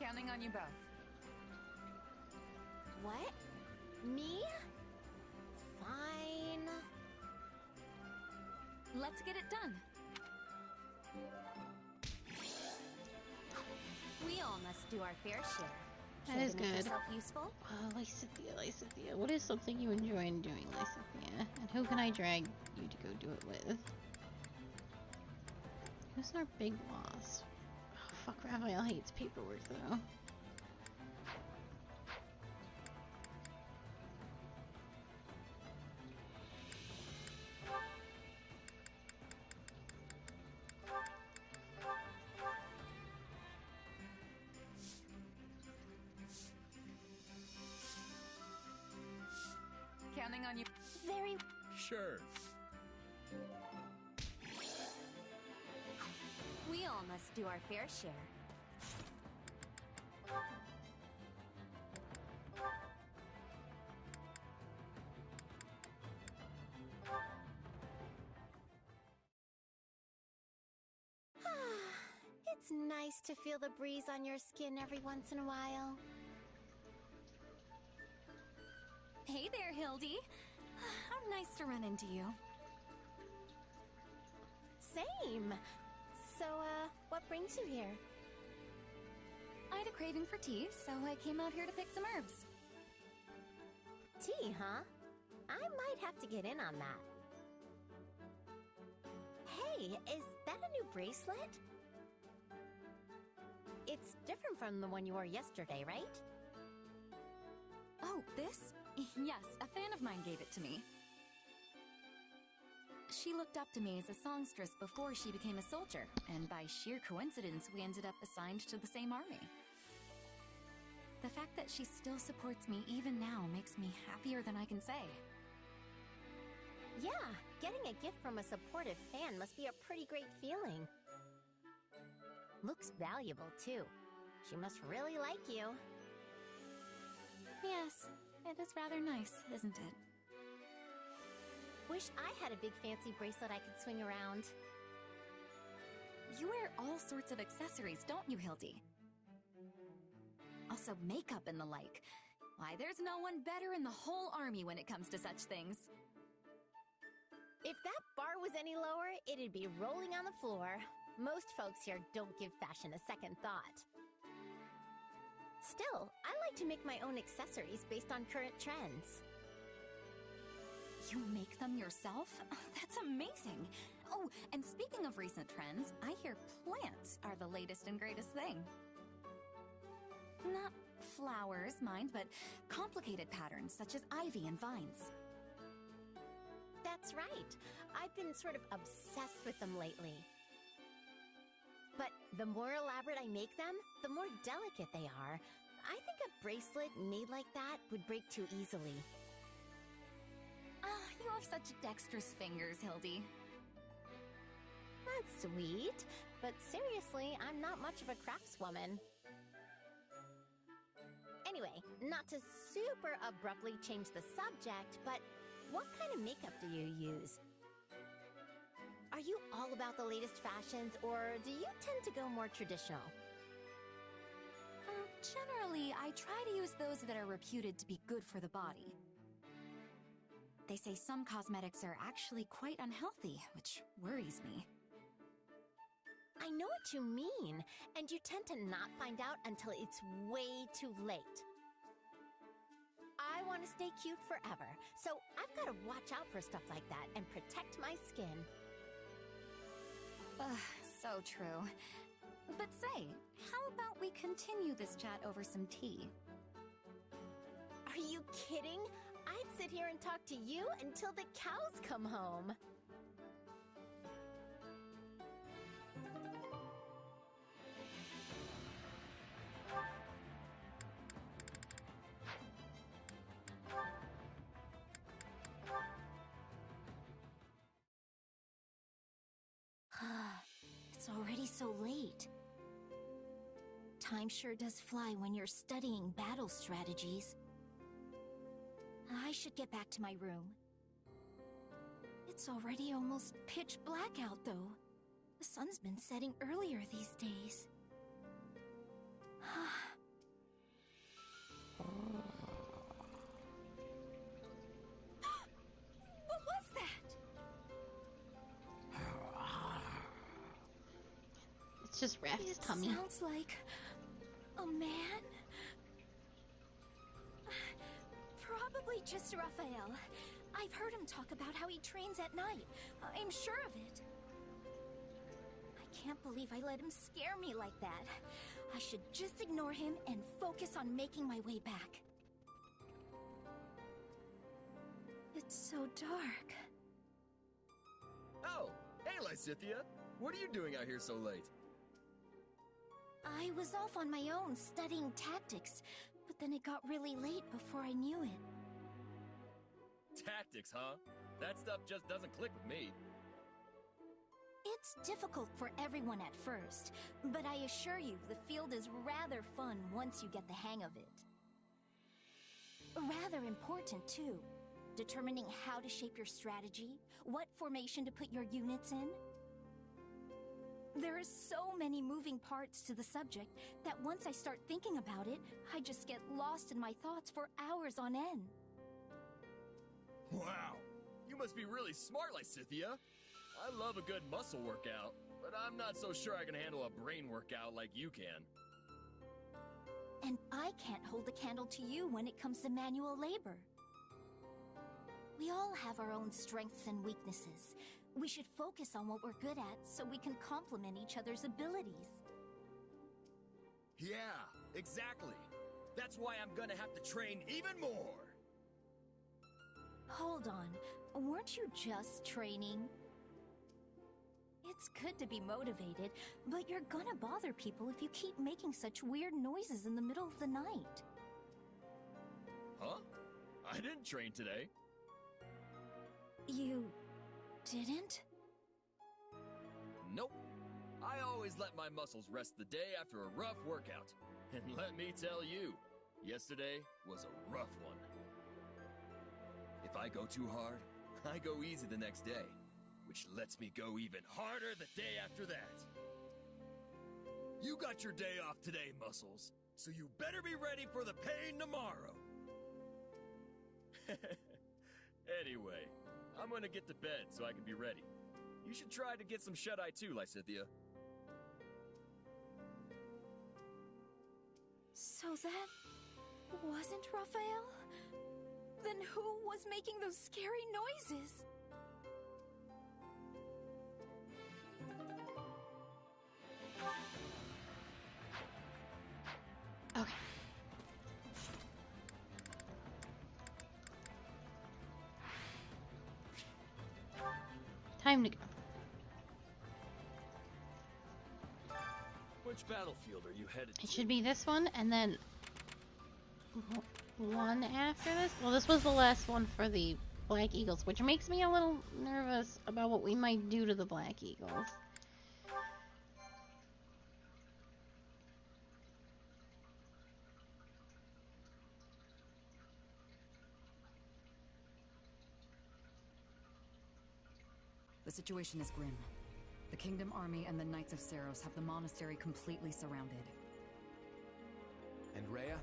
Counting on you both. What? Me? Fine. Let's get it done. We all must do our fair share. That is to make good. yourself useful? Lysithea. What is something you enjoy doing, Lysithea? And who can I drag you to go do it with? Who's our big boss? Oh, fuck, Raphael hates paperwork, though. Counting on you. Very. Sure. We all must do our fair share. It's nice to feel the breeze on your skin every once in a while. Hey there, Hildy. How nice to run into you. Same. So, what brings you here? I had a craving for tea, so I came out here to pick some herbs. Tea, huh? I might have to get in on that. Hey, is that a new bracelet? It's different from the one you wore yesterday, right? Oh, this? Yes, a fan of mine gave it to me. She looked up to me as a songstress before she became a soldier, and by sheer coincidence, we ended up assigned to the same army. The fact that she still supports me even now makes me happier than I can say. Yeah, getting a gift from a supportive fan must be a pretty great feeling. Looks valuable, too. She must really like you. Yes, it is rather nice, isn't it? Wish I had a big fancy bracelet I could swing around. You wear all sorts of accessories, don't you, Hildy? Also makeup and the like. Why, there's no one better in the whole army when it comes to such things. If that bar was any lower, it'd be rolling on the floor. Most folks here don't give fashion a second thought. Still, I like to make my own accessories based on current trends. You make them yourself? That's amazing! Oh, and speaking of recent trends, I hear plants are the latest and greatest thing. Not flowers, mind, but complicated patterns such as ivy and vines. That's right. I've been sort of obsessed with them lately. But the more elaborate I make them, the more delicate they are. I think a bracelet made like that would break too easily. Ah, you have such dexterous fingers, Hildy. That's sweet, but seriously, I'm not much of a craftswoman. Anyway, not to super abruptly change the subject, but what kind of makeup do you use? Are you all about the latest fashions, or do you tend to go more traditional? Generally, I try to use those that are reputed to be good for the body. They say some cosmetics are actually quite unhealthy, which worries me. I know what you mean, and you tend to not find out until it's way too late. I want to stay cute forever, so I've got to watch out for stuff like that and protect my skin. Ugh, so true. But say, how about we continue this chat over some tea? Are you kidding? I'd sit here and talk to you until the cows come home. It's already so late. Time sure does fly when you're studying battle strategies. I should get back to my room. It's already almost pitch black out, though. The sun's been setting earlier these days. What was that? It's just Raph's tummy. It sounds like a man. Probably just Raphael. I've heard him talk about how he trains at night. I'm sure of it. I can't believe I let him scare me like that. I should just ignore him and focus on making my way back. It's so dark. Oh, hey Lysithia! What are you doing out here so late? I was off on my own studying tactics, but then it got really late before I knew it. Tactics, huh? That stuff just doesn't click with me. It's difficult for everyone at first, but I assure you the field is rather fun once you get the hang of it. Rather important, too. Determining how to shape your strategy, what formation to put your units in. There are so many moving parts to the subject that once I start thinking about it, I just get lost in my thoughts for hours on end. Wow! You must be really smart, Lysithia! I love a good muscle workout, but I'm not so sure I can handle a brain workout like you can. And I can't hold a candle to you when it comes to manual labor. We all have our own strengths and weaknesses. We should focus on what we're good at so we can complement each other's abilities. Yeah, exactly. That's why I'm gonna have to train even more. Hold on, weren't you just training? It's good to be motivated, but you're gonna bother people if you keep making such weird noises in the middle of the night. Huh? I didn't train today. You didn't? Nope. I always let my muscles rest the day after a rough workout. And let me tell you, Yesterday was a rough one. If I go too hard, I go easy the next day, which lets me go even harder the day after that. You got your day off today, Muscles, so you better be ready for the pain tomorrow. Anyway, I'm gonna get to bed so I can be ready. You should try to get some shut-eye too, Lysithia. So that wasn't Raphael? Then who was making those scary noises? Okay. Time to go. Which battlefield are you headed to? It should be this one, and then one after this. Well, this was the last one for the Black Eagles, which makes me a little nervous about what we might do to the Black Eagles. The situation is grim. The Kingdom Army and the Knights of Saros have the monastery completely surrounded. And Rhea?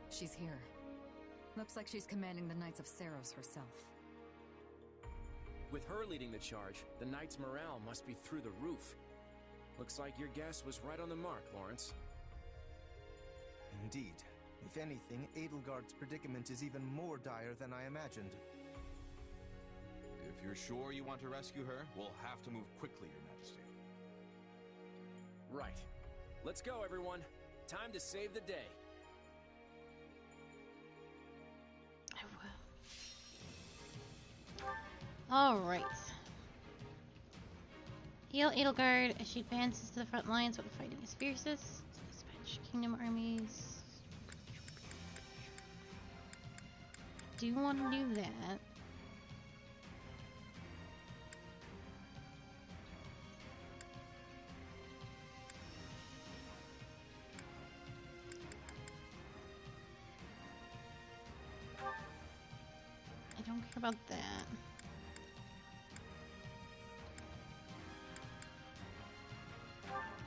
She's here. Looks like she's commanding the Knights of Saros herself. With her leading the charge, the Knights' morale must be through the roof. Looks like your guess was right on the mark, Lawrence. Indeed. If anything, Edelgard's predicament is even more dire than I imagined. If you're sure you want to rescue her, we'll have to move quickly, Your Majesty. Right. Let's go, everyone. Time to save the day. Alright. Heal Edelgard as she advances to the front lines where the fighting is fiercest. Dispatch Kingdom armies. Do want to do that. I don't care about that.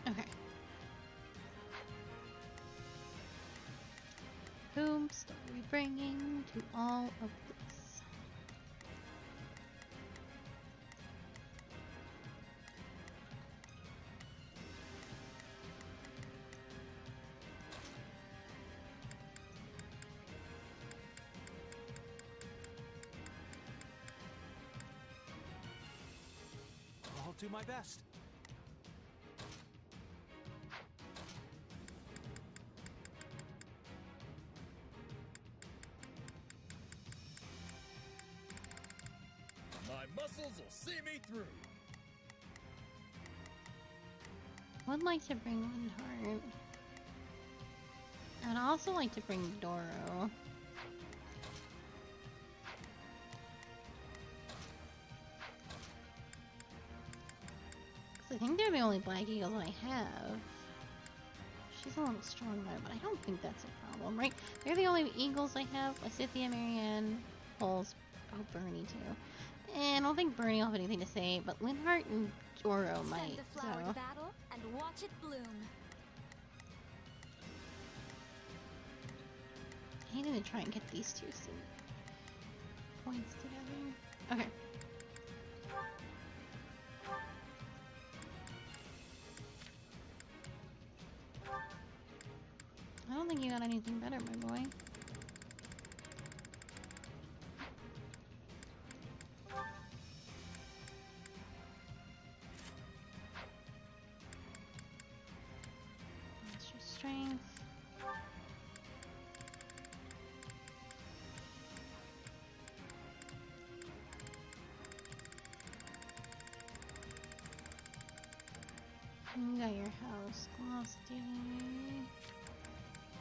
Okay. Whom are we bringing to all of this? I'll do my best. My muscles will see me through. Would like to bring Windheart. I'd also like to bring Doro. I think they're the only Black Eagles I have. She's a little stronger, but I don't think that's a problem, right? They're the only Eagles I have. Lysithia, Marianne, Pulse, oh, Bernie too. And I don't think Bernie will have anything to say, but Windheart and Doro might. Send the flower to battle and watch it bloom. I need to try and get these two some points together. Okay. I don't think you got anything better, my boy. That's your strength. You got your house, Gloucester.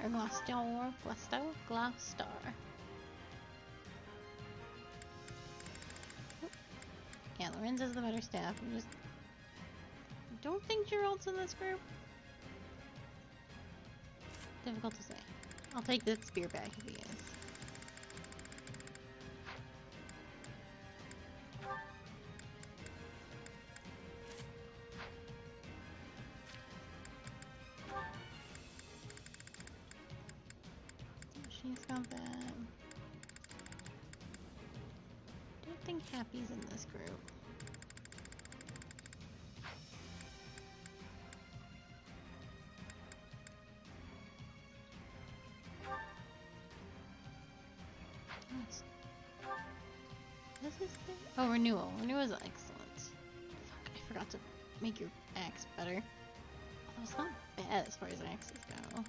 Or Gloucester. Yeah, Lorenzo's the better staff. I just don't think Gerald's in this group. Difficult to say. I'll take that spear back if he is. She's got that. Don't think Happy's in this group. This is the... Oh, renewal. Renewal is excellent. Fuck, I forgot to make your axe better. Oh, it's not bad as far as axes go.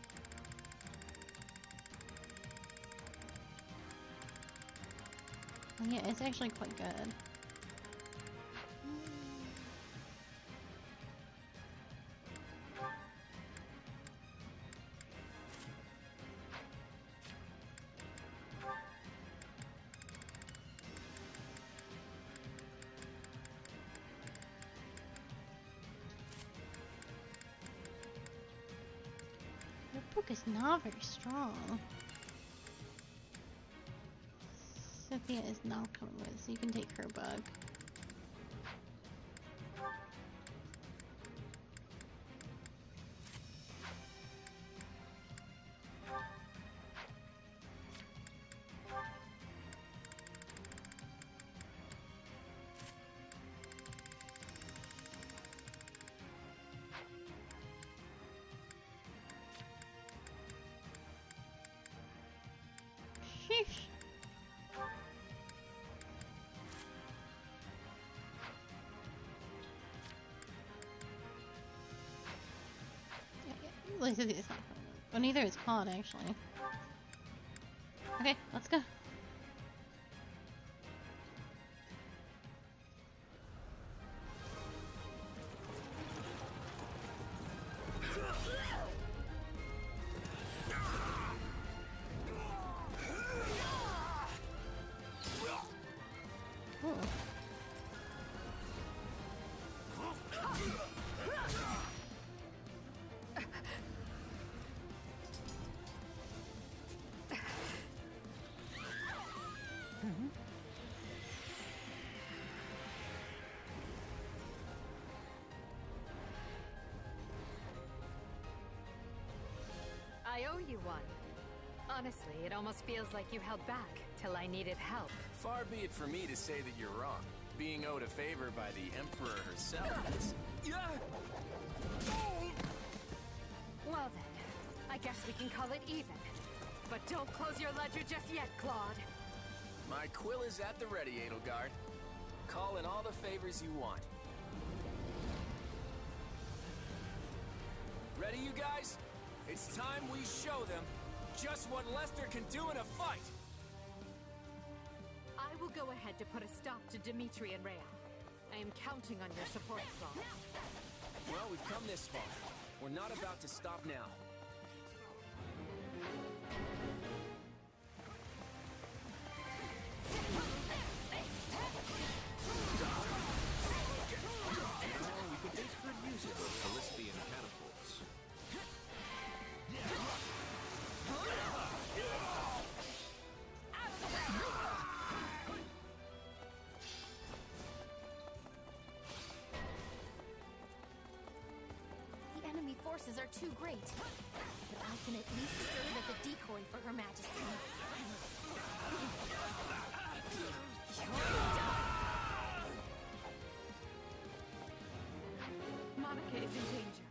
Oh, yeah, it's actually quite good. Your book is not very strong. Cynthia is not coming with, so you can take her bug. Sheesh. Like, it's not coming. Well, neither is Claude, actually. Okay, let's go. Ooh. I owe you one. Honestly, it almost feels like you held back till I needed help. Far be it for me to say that you're wrong. Being owed a favor by the Emperor herself is... Well then, I guess we can call it even. But don't close your ledger just yet, Claude. My quill is at the ready, Edelgard. Call in all the favors you want. Ready, you guys? It's time we show them just what Lester can do in a fight! I will go ahead to put a stop to Dimitri and Rhea. I am counting on your support, Claude. Well, we've come this far. We're not about to stop now. We could make good use of those Callistian catapults. The enemy forces are too great. But I can at least serve as a decoy for Her Majesty. Monica is in danger.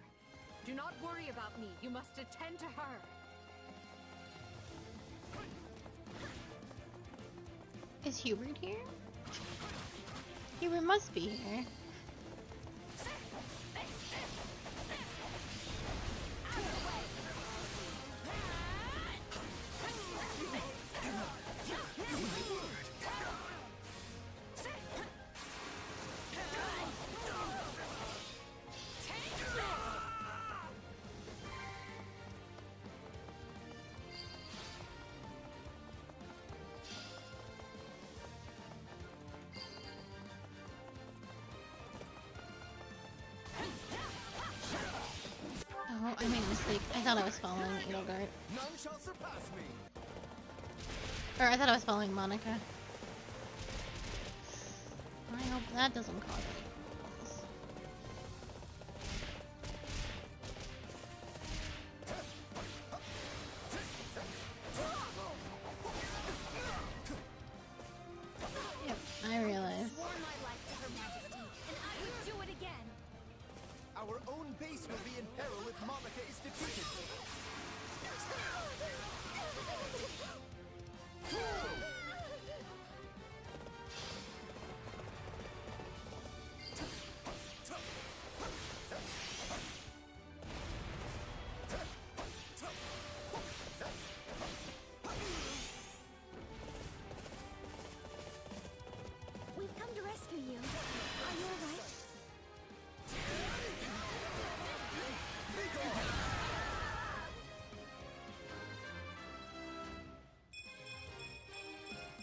Do not worry about me. You must attend to her. Is Hubert here? Hubert must be here. I thought I was following Edelgard. None shall surpass me. Or I thought I was following Monica. I hope that doesn't cause any problems. Yep, I realize. Our own base will be in peril if Monica is defeated. We've come to rescue you. Are you alright?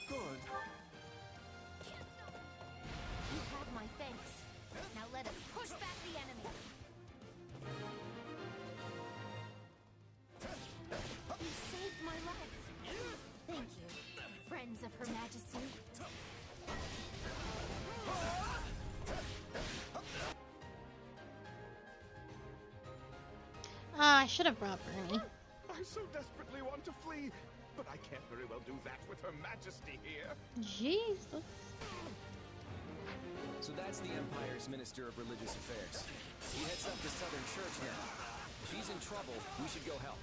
Good. You have my thanks. Now let us push back the enemy. You saved my life. Thank you, friends of Her Majesty. Ah, I should have brought Bernie. I so desperately want to flee, but I can't very well do that with Her Majesty here. Jeez. So that's the Empire's Minister of Religious Affairs. He heads up the Southern Church now. If he's in trouble, we should go help.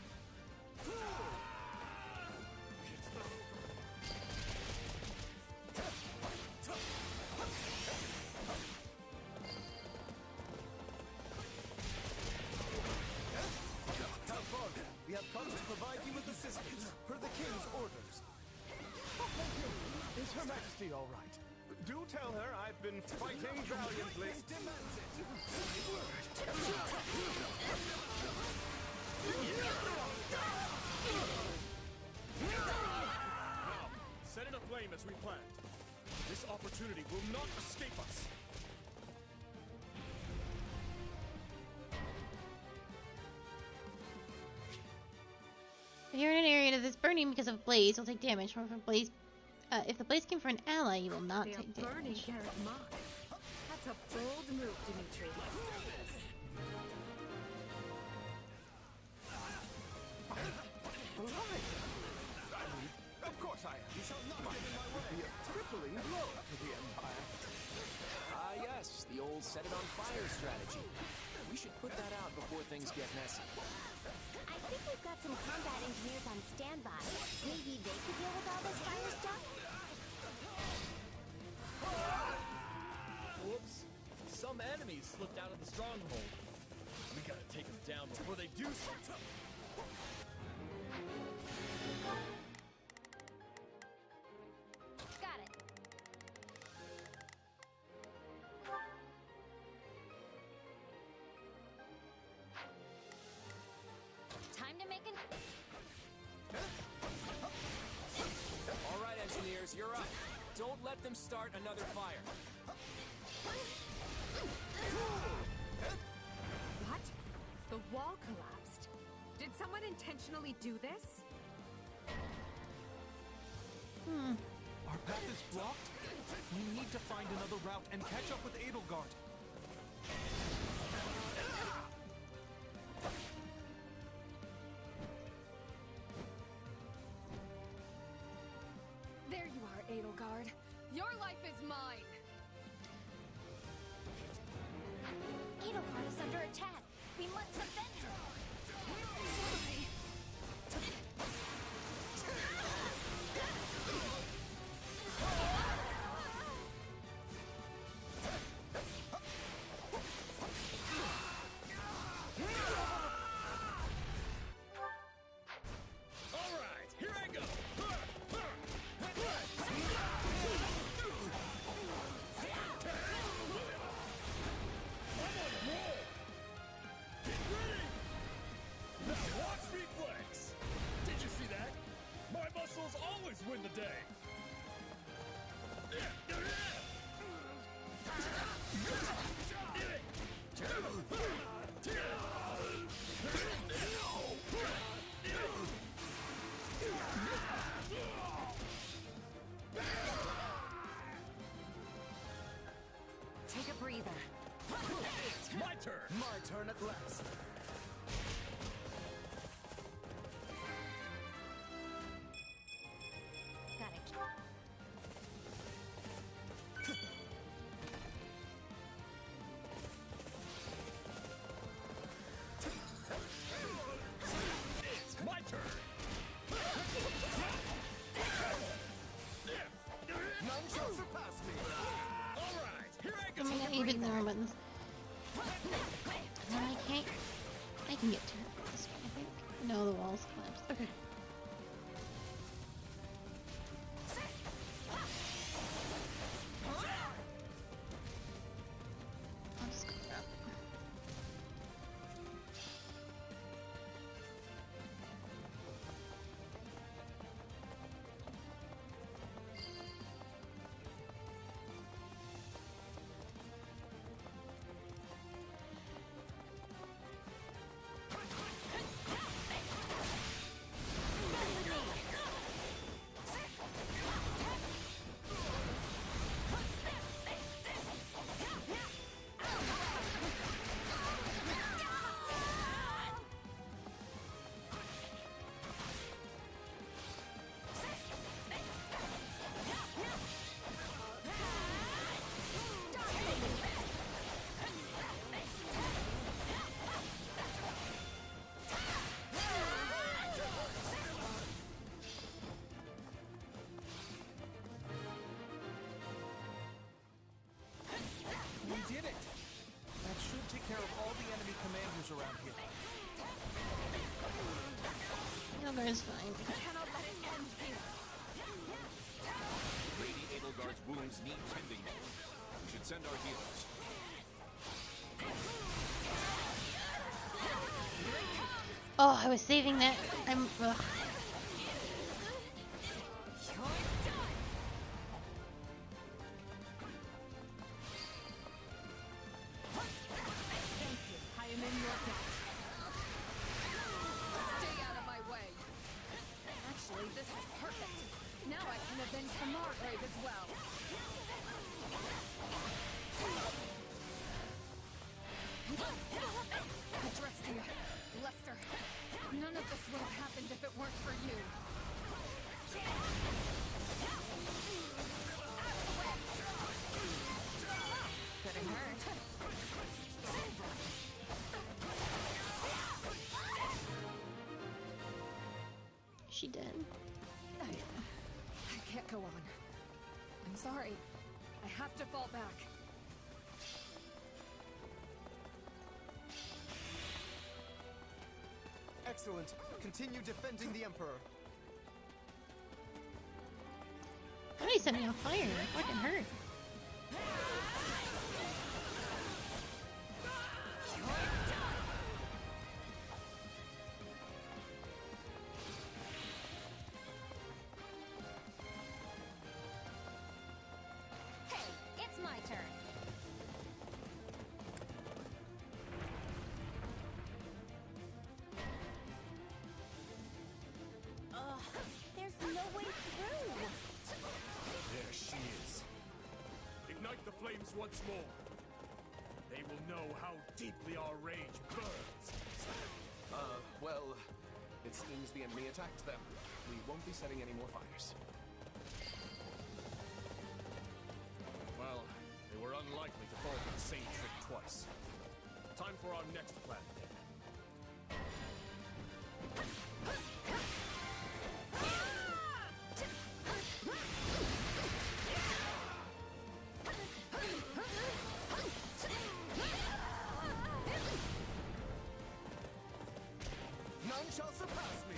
We have come to provide you with assistance, per the King's orders. Is Her Majesty all right? Do tell her I've been fighting valiantly. Demands it. Now, set it aflame as we planned. This opportunity will not escape us. If you're in an area that is burning because of blaze, you'll take damage. Or if the blaze came from an ally, you will not take damage. That's a bold move, Dimitri. Of course I am. You shall not get in my way. Be a crippling blow to the Empire. Ah, yes, the old set it on fire strategy. We should put that out before things get messy. I think we've got some combat engineers on standby. Maybe they could deal with all this fire stuff? Whoops. Some enemies slipped out of the stronghold. We gotta take them down before they do something. Got it. Time to make an... All right, engineers, you're up. Don't let them start another fire. What? The wall collapsed. Did someone intentionally do this? Our path is blocked. We need to find another route and catch up with Edelgard. There you are, Edelgard. Your life is mine. Edelgard is under attack. We must defend her. All right, here I go. at last. Got it. It's my turn. None shall surpass me. All right, here I go. I'm gonna even the wrong buttons. No, I can't. I can get to it this way, I think. No, the walls collapsed. Okay. I'll just go up. We did it! That should take care of all the enemy commanders around here. Yogur's fine. Cannot let it end here. Lady Edelgard's wounds need tending. We should send our healers. Oh, I was saving that. I'm. Ugh. I am in your debt. Stay out of my way. Actually, this is perfect. Now I can avenge the Margrave as well. Adrestia, Lester, none of this would have happened if it weren't for you. Couldn't hurt. She did. I can't go on. I'm sorry. I have to fall back. Excellent. Continue defending the Emperor. Why did he set me on fire? That fucking hurt. Hey, it's my turn. Ugh, there's no way through. There she is. Ignite the flames once more. They will know how deeply our rage burns. Well, it seems the enemy attacked them. We won't be setting any more fires. Well, they were unlikely to fall for the same trick twice. Time for our next plan. None shall surpass me!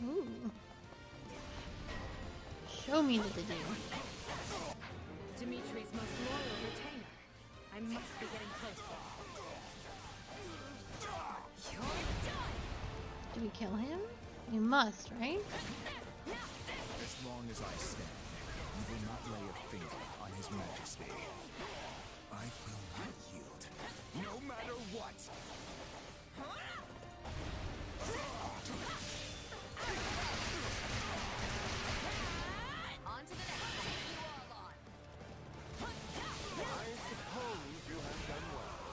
Ooh. Show me the do. Dimitri's most loyal retainer. I must be getting close. Do we kill him? We must, right? As long as I stand, you will not lay a finger on His Majesty. I will not yield, no matter what! On to the next thing you all on. I suppose you have done well.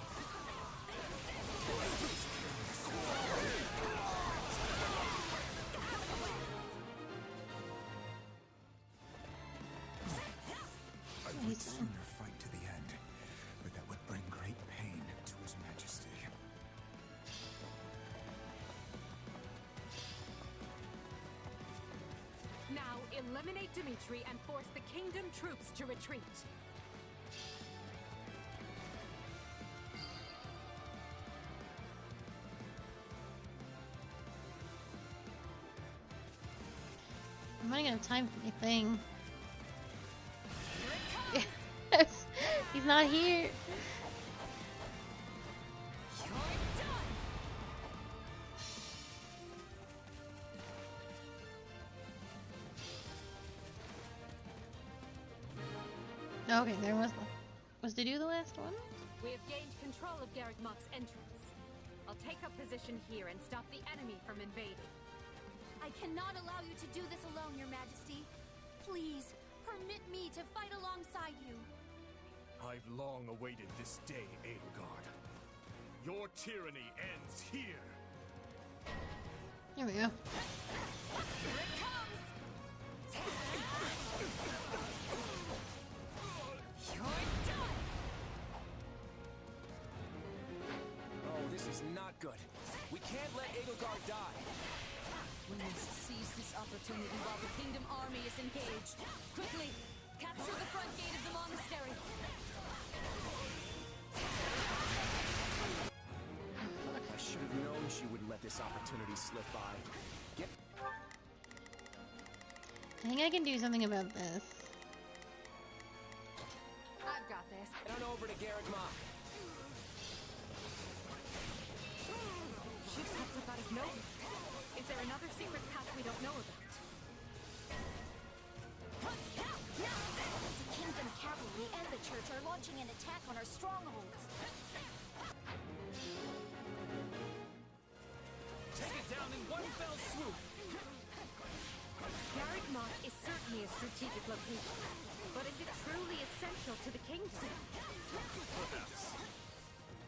I would sooner fight to the end, but that would bring great pain to His Majesty. Now eliminate Dimitri and force the kingdom troops to retreat. I'm running out of time for my thing. Yes, he's not here. Okay, there was to do the last one? We have gained control of Garreg Mach's entrance. I'll take up position here and stop the enemy from invading. I cannot allow you to do this alone, Your Majesty. Please, permit me to fight alongside you. I've long awaited this day, Edelgard. Your tyranny ends here. Here we go. Oh, this is not good. We can't let Edelgard die. We must seize this opportunity while the kingdom army is engaged. Quickly, capture the front gate of the monastery. I should have known she wouldn't let this opportunity slip by. I think I can do something about this. I've got this. Head on over to Garreg Mach. She's popped up out of nowhere. Is there another secret path we don't know about? The Kingdom Cavalry and the Church are launching an attack on our strongholds. Take it down in one fell swoop. Garreg Mach is certainly a strategic location, but is it truly essential to the kingdom? Perhaps.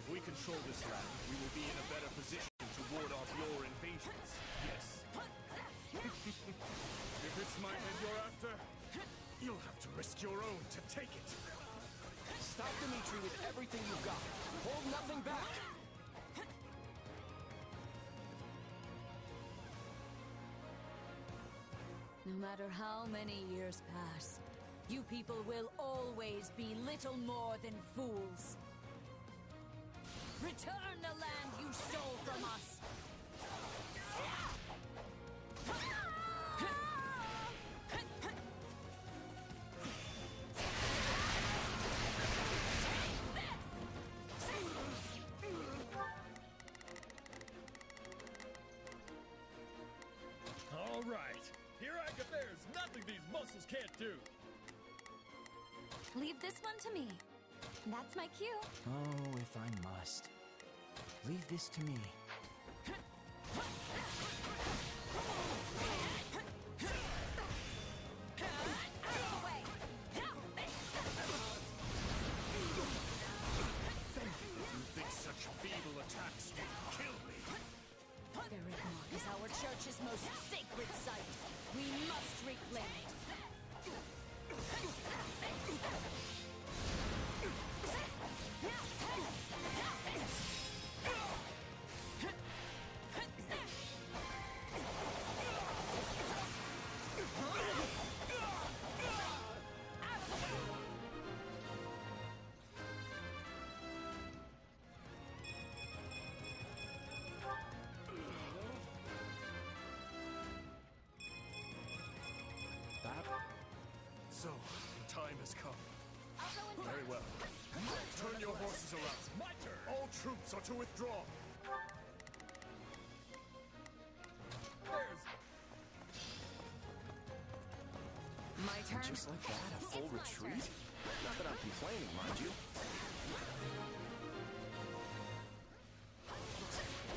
If we control this land, we will be in a better position to ward off your invasions. Yes. If it's my head you're after, you'll have to risk your own to take it. Stop Dimitri with everything you've got. Hold nothing back. No matter how many years pass, you people will always be little more than fools. Return the land you stole from us! All right. Here I go. There's nothing these muscles can't do. Leave this one to me. That's my cue. Oh, if I must. Leave this to me. You think such feeble attacks will kill me? Garreg Mach is our church's most sacred site. We must reclaim it. has come. Very well. Turn your horses around. My turn. All troops are to withdraw. My turn? Just like that, a full retreat? Not that I'm complaining, mind you.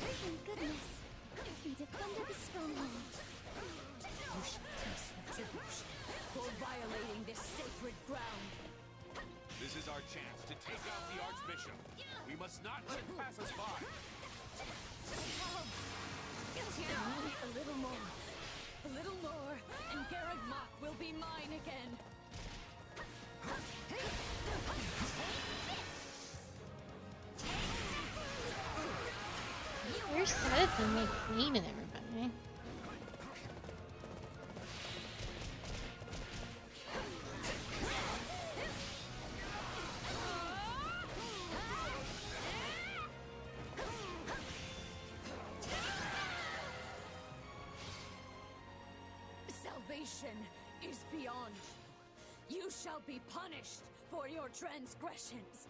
Thank goodness. We defended the strongholds. You should face retribution for violating this sacred ground. This is our chance to take out the Archbishop. We must not let it pass us by. Only a little more. A little more, and Garreg Mach will be mine again. You're sad to make clean and everybody. Salvation is beyond you. You shall be punished for your transgressions.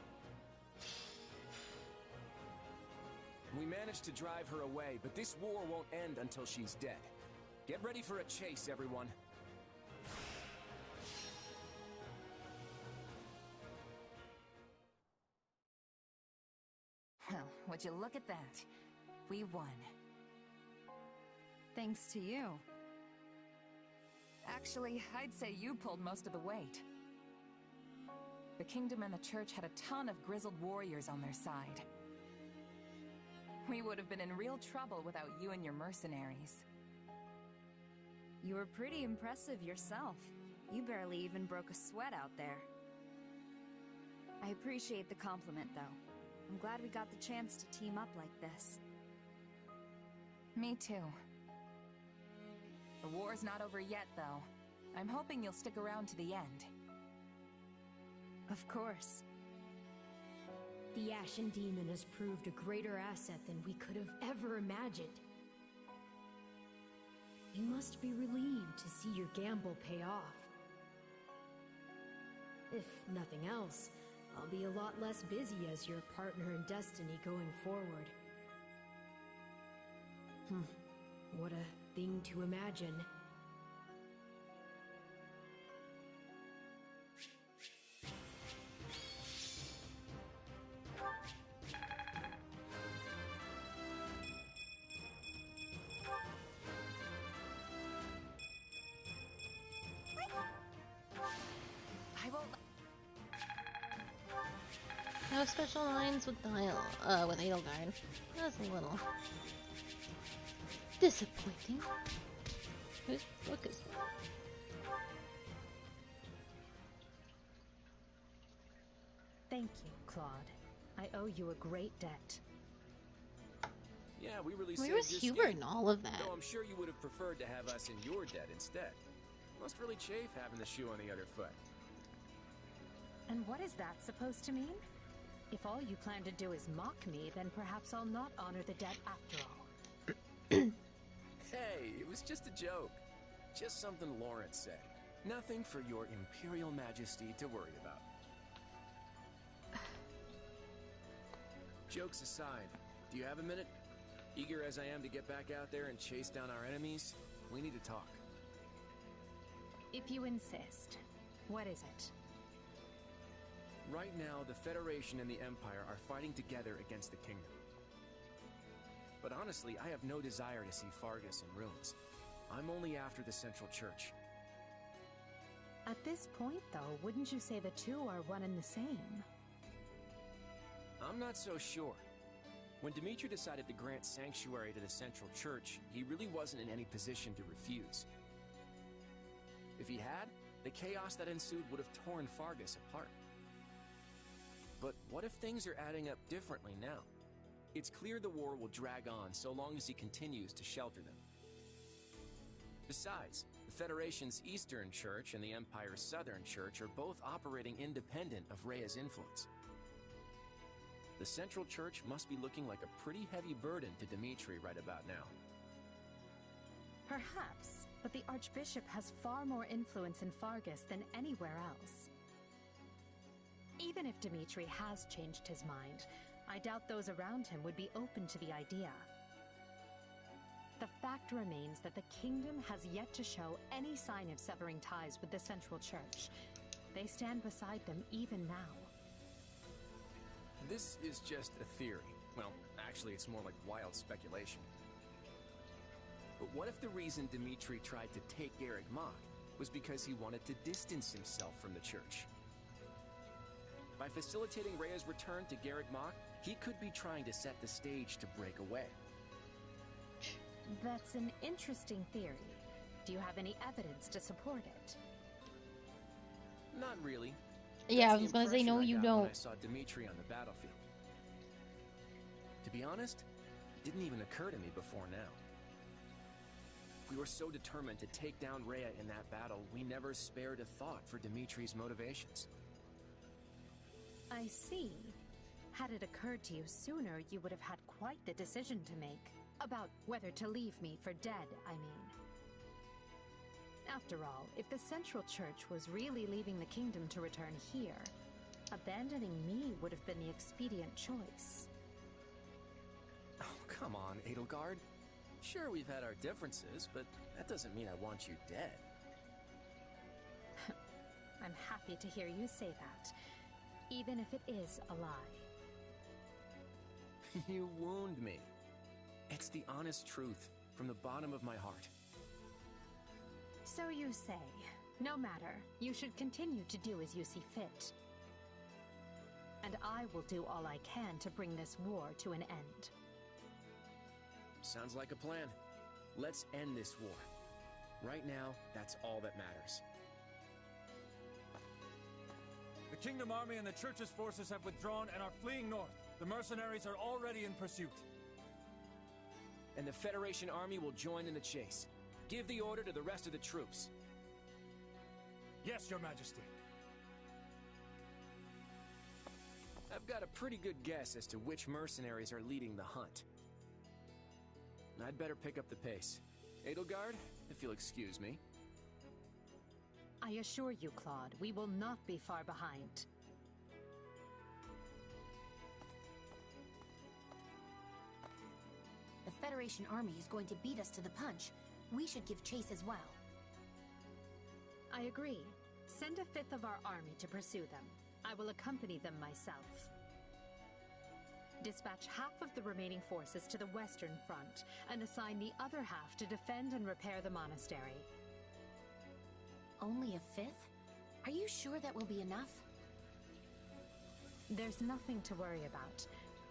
We managed to drive her away, but this war won't end until she's dead. Get ready for a chase, everyone. Well, would you look at that? We won. Thanks to you. Actually, I'd say you pulled most of the weight. The Kingdom and the Church had a ton of grizzled warriors on their side. We would have been in real trouble without you and your mercenaries. You were pretty impressive yourself. You barely even broke a sweat out there. I appreciate the compliment, though. I'm glad we got the chance to team up like this. Me too. The war's not over yet, though. I'm hoping you'll stick around to the end. Of course. The Ashen Demon has proved a greater asset than we could have ever imagined. You must be relieved to see your gamble pay off. If nothing else, I'll be a lot less busy as your partner in destiny going forward. What a thing to imagine. No special lines with with Edelgard. That's a little disappointing. Whose book is that? Thank you, Claude. I owe you a great debt. Yeah, we really Where saved was your Hubert skin. in all of that? Though I'm sure you would have preferred to have us in your debt instead. Must really chafe having the shoe on the other foot. And what is that supposed to mean? If all you plan to do is mock me, then perhaps I'll not honor the debt after all. Hey, it was just a joke. Just something Lawrence said. Nothing for your Imperial Majesty to worry about. Jokes aside, do you have a minute? Eager as I am to get back out there and chase down our enemies, we need to talk. If you insist. What is it? Right now, the Federation and the Empire are fighting together against the Kingdom. But honestly, I have no desire to see Fargus in ruins. I'm only after the Central Church. At this point, though, wouldn't you say the two are one and the same? I'm not so sure. When Dimitri decided to grant sanctuary to the Central Church, he really wasn't in any position to refuse. If he had, the chaos that ensued would have torn Fargus apart. But what if things are adding up differently now? It's clear the war will drag on so long as he continues to shelter them. Besides, the Federation's Eastern Church and the Empire's Southern Church are both operating independent of Rhea's influence. The Central Church must be looking like a pretty heavy burden to Dimitri right about now. Perhaps, but the Archbishop has far more influence in Fargus than anywhere else. Even if Dmitri has changed his mind, I doubt those around him would be open to the idea. The fact remains that the kingdom has yet to show any sign of severing ties with the Central Church. They stand beside them even now. This is just a theory. Well, actually, it's more like wild speculation. But what if the reason Dmitri tried to take Garrick Mach was because he wanted to distance himself from the Church? By facilitating Rhea's return to Garrick Mach, he could be trying to set the stage to break away. That's an interesting theory. Do you have any evidence to support it? Not really. Yeah, That's I was the gonna say, no, impression I you got don't. when I saw Dmitri on the battlefield. To be honest, it didn't even occur to me before now. We were so determined to take down Rhea in that battle, we never spared a thought for Dimitri's motivations. I see. Had it occurred to you sooner, you would have had quite the decision to make. About whether to leave me for dead, I mean. After all, if the Central Church was really leaving the kingdom to return here, abandoning me would have been the expedient choice. Oh, come on, Edelgard. Sure, we've had our differences, but that doesn't mean I want you dead. I'm happy to hear you say that, even if it is a lie. You wound me. It's the honest truth, from the bottom of my heart. So you say. No matter, you should continue to do as you see fit. And I will do all I can to bring this war to an end. Sounds like a plan. Let's end this war. Right now, that's all that matters. The Kingdom Army and the Church's forces have withdrawn and are fleeing north. The mercenaries are already in pursuit. And the Federation army will join in the chase. Give the order to the rest of the troops. Yes, Your Majesty. I've got a pretty good guess as to which mercenaries are leading the hunt. I'd better pick up the pace. Edelgard, if you'll excuse me. I assure you, Claude, we will not be far behind. The Federation army is going to beat us to the punch. We should give chase as well. I agree. Send a fifth of our army to pursue them. I will accompany them myself. Dispatch half of the remaining forces to the Western Front, and assign the other half to defend and repair the monastery. Only a fifth? Are you sure that will be enough? There's nothing to worry about.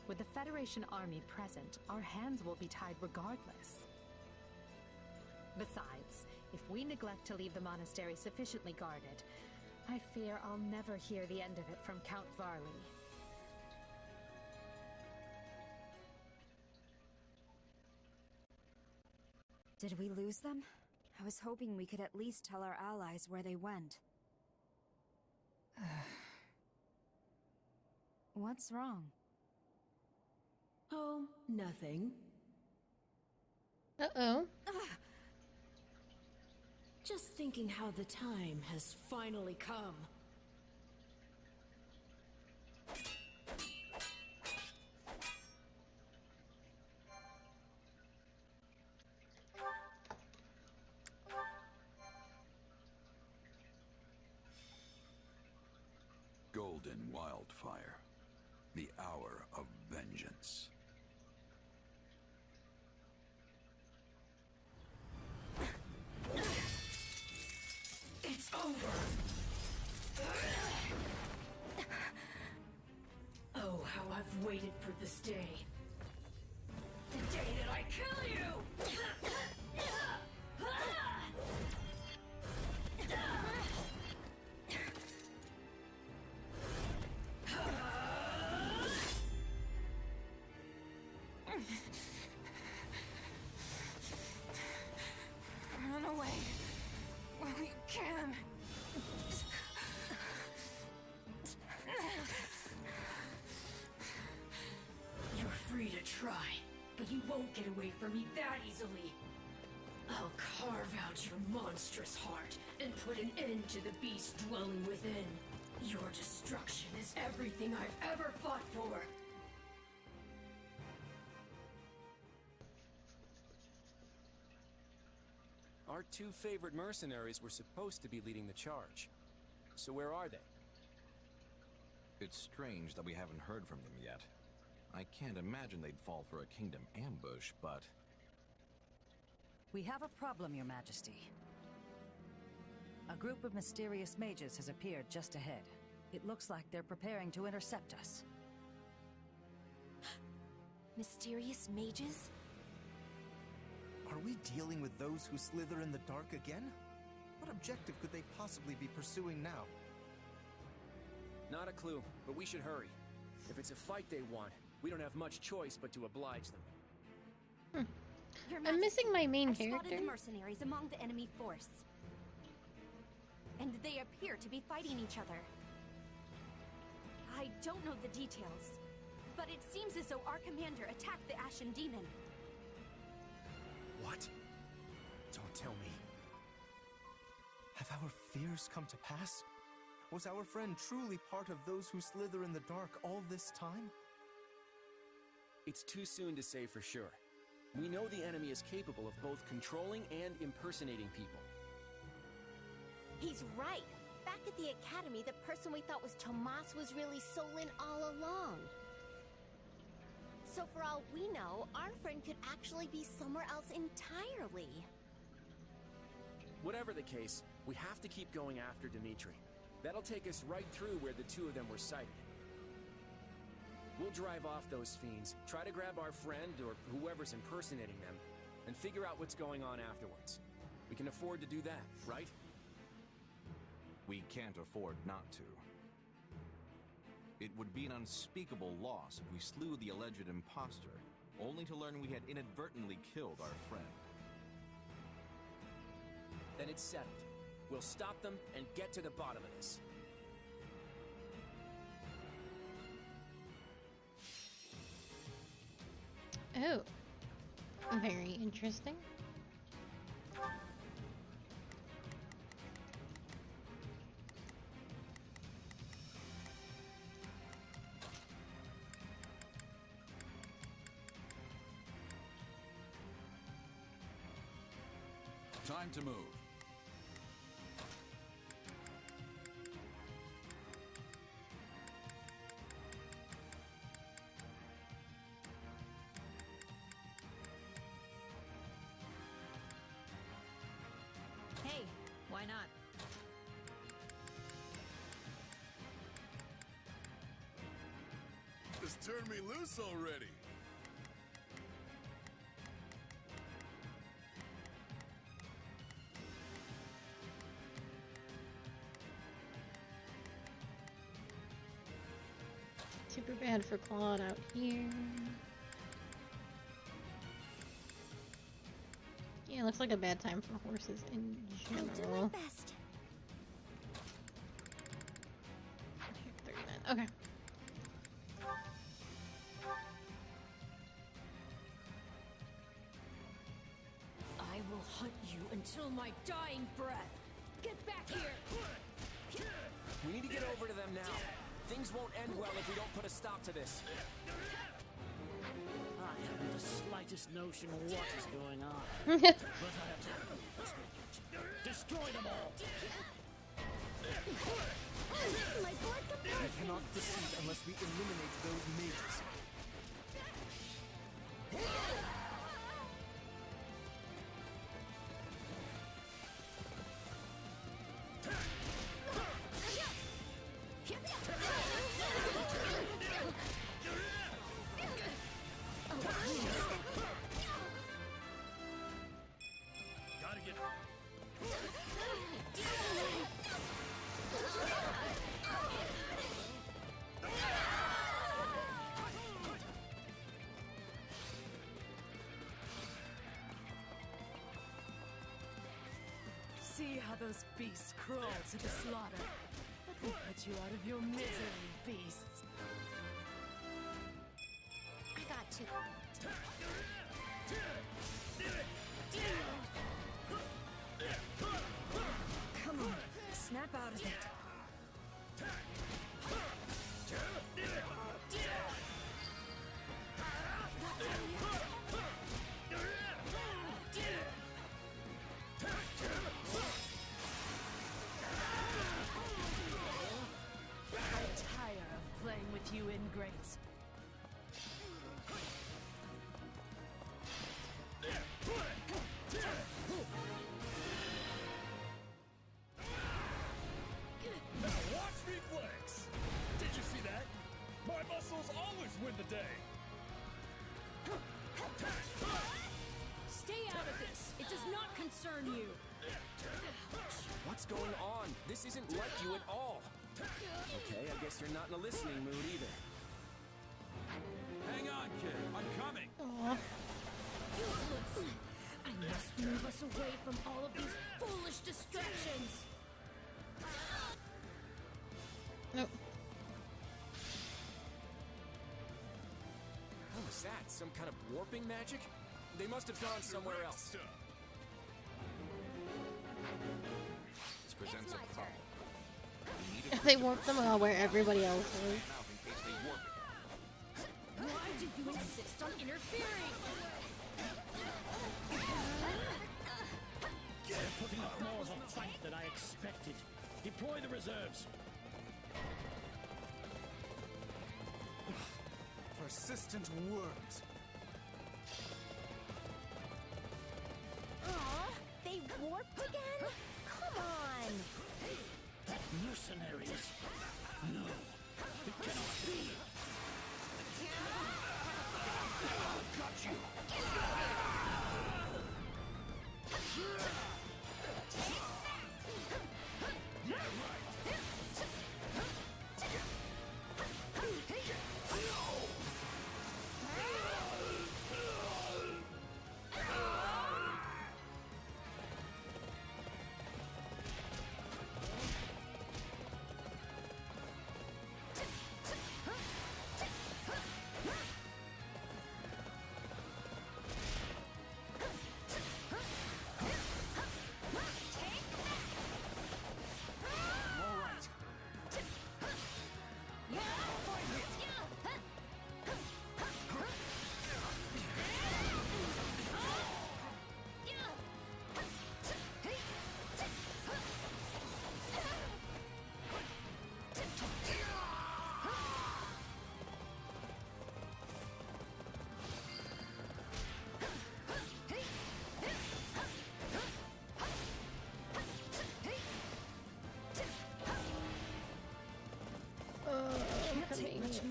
With the Federation army present, our hands will be tied regardless. Besides, if we neglect to leave the monastery sufficiently guarded, I fear I'll never hear the end of it from Count Varley. Did we lose them? I was hoping we could at least tell our allies where they went. What's wrong? Oh, nothing. Uh-oh. Just thinking how the time has finally come. Golden Wildfire. The hour of vengeance. It's over! Oh, how I've waited for this day. The day that I kill you! Run away while you can. You're free to try, but you won't get away from me that easily. I'll carve out your monstrous heart and put an end to the beast dwelling within. Your destruction is everything I've ever fought for. Our two favorite mercenaries were supposed to be leading the charge. So where are they? It's strange that we haven't heard from them yet. I can't imagine they'd fall for a kingdom ambush, but... We have a problem, Your Majesty. A group of mysterious mages has appeared just ahead. It looks like they're preparing to intercept us. Mysterious mages? Are we dealing with those who slither in the dark again? What objective could they possibly be pursuing now? Not a clue, but we should hurry. If it's a fight they want, we don't have much choice but to oblige them. I'm missing my main I character. spotted the mercenaries among the enemy force. And they appear to be fighting each other. I don't know the details, but it seems as though our commander attacked the Ashen Demon. What? Don't tell me. Have our fears come to pass? Was our friend truly part of those who slither in the dark all this time? It's too soon to say for sure. We know the enemy is capable of both controlling and impersonating people. He's right. Back at the academy, the person we thought was Tomas was really Solon all along. So for all we know, our friend could actually be somewhere else entirely. Whatever the case, we have to keep going after Dimitri. That'll take us right through where the two of them were sighted. We'll drive off those fiends, try to grab our friend or whoever's impersonating them, and figure out what's going on afterwards. We can afford to do that, right? We can't afford not to. It would be an unspeakable loss if we slew the alleged imposter, only to learn we had inadvertently killed our friend. Then it's settled. We'll stop them and get to the bottom of this. Oh, very interesting. Time to move. Hey, why not? Just turn me loose already. Super bad for Claude out here. Yeah, it looks like a bad time for horses in general. I'll do my best. 39. Okay. I will hunt you until my dying breath. Get back here! We need to get over to them now. Things won't end well if we don't put a stop to this. I haven't the slightest notion of what is going on. But I attack them. Destroy them all! My blood We cannot proceed unless we eliminate those mages. Gotta get... See how those beasts crawl to the slaughter. Let me put you out of your misery, beasts. I got to. Come on, snap out of it. muscles always win the day! Stay out of this! It does not concern you! What's going on? This isn't like you at all. Okay, I guess you're not in a listening mood either. Hang on, kid. I'm coming. Aww. Useless! I must move us away from all of these foolish distractions! Nope. What was that? Some kind of warping magic? They must have gone somewhere else. This presents a problem. They warped them all where everybody else was. Why did you insist on interfering? They're putting up more of a fight than I expected. Deploy the reserves. Persistent worms. Aw, they warped again? Come on! Mercenaries. No, it cannot be. Got you!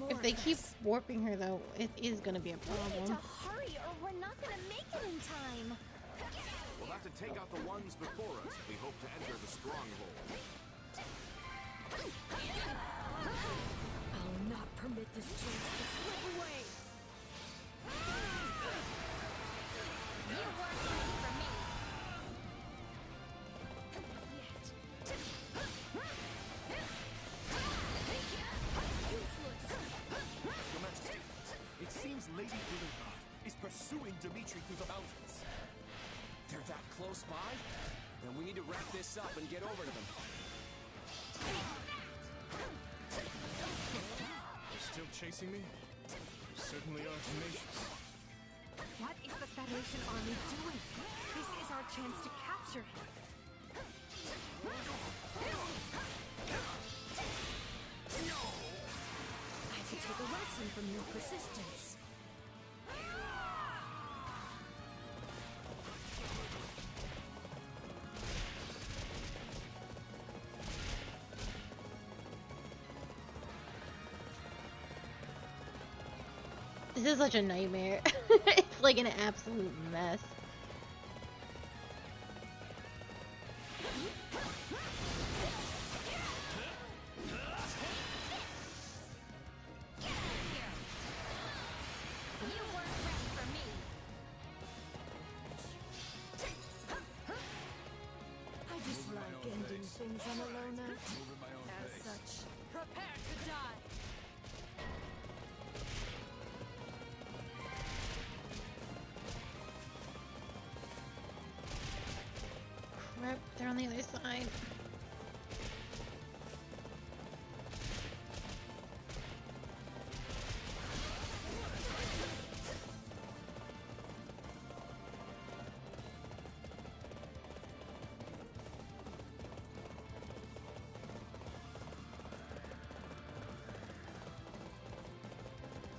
If they keep warping her, though, it is going to be a problem. We need to hurry, or we're not going to make it in time. We'll have to take out the ones before us if we hope to enter the stronghold. I'll not permit this chance to slip away! You weren't ready for me. Your Majesty, it seems Lady Irrational is pursuing Dimitri through the mountains. They're that close by? Then we need to wrap this up and get over to them. They're still chasing me? You certainly are tenacious. What is the Federation army doing? This is our chance to capture him. I could take a lesson from your persistence. This is such a nightmare. It's like an absolute mess. I dislike ending things on a low note. As such, prepare to die! Crap, they're on the other side.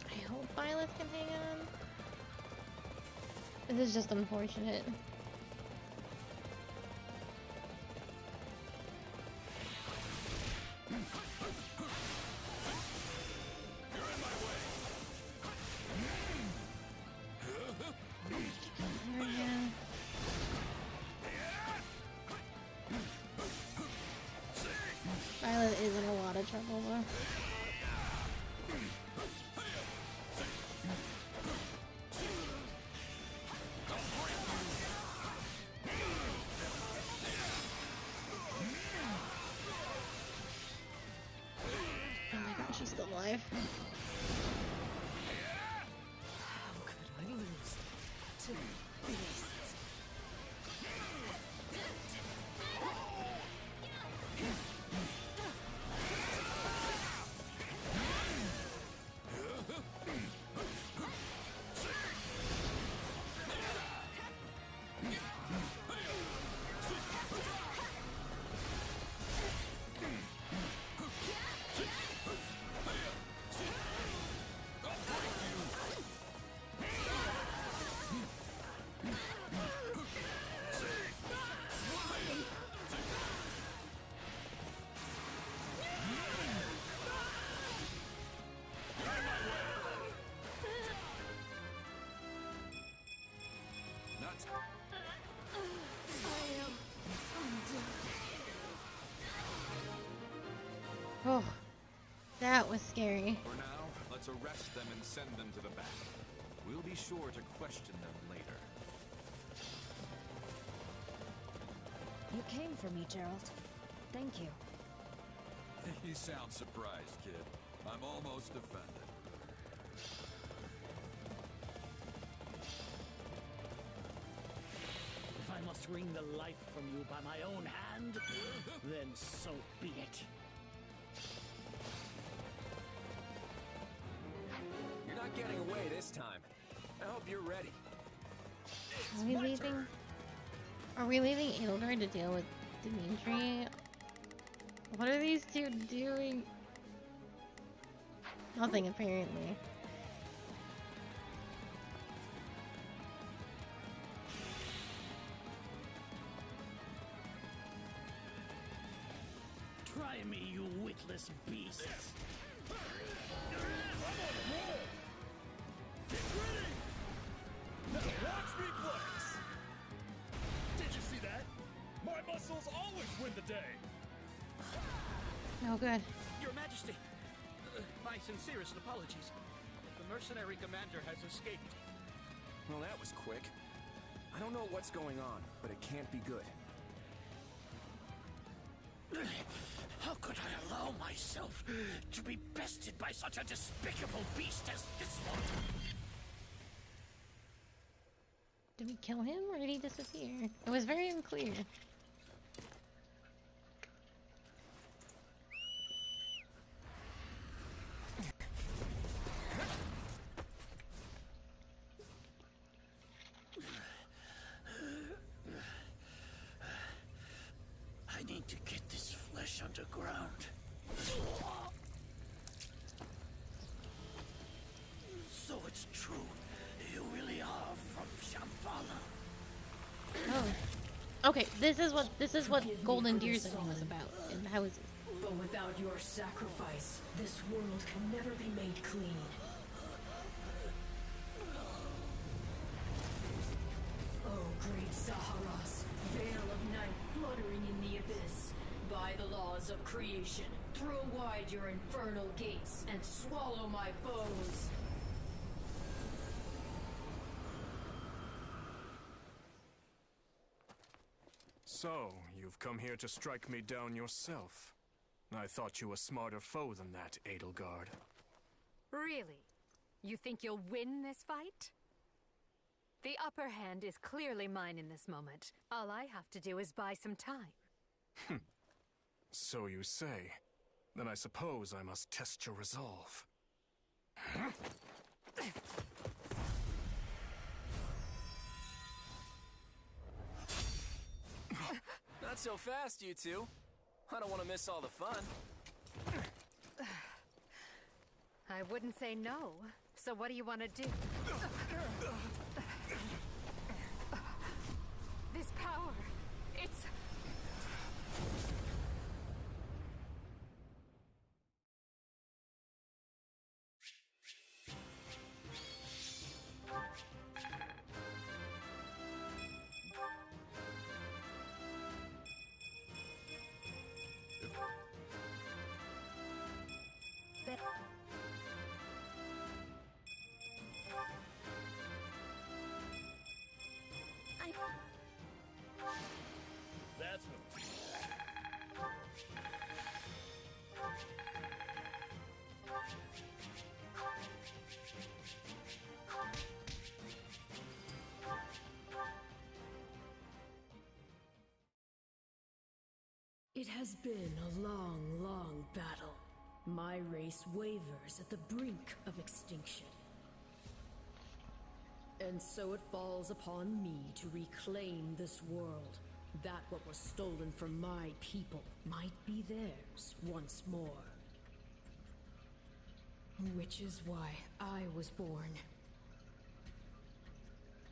I hope Violet can hang on. This is just unfortunate. You're in my way! of trouble though. Oh my gosh, she's still alive. How could I lose to beasts? Oh, that was scary. For now, let's arrest them and send them to the back. We'll be sure to question them later. You came for me, Gerald. Thank you. You sound surprised, kid. I'm almost offended. If I must wring the life from you by my own hand, then so be it. You're not getting away this time. I hope you're ready. Are we leaving Edelgard to deal with Dimitri? What are these two doing? Nothing, apparently. Try me, you witless beasts. Get ready! Now watch me flex! Did you see that? My muscles always win the day! Oh, good. Your Majesty, my sincerest apologies. The mercenary commander has escaped. Well, that was quick. I don't know what's going on, but it can't be good. How could I allow myself to be bested by such a despicable beast as this one? Did we kill him or did he disappear? It was very unclear. I need to get this flesh underground. So it's true. You really are from Shambhala. Oh. Okay, this is what Golden Deer's Zone was about. And how is it? But without your sacrifice, this world can never be made clean. Oh, great Saharas, veil of night fluttering in the abyss. By the laws of creation, throw wide your infernal gates and swallow my foes. So, you've come here to strike me down yourself. I thought you a smarter foe than that, Edelgard. Really? You think you'll win this fight? The upper hand is clearly mine in this moment. All I have to do is buy some time. So you say. Then I suppose I must test your resolve. Not so fast, you two. I don't want to miss all the fun. I wouldn't say no. So what do you want to do? This power, it's... It has been a long, long battle. My race wavers at the brink of extinction. And so it falls upon me to reclaim this world, that what was stolen from my people might be theirs once more. Which is why I was born.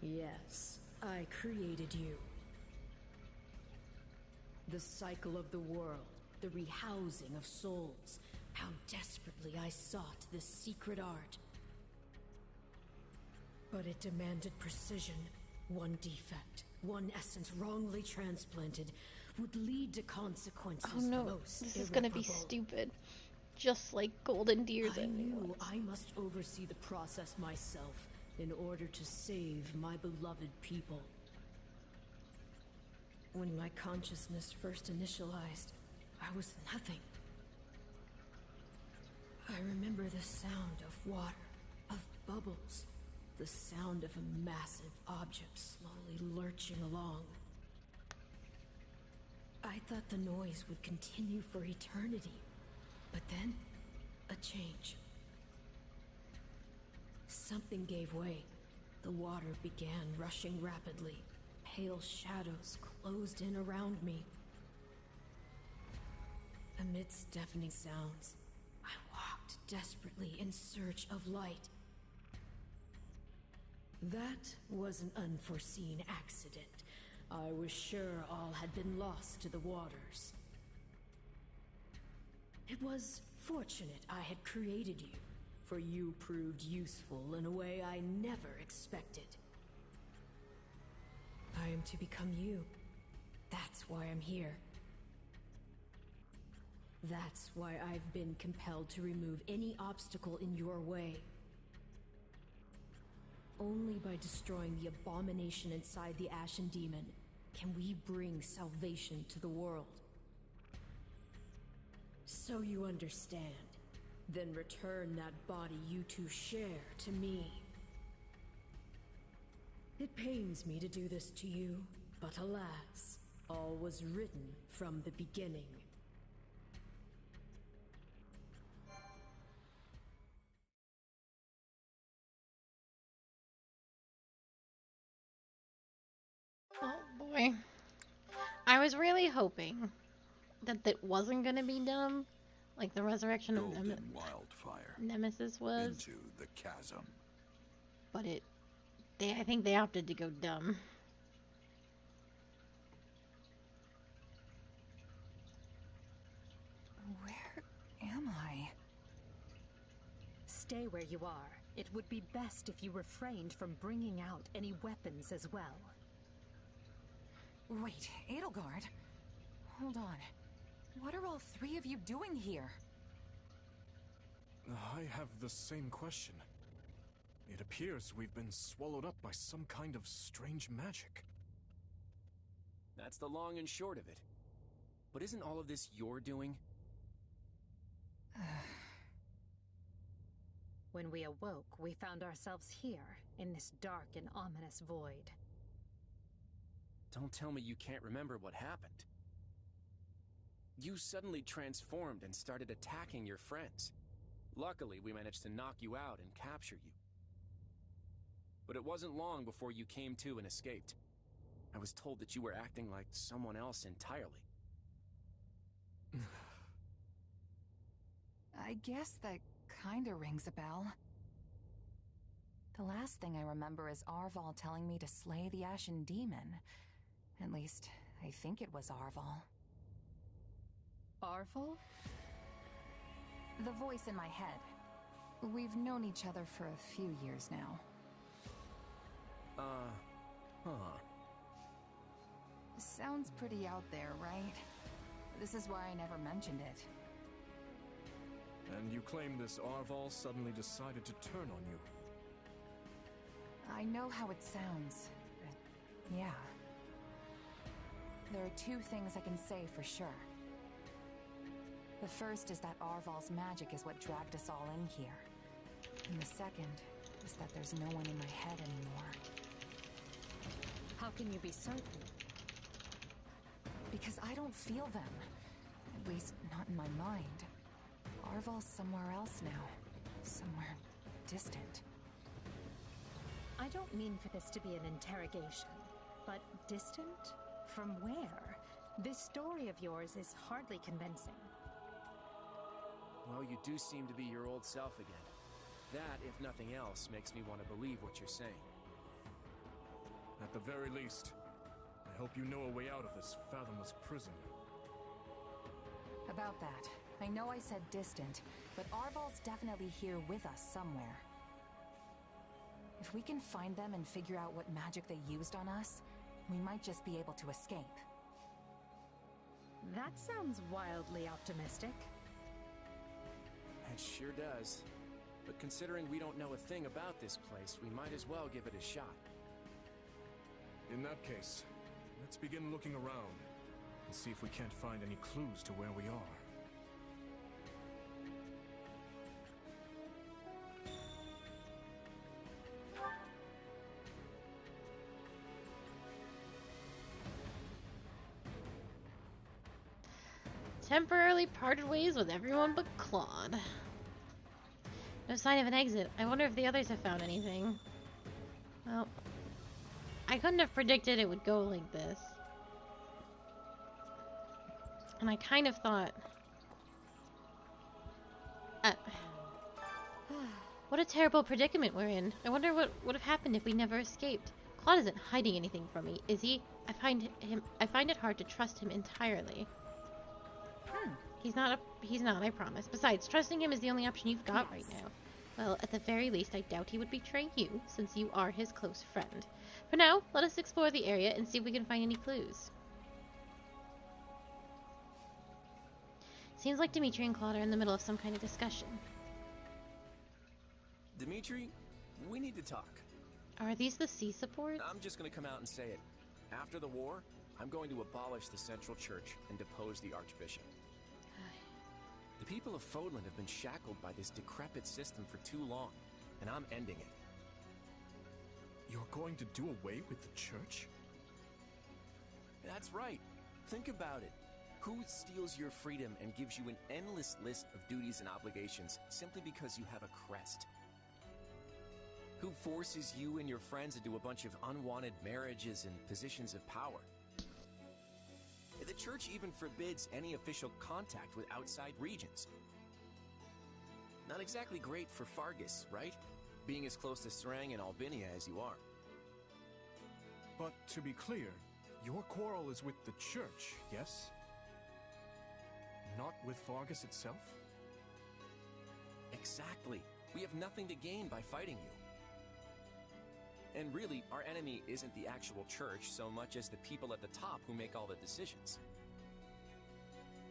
Yes, I created you. The cycle of the world, the rehousing of souls. How desperately I sought this secret art. But it demanded precision. One defect, one essence wrongly transplanted would lead to consequences Oh no, most this is gonna be irreparable. stupid. Just like Golden Deer's I ending knew was. I must oversee the process myself in order to save my beloved people. When my consciousness first initialized, I was nothing. I remember the sound of water, of bubbles, the sound of a massive object slowly lurching along. I thought the noise would continue for eternity, but then, a change. Something gave way. The water began rushing rapidly. Pale shadows closed in around me. Amidst deafening sounds, I walked desperately in search of light. That was an unforeseen accident. I was sure all had been lost to the waters. It was fortunate I had created you, for you proved useful in a way I never expected. I am to become you. That's why I'm here. That's why I've been compelled to remove any obstacle in your way. Only by destroying the abomination inside the Ashen Demon can we bring salvation to the world. So you understand. Then return that body you two share to me. It pains me to do this to you, but alas, all was written from the beginning. Oh boy. I was really hoping that wasn't gonna be dumb, like the resurrection of Wildfire Nemesis was. into the chasm. But I think they opted to go dumb. Where am I? Stay where you are. It would be best if you refrained from bringing out any weapons as well. Wait, Edelgard? Hold on. What are all three of you doing here? I have the same question. It appears we've been swallowed up by some kind of strange magic. That's the long and short of it. But isn't all of this your doing? When we awoke, we found ourselves here, in this dark and ominous void. Don't tell me you can't remember what happened. You suddenly transformed and started attacking your friends. Luckily, we managed to knock you out and capture you. But it wasn't long before you came to and escaped. I was told that you were acting like someone else entirely. I guess that kinda rings a bell. The last thing I remember is Arval telling me to slay the Ashen Demon. At least, I think it was Arval. Arval? The voice in my head. We've known each other for a few years now. Sounds pretty out there, right? This is why I never mentioned it. And you claim this Arval suddenly decided to turn on you. I know how it sounds, but yeah. There are two things I can say for sure. The first is that Arval's magic is what dragged us all in here. And the second is that there's no one in my head anymore. How can you be certain? Because I don't feel them. At least, not in my mind. Arval's somewhere else now. Somewhere distant. I don't mean for this to be an interrogation, but distant? From where? This story of yours is hardly convincing. Well, you do seem to be your old self again. That, if nothing else, makes me want to believe what you're saying. At the very least, I hope you know a way out of this fathomless prison. About that, I know I said distant, but Arval's definitely here with us somewhere. If we can find them and figure out what magic they used on us, we might just be able to escape. That sounds wildly optimistic. It sure does. But considering we don't know a thing about this place, we might as well give it a shot. In that case, let's begin looking around and see if we can't find any clues to where we are. Temporarily parted ways with everyone but Claude. No sign of an exit. I wonder if the others have found anything. Well, I couldn't have predicted it would go like this. And I kind of thought... what a terrible predicament we're in. I wonder what would have happened if we never escaped. Claude isn't hiding anything from me, is he? I find it hard to trust him entirely. He's not, I promise. Besides, trusting him is the only option you've got right now. Well, at the very least, I doubt he would betray you, since you are his close friend. For now, let us explore the area and see if we can find any clues. Seems like Dimitri and Claude are in the middle of some kind of discussion. Dimitri, we need to talk. Are these the sea supports? I'm just gonna come out and say it. After the war, I'm going to abolish the Central Church and depose the Archbishop. The people of Fodlan have been shackled by this decrepit system for too long, and I'm ending it. You're going to do away with the church? That's right. Think about it. Who steals your freedom and gives you an endless list of duties and obligations simply because you have a crest? Who forces you and your friends into a bunch of unwanted marriages and positions of power? The church even forbids any official contact with outside regions. Not exactly great for Fargus, right? Being as close to Serang and Albinia as you are. But to be clear, your quarrel is with the church, yes? Not with Fargus itself? Exactly. We have nothing to gain by fighting you. And really, our enemy isn't the actual church so much as the people at the top who make all the decisions.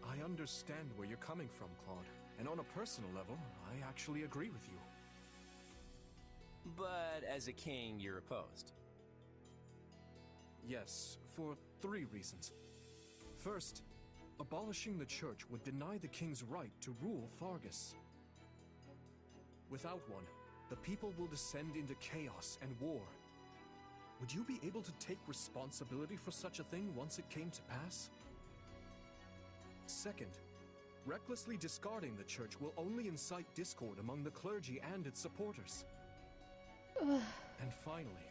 I understand where you're coming from, Claude. And on a personal level, I actually agree with you. But as a king, you're opposed. Yes, for 3 reasons. First, abolishing the church would deny the king's right to rule Fargus. Without one, the people will descend into chaos and war. Would you be able to take responsibility for such a thing once it came to pass? Second, recklessly discarding the church will only incite discord among the clergy and its supporters. And finally,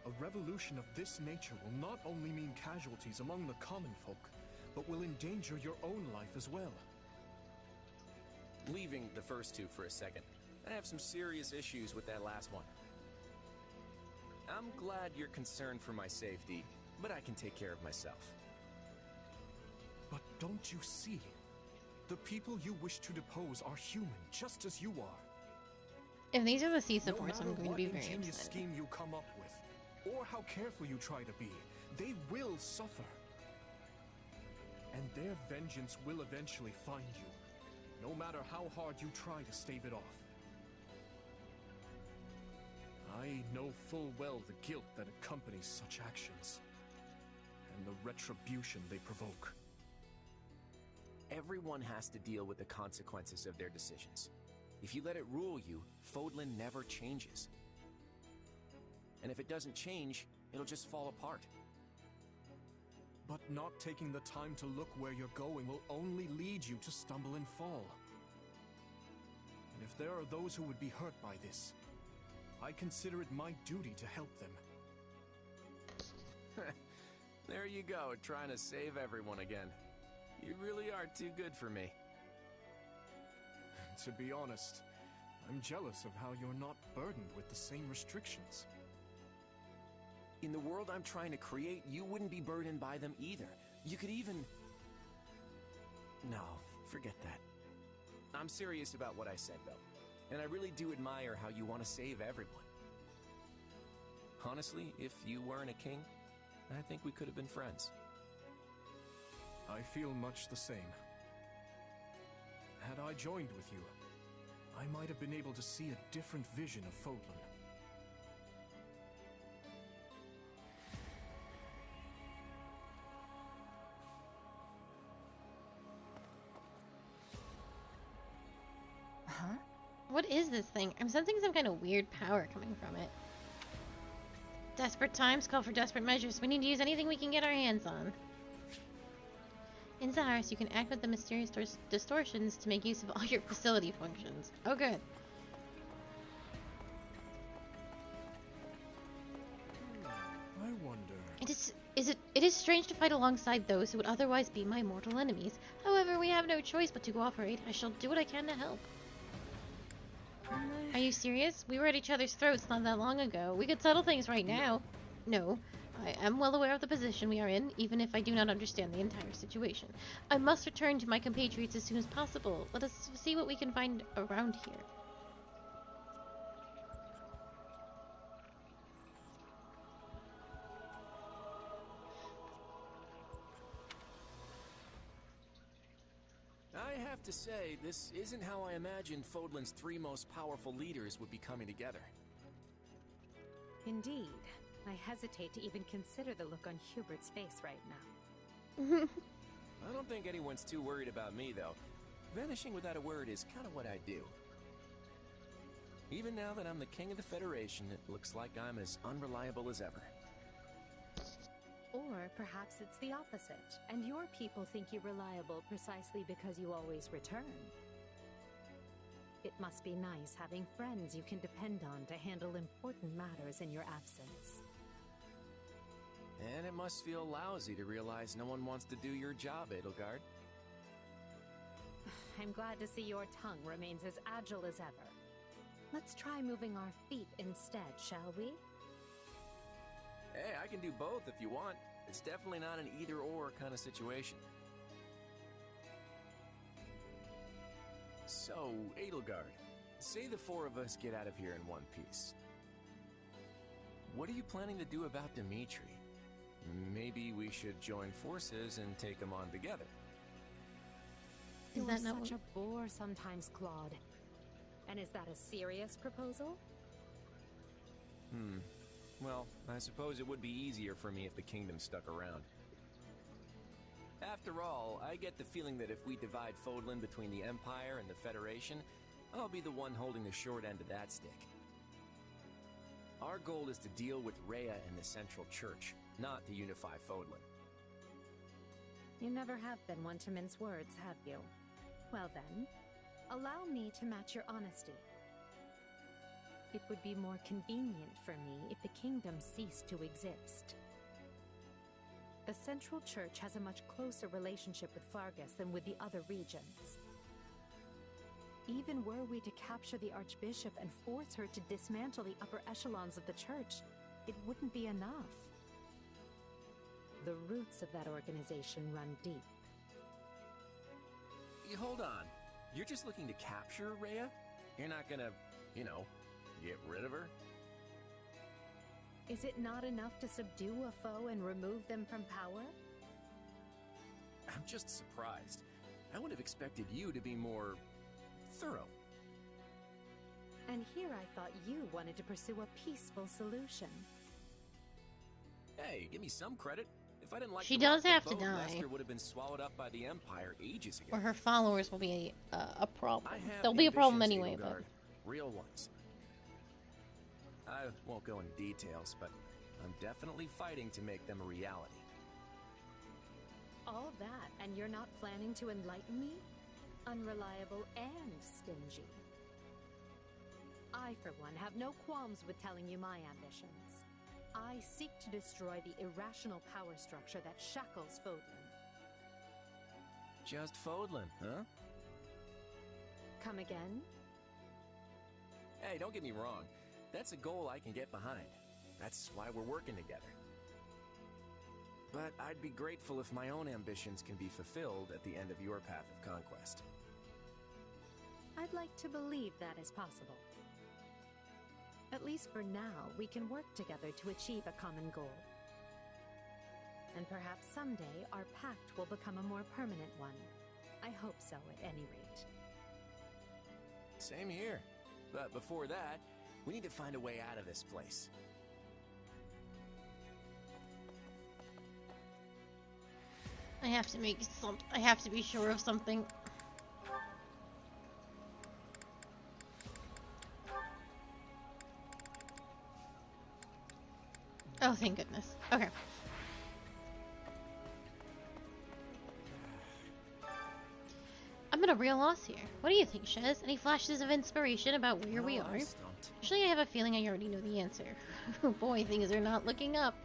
a revolution of this nature will not only mean casualties among the common folk, but will endanger your own life as well. Leaving the first two for a second, I have some serious issues with that last one. I'm glad you're concerned for my safety, but I can take care of myself. But don't you see? The people you wish to depose are human, just as you are. If these are the sea supports, I'm going to be very upset. No matter what ingenious upset. scheme you come up with, or how careful you try to be, they will suffer. And their vengeance will eventually find you, no matter how hard you try to stave it off. I know full well the guilt that accompanies such actions, and the retribution they provoke. Everyone has to deal with the consequences of their decisions. If you let it rule you, Fodlan never changes. And if it doesn't change, it'll just fall apart. But not taking the time to look where you're going will only lead you to stumble and fall. And if there are those who would be hurt by this, I consider it my duty to help them. There you go, trying to save everyone again. You really are too good for me. To be honest, I'm jealous of how you're not burdened with the same restrictions. In the world I'm trying to create, you wouldn't be burdened by them either. You could even... No, forget that. I'm serious about what I said, though. And I really do admire how you want to save everyone. Honestly, if you weren't a king, I think we could have been friends. I feel much the same. Had I joined with you, I might have been able to see a different vision of Fodlan. Huh? What is this thing? I'm sensing some kind of weird power coming from it. Desperate times call for desperate measures. We need to use anything we can get our hands on. In Zaharos, you can act with the mysterious distortions to make use of all your facility functions. Oh, good. I wonder... It is strange to fight alongside those who would otherwise be my mortal enemies. However, we have no choice but to cooperate. I shall do what I can to help. Are you serious? We were at each other's throats not that long ago. We could settle things right now. No. I am well aware of the position we are in, even if I do not understand the entire situation. I must return to my compatriots as soon as possible. Let us see what we can find around here. I have to say, this isn't how I imagined Fodlan's 3 most powerful leaders would be coming together. Indeed. I hesitate to even consider the look on Hubert's face right now. I don't think anyone's too worried about me, though. Vanishing without a word is kind of what I do. Even now that I'm the king of the Federation, it looks like I'm as unreliable as ever. Or perhaps it's the opposite, and your people think you reliable precisely because you always return. It must be nice having friends you can depend on to handle important matters in your absence. And it must feel lousy to realize no one wants to do your job, Edelgard. I'm glad to see your tongue remains as agile as ever. Let's try moving our feet instead, shall we? Hey, I can do both if you want. It's definitely not an either-or kind of situation. So, Edelgard, say the 4 of us get out of here in one piece. What are you planning to do about Dimitri? Maybe we should join forces and take him on together. You're such a bore sometimes, Claude. And is that a serious proposal? Well, I suppose it would be easier for me if the kingdom stuck around. After all, I get the feeling that if we divide Fodlan between the Empire and the Federation, I'll be the one holding the short end of that stick. Our goal is to deal with Rhea and the Central Church, not to unify Fodlan. You never have been one to mince words, have you? Well then, allow me to match your honesty. It would be more convenient for me if the kingdom ceased to exist. The Central Church has a much closer relationship with Fargus than with the other regions. Even were we to capture the Archbishop and force her to dismantle the upper echelons of the Church, it wouldn't be enough. The roots of that organization run deep. Hold on. You're just looking to capture Rhea? You're not gonna, get rid of her? Is it not enough to subdue a foe and remove them from power? I'm just surprised. I would have expected you to be more thorough. And here I thought you wanted to pursue a peaceful solution. Hey, give me some credit. If I didn't like She does have to boat, die. Lester would have been swallowed up by the Empire ages ago. Or her followers will be a problem. I have They'll be a problem ambitions, anyway, but... Edelgard. Real ones. I won't go into details, but I'm definitely fighting to make them a reality. All that, and you're not planning to enlighten me? Unreliable and stingy. I, for one, have no qualms with telling you my ambitions. I seek to destroy the irrational power structure that shackles Fodlan. Just Fodlan, huh? Come again? Hey, don't get me wrong. That's a goal I can get behind. That's why we're working together. But I'd be grateful if my own ambitions can be fulfilled at the end of your path of conquest. I'd like to believe that is possible. At least for now, we can work together to achieve a common goal. And perhaps someday our pact will become a more permanent one. I hope so, at any rate. Same here. But before that, we need to find a way out of this place. I have to I have to be sure of something. Oh, thank goodness. Okay. I'm at a real loss here. What do you think, Shez? Any flashes of inspiration about where we are? Actually, I have a feeling I already know the answer. Oh boy, things are not looking up.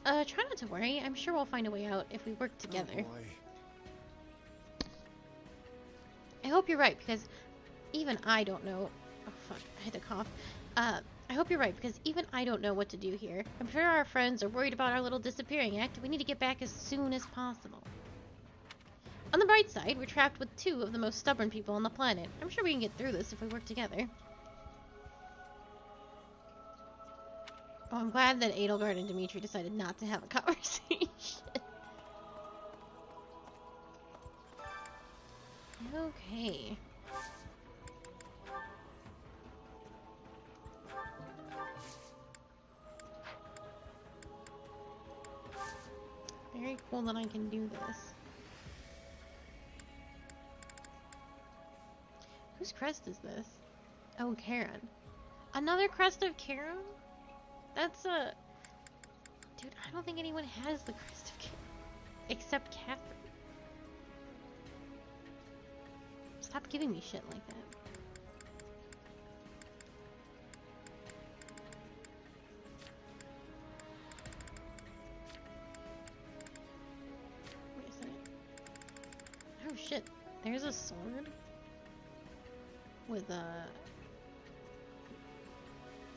Try not to worry. I'm sure we'll find a way out if we work together. Oh boy. I hope you're right, because even I don't know... Oh, fuck. I had to cough. I hope you're right, because even I don't know what to do here. I'm sure our friends are worried about our little disappearing act. We need to get back as soon as possible. On the bright side, we're trapped with 2 of the most stubborn people on the planet. I'm sure we can get through this if we work together. Oh, I'm glad that Edelgard and Dimitri decided not to have a conversation. Okay. Very cool that I can do this. Whose crest is this? Oh, Karen. Another crest of Karen? That's a... Dude, I don't think anyone has the crest of Karen. Except Catherine. Stop giving me shit like that. Wait a second. Oh shit. There's a sword with a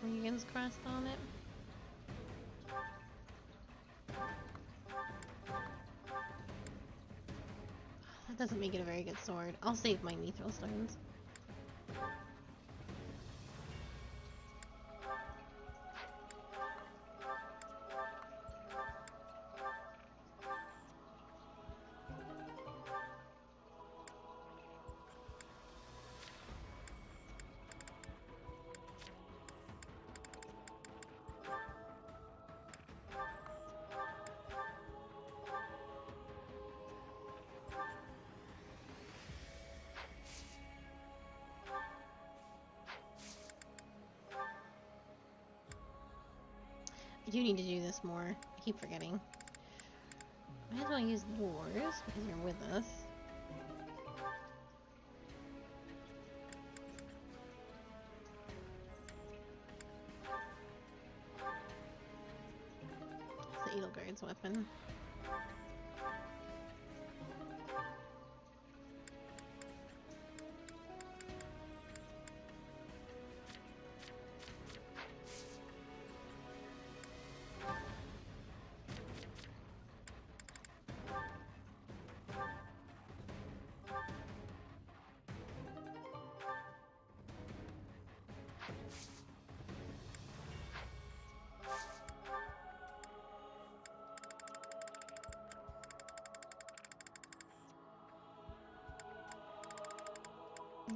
Regan's crest on it. That doesn't make it a very good sword. I'll save my mithril stones. I do need to do this more. I keep forgetting. Might as well use yours because you're with us. It's the Edelgard's weapon.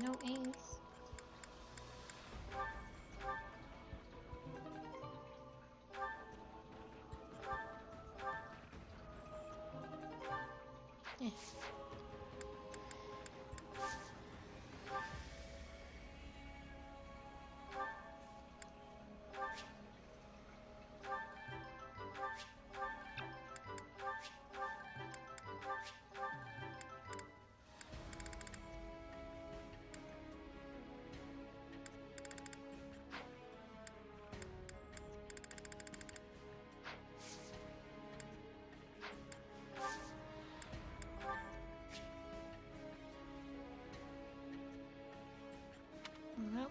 No ace. Yeah.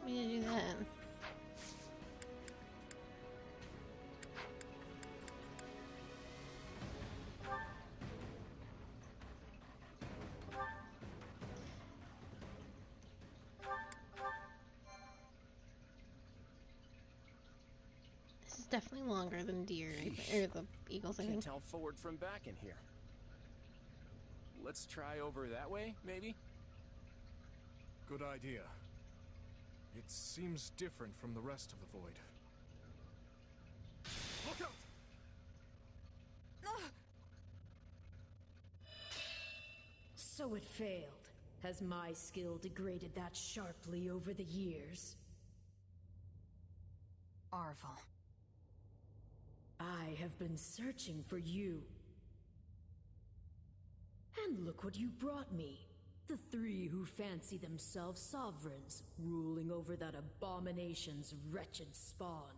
want me to do that? This is definitely longer than deer, or the eagles, I think. Can't tell forward from back in here. Let's try over that way, maybe? Good idea. It seems different from the rest of the void. Look out! So it failed. Has my skill degraded that sharply over the years? Arval. I have been searching for you. And look what you brought me. The three who fancy themselves sovereigns, ruling over that abomination's wretched spawn.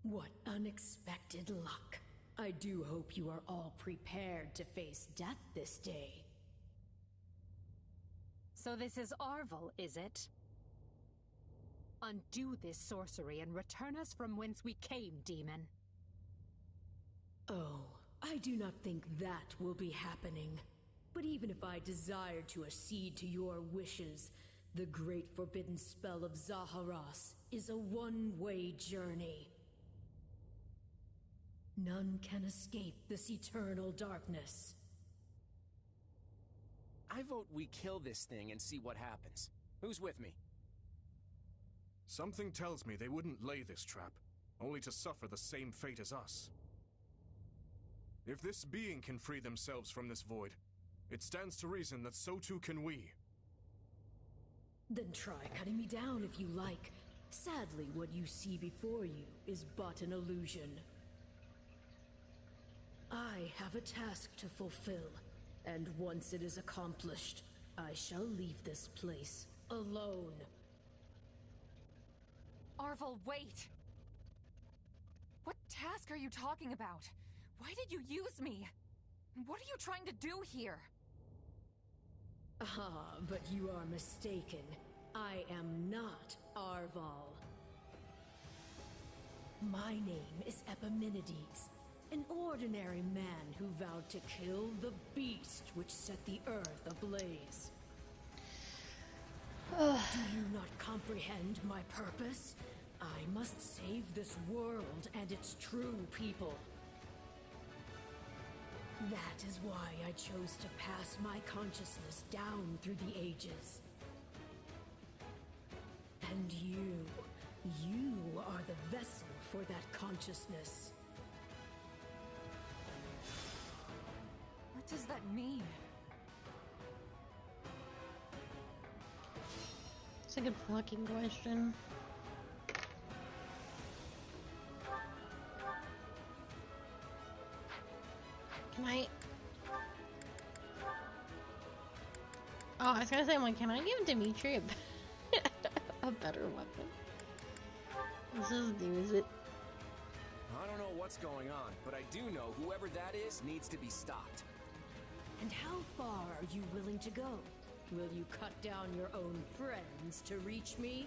What unexpected luck. I do hope you are all prepared to face death this day. So this is Arval, is it? Undo this sorcery and return us from whence we came, demon. Oh, I do not think that will be happening. But even if I desired to accede to your wishes, the great forbidden spell of Zaharas is a one-way journey. None can escape this eternal darkness. I vote we kill this thing and see what happens. Who's with me? Something tells me they wouldn't lay this trap, only to suffer the same fate as us. If this being can free themselves from this void, it stands to reason that so too can we. Then try cutting me down if you like. Sadly, what you see before you is but an illusion. I have a task to fulfill, and once it is accomplished, I shall leave this place alone. Arval, wait! What task are you talking about? Why did you use me? What are you trying to do here? Ah, but you are mistaken. I am not Arval. My name is Epimenides, an ordinary man who vowed to kill the beast which set the earth ablaze. Do you not comprehend my purpose? I must save this world and its true people. That is why I chose to pass my consciousness down through the ages. And you are the vessel for that consciousness. What does that mean? It's a good fucking question. Can I... Oh, I was gonna say, I'm like, can I give Dimitri a better weapon? Let's just use it. I don't know what's going on, but I do know whoever that is needs to be stopped. And how far are you willing to go? Will you cut down your own friends to reach me?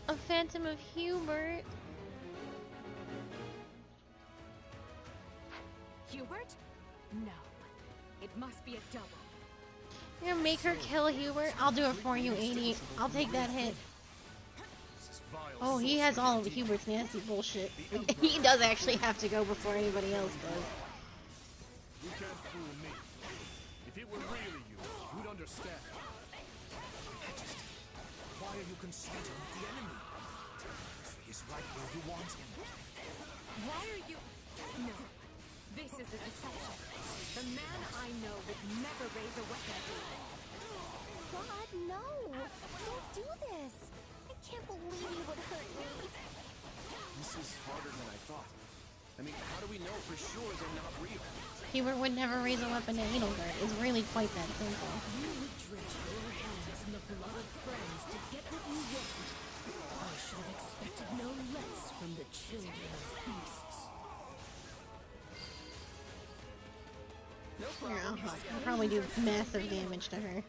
A phantom of Hubert. Hubert? No. It must be a double. You're gonna make her kill Hubert? I'll do it for you, 80. I'll take that hit. Oh, he has all of Hubert's nasty bullshit. He does actually have to go before anybody else does. You can't fool me. If it were really you, you'd understand. Majesty, why are you consulting with the enemy? He is right where you want him. Why are you... No. This is a deception. The man I know would never raise a weapon. God, no! Don't do this! I can't believe you would hurt me! This is harder than I thought. I mean, how do we know for sure they're not real? Hubert would never raise a weapon to Edelgard. It's really quite that simple. You would drench your hands in the blood of friends to get what you want. I should have expected no less from the children of beasts. Nope, Yeah, I'll probably do massive damage to her.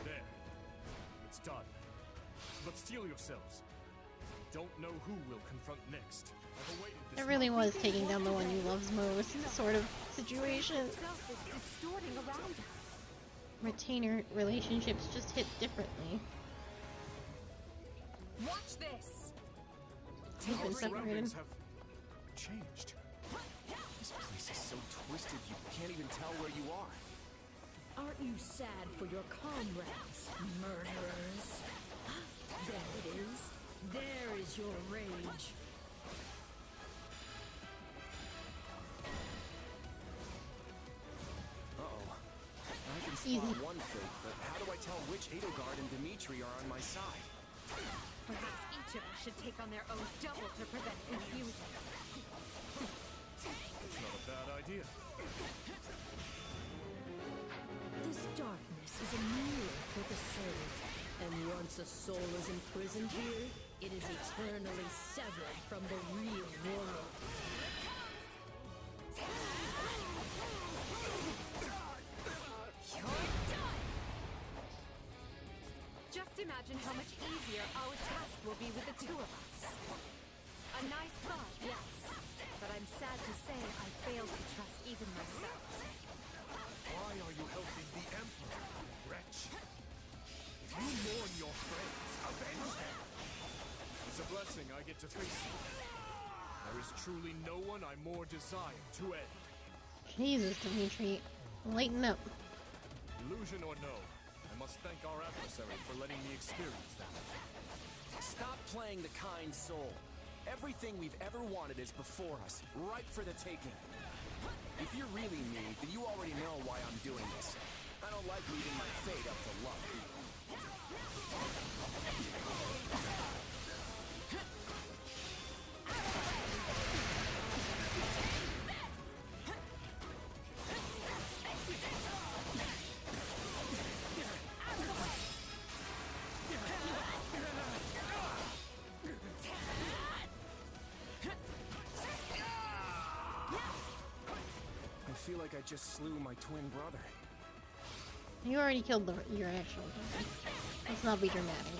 There. It's done. But steel yourselves. Don't know who we'll confront next. I've awaited this It really moment. was taking down the one you loves most sort of situation. Retainer relationships just hit differently. Watch this. They've been Our separated. surroundings have changed. This place is so twisted you can't even tell where you are. Aren't you sad for your comrades, murderers? There it is. There is your rage. Uh-oh. I can spot one fake, but how do I tell which Edelgard and Dimitri are on my side? Perhaps each of us should take on their own double to prevent confusion. It's not a bad idea. This darkness is a mirror for the soul. And once a soul is imprisoned here, it is eternally severed from the real world. Just imagine how much easier our task will be with the two of us. A nice thought, yes. But I'm sad to say I failed to trust even myself. Why are you helping the Emperor, wretch? If you mourn your friends, avenge them. It's a blessing I get to face you. There is truly no one I more desire to end. Jesus, Dimitri. Lighten up. Illusion or no, I must thank our adversary for letting me experience that. Stop playing the kind soul. Everything we've ever wanted is before us, ripe for the taking. If you're really me, then you already know why I'm doing this. I don't like leaving my fate up to luck. I feel like I just slew my twin brother. You already killed your actual brother. Let's not be dramatic.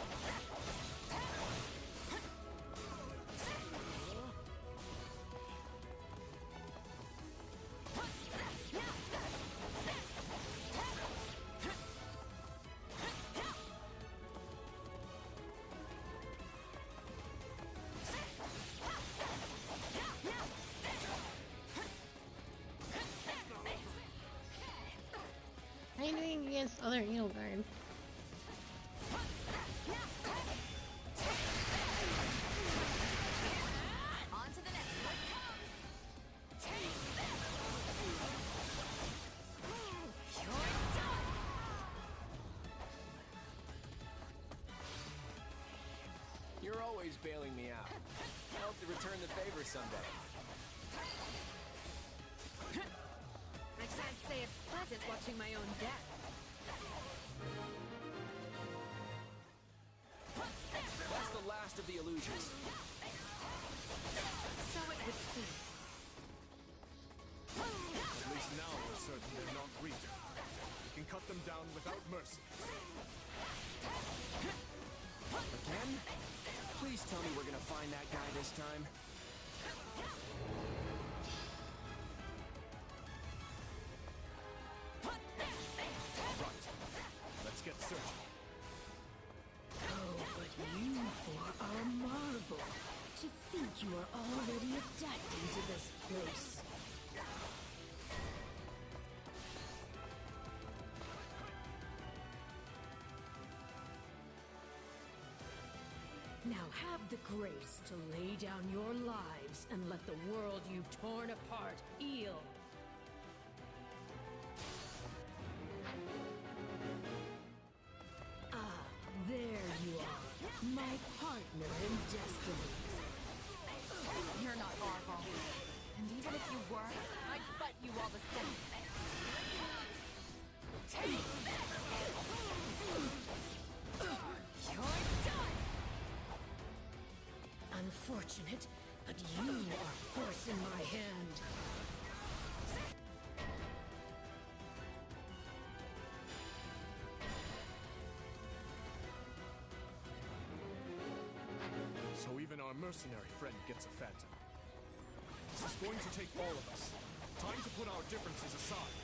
How are you doing against other Edelgard? On to the next one. You're always bailing me out. I hope to return the favor someday. I can't say it's pleasant watching my own death. That's the last of the illusions. So it would seem. At least now we're certain they're not real. We can cut them down without mercy. Again? Please tell me we're gonna find that guy this time. Right. Let's get searching. Oh, but you four are a marvel. To think you are already adapting to this place. Now have the grace to lay down your lives and let the world you've torn apart heal. Ah, there you are, my partner in destiny. You're not Marvel. And even if you were, it, but you are forcing my hand. So even our mercenary friend gets a phantom. This is going to take all of us. Time to put our differences aside.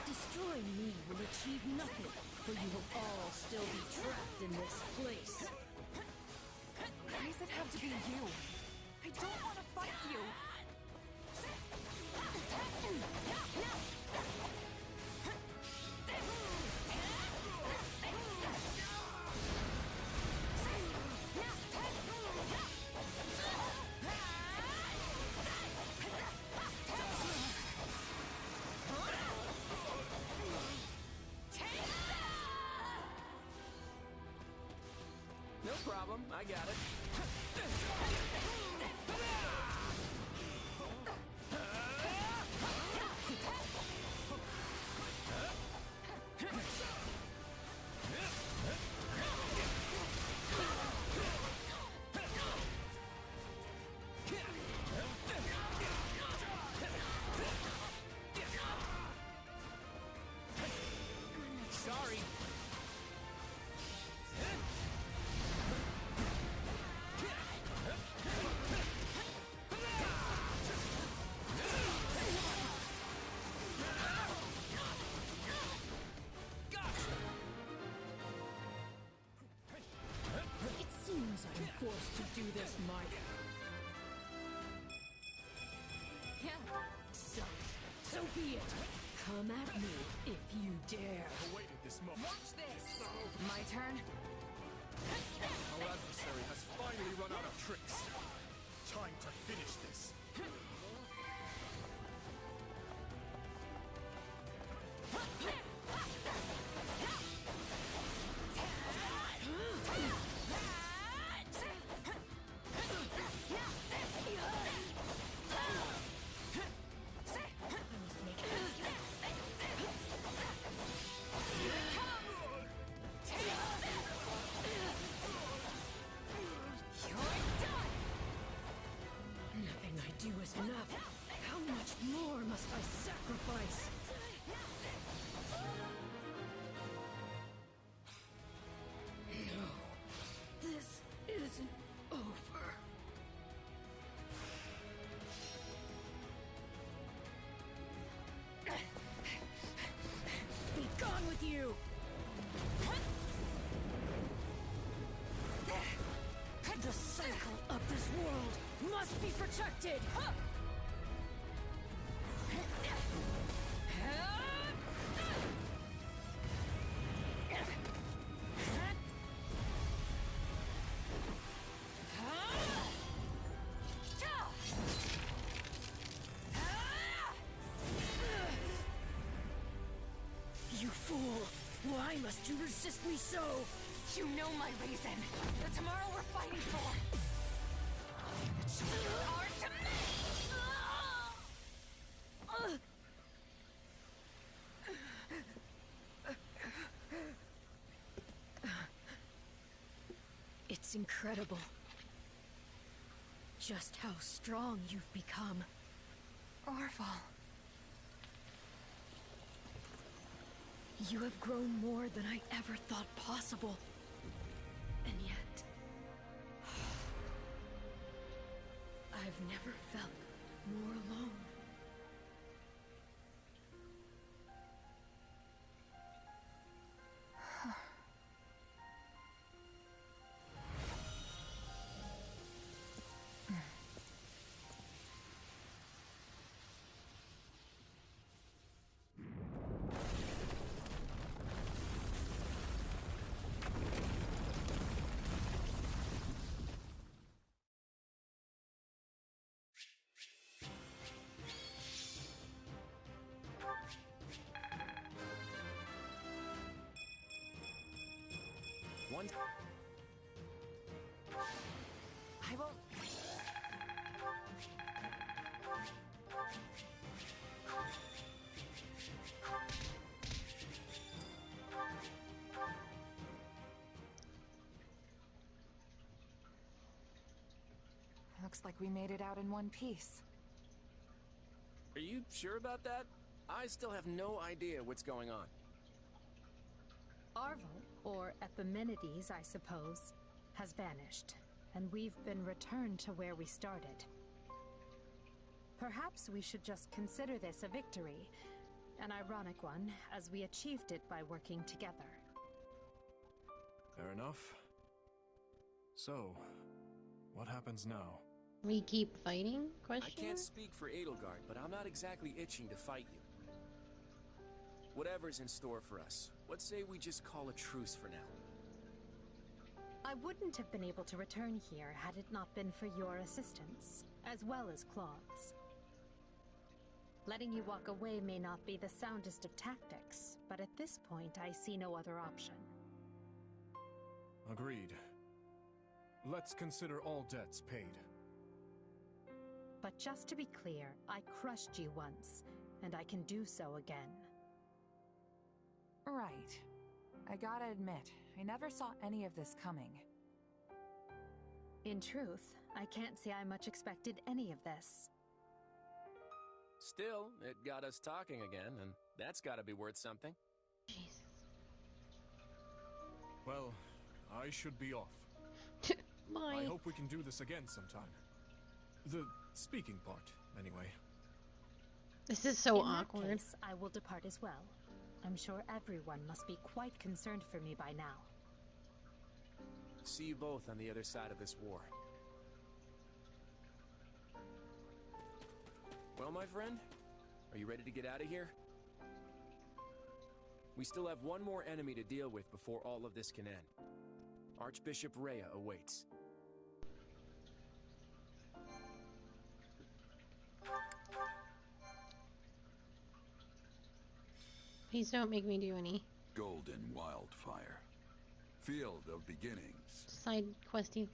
Destroying me will achieve nothing, for you will all still be trapped in this place. Why does it have to be you? I don't want to fight you! No problem, I got it. Sorry. It seems I'm forced to do this, Mike. So be it. Come at me if you dare. Awaited this moment. Watch this! My turn? Our adversary has finally run out of tricks. Time to finish this. Nothing I do is enough. How much more must I sacrifice? No, this isn't over. Be gone with you! The cycle of this world must be protected! You fool! Why must you resist me so? You know my reason. The tomorrow we're fighting for. It's ours to make! It's incredible. Just how strong you've become. Orval. You have grown more than I ever thought possible. And yet... I've never felt more alone. One. I won't. looks like we made it out in one piece. Are you sure about that? I still have no idea what's going on. Arvel, or Epimenides, I suppose, has vanished, and we've been returned to where we started. Perhaps we should just consider this a victory, an ironic one, as we achieved it by working together. Fair enough. So, what happens now? We keep fighting? I can't speak for Edelgard, but I'm not exactly itching to fight you. Whatever's in store for us, what say we just call a truce for now? I wouldn't have been able to return here had it not been for your assistance, as well as Claude's. Letting you walk away may not be the soundest of tactics, but at this point I see no other option. Agreed. Let's consider all debts paid. But just to be clear, I crushed you once, and I can do so again. Right. I gotta admit, I never saw any of this coming. In truth, I can't say I much expected any of this. Still, it got us talking again, and that's gotta be worth something. Jesus. Well, I should be off. My... I hope we can do this again sometime. The speaking part, anyway. This is so In awkward. that case, I will depart as well. I'm sure everyone must be quite concerned for me by now. See you both on the other side of this war. Well, my friend, are you ready to get out of here? We still have one more enemy to deal with before all of this can end. Archbishop Rhea awaits. Please don't make me do any Golden Wildfire. Field of Beginnings. side questy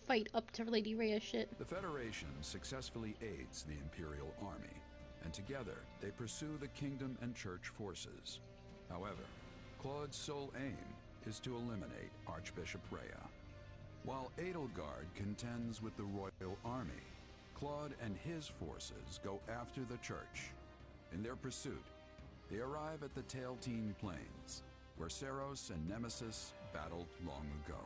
fight up to Lady Rhea shit. The Federation successfully aids the Imperial Army, and together they pursue the Kingdom and Church forces. However, Claude's sole aim is to eliminate Archbishop Rhea. While Edelgard contends with the Royal Army, Claude and his forces go after the Church. In their pursuit, they arrive at the Tailtean Plains, where Seros and Nemesis battled long ago.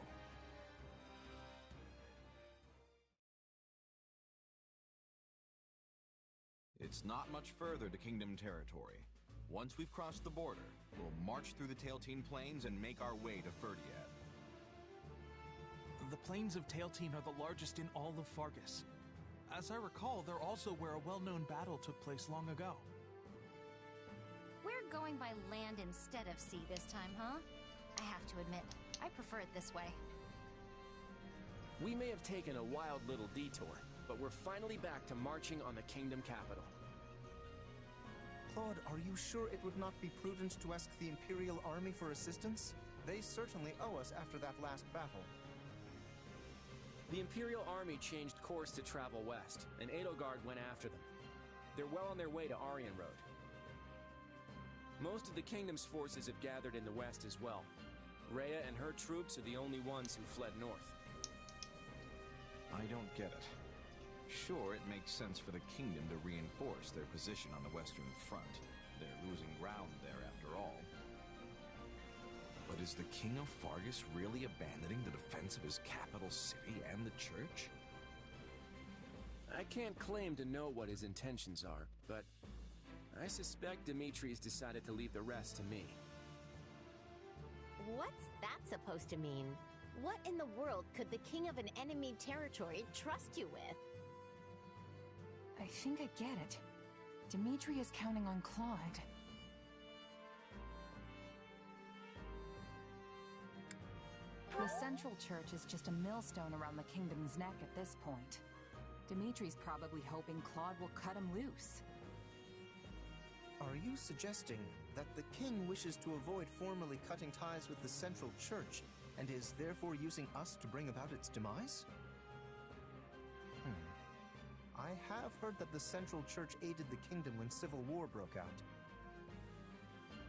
It's not much further to Kingdom territory. Once we've crossed the border, we'll march through the Tailtean Plains and make our way to Ferdiad. The plains of Tailtean are the largest in all of Fargus. As I recall, they're also where a well-known battle took place long ago. We're going by land instead of sea this time, huh? I have to admit, I prefer it this way. We may have taken a wild little detour, but we're finally back to marching on the Kingdom capital. Claude, are you sure it would not be prudent to ask the Imperial Army for assistance? They certainly owe us after that last battle. The Imperial Army changed course to travel west, and Edelgard went after them. They're well on their way to Aryan Road. Most of the Kingdom's forces have gathered in the west as well. Rhea and her troops are the only ones who fled north. I don't get it. Sure, it makes sense for the Kingdom to reinforce their position on the Western Front. They're losing ground there after all. But is the King of Fargus really abandoning the defense of his capital city and the Church? I can't claim to know what his intentions are, but I suspect Dimitri's decided to leave the rest to me. What's that supposed to mean? What in the world could the king of an enemy territory trust you with? I think I get it. Dimitri is counting on Claude. The Central Church is just a millstone around the Kingdom's neck at this point. Dimitri's probably hoping Claude will cut him loose. Are you suggesting that the king wishes to avoid formally cutting ties with the Central Church, and is therefore using us to bring about its demise? I have heard that the Central Church aided the kingdom when civil war broke out.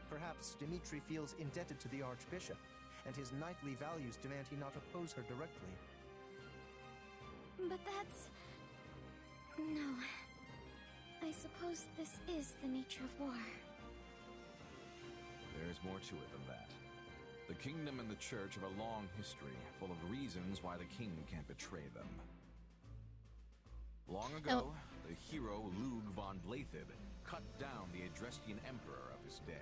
Perhaps Dimitri feels indebted to the Archbishop, and his knightly values demand he not oppose her directly. But that's... No. I suppose this is the nature of war. There's more to it than that. The kingdom and the church have a long history, full of reasons why the king can't betray them. Long ago, the hero Lug von Blethid cut down the Adrestian emperor of his day.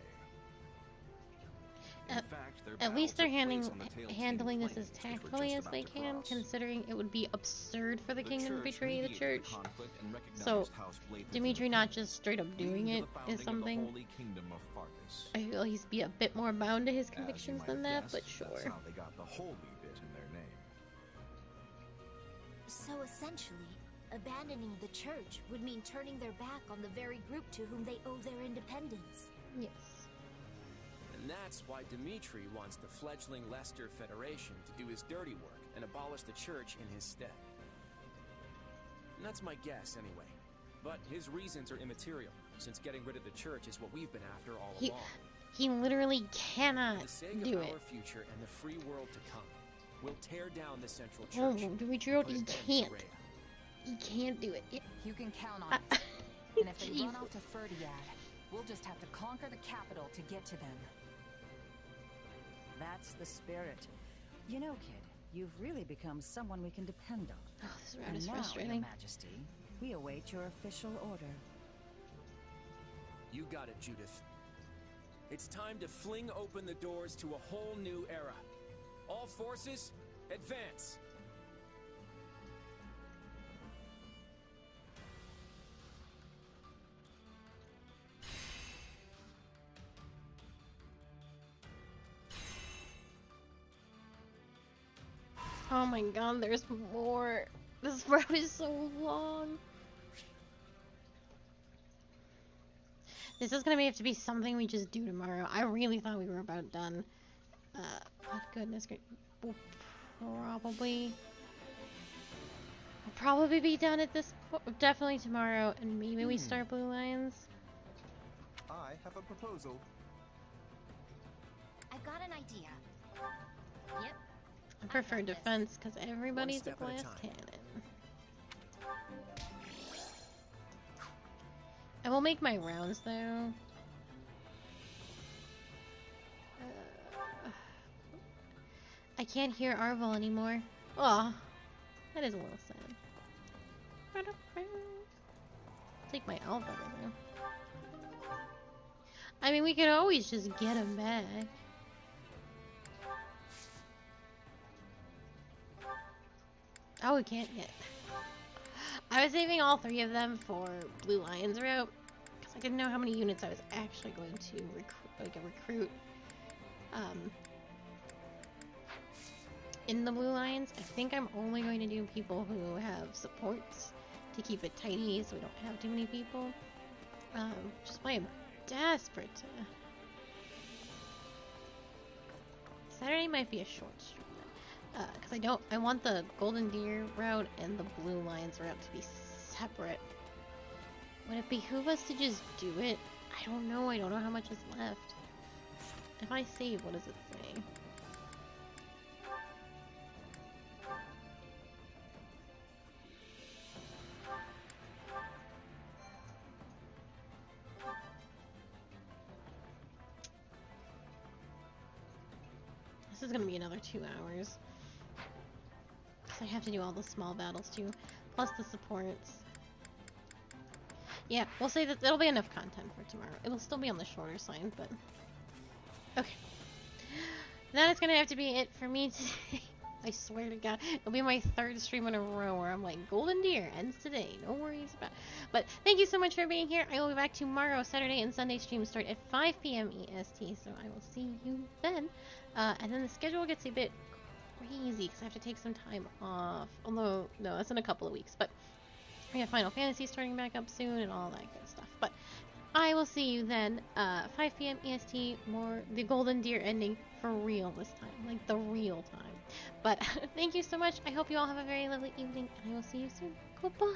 At least they're handling this as tactfully as they can, considering it would be absurd for the kingdom to betray the church. So, Dimitri not just straight up doing it is something. I feel he's be a bit more bound to his convictions than that, but sure. That's how they got the holy bit in their name. So essentially, abandoning the church would mean turning their back on the very group to whom they owe their independence. Yes. And that's why Dimitri wants the fledgling Leicester Federation to do his dirty work and abolish the church in his stead. And that's my guess, anyway. But his reasons are immaterial, since getting rid of the church is what we've been after all along. He literally cannot For the sake do of it. our future and the free world to come, we'll tear down the central church. Oh, Dimitri, he can't. He can't do it. You can count on it. And if they run off to Ferdiad, we'll just have to conquer the capital to get to them. That's the spirit. You know, kid, you've really become someone we can depend on. Oh, this round is now, frustrating. Your Majesty, we await your official order. You got it, Judith. It's time to fling open the doors to a whole new era. All forces, advance! Oh my god, there's more. This road is so long. This is gonna have to be something we just do tomorrow. I really thought we were about done. Oh goodness, we'll probably be done at this point. Definitely tomorrow, and maybe we start Blue Lions. I have a proposal. I've got an idea. Yep. I prefer defense because everybody's a glass cannon. I will make my rounds though. I can't hear Arvel anymore. Aw, that is a little sad. Take my Alva though. I mean, we could always just get him back. Oh, we can't yet. I was saving all three of them for Blue Lions route because I didn't know how many units I was actually going to recruit in the Blue Lions. I think I'm only going to do people who have supports to keep it tidy so we don't have too many people. Just why I'm desperate to... Saturday might be a short stream. Because I want the Golden Deer route and the Blue Lions route to be separate. Would it behoove us to just do it? I don't know how much is left. If I save, what does it say? This is gonna be another 2 hours. I have to do all the small battles too, plus the supports. Yeah, we'll say that there'll be enough content for tomorrow. It'll still be on the shorter side, but... Okay. That is gonna have to be it for me today. I swear to God. It'll be my 3rd stream in a row where I'm like, Golden Deer ends today. No worries about it. But thank you so much for being here. I will be back tomorrow. Saturday and Sunday streams start at 5 p.m. EST, so I will see you then. And then the schedule gets a bit crazy because I have to take some time off. Although, no, that's in a couple of weeks. But we have Final Fantasy starting back up soon and all that good stuff. But I will see you then. 5 p.m. EST, more the Golden Deer ending for real this time. Like the real time. But thank you so much. I hope you all have a very lovely evening. And I will see you soon. Goodbye.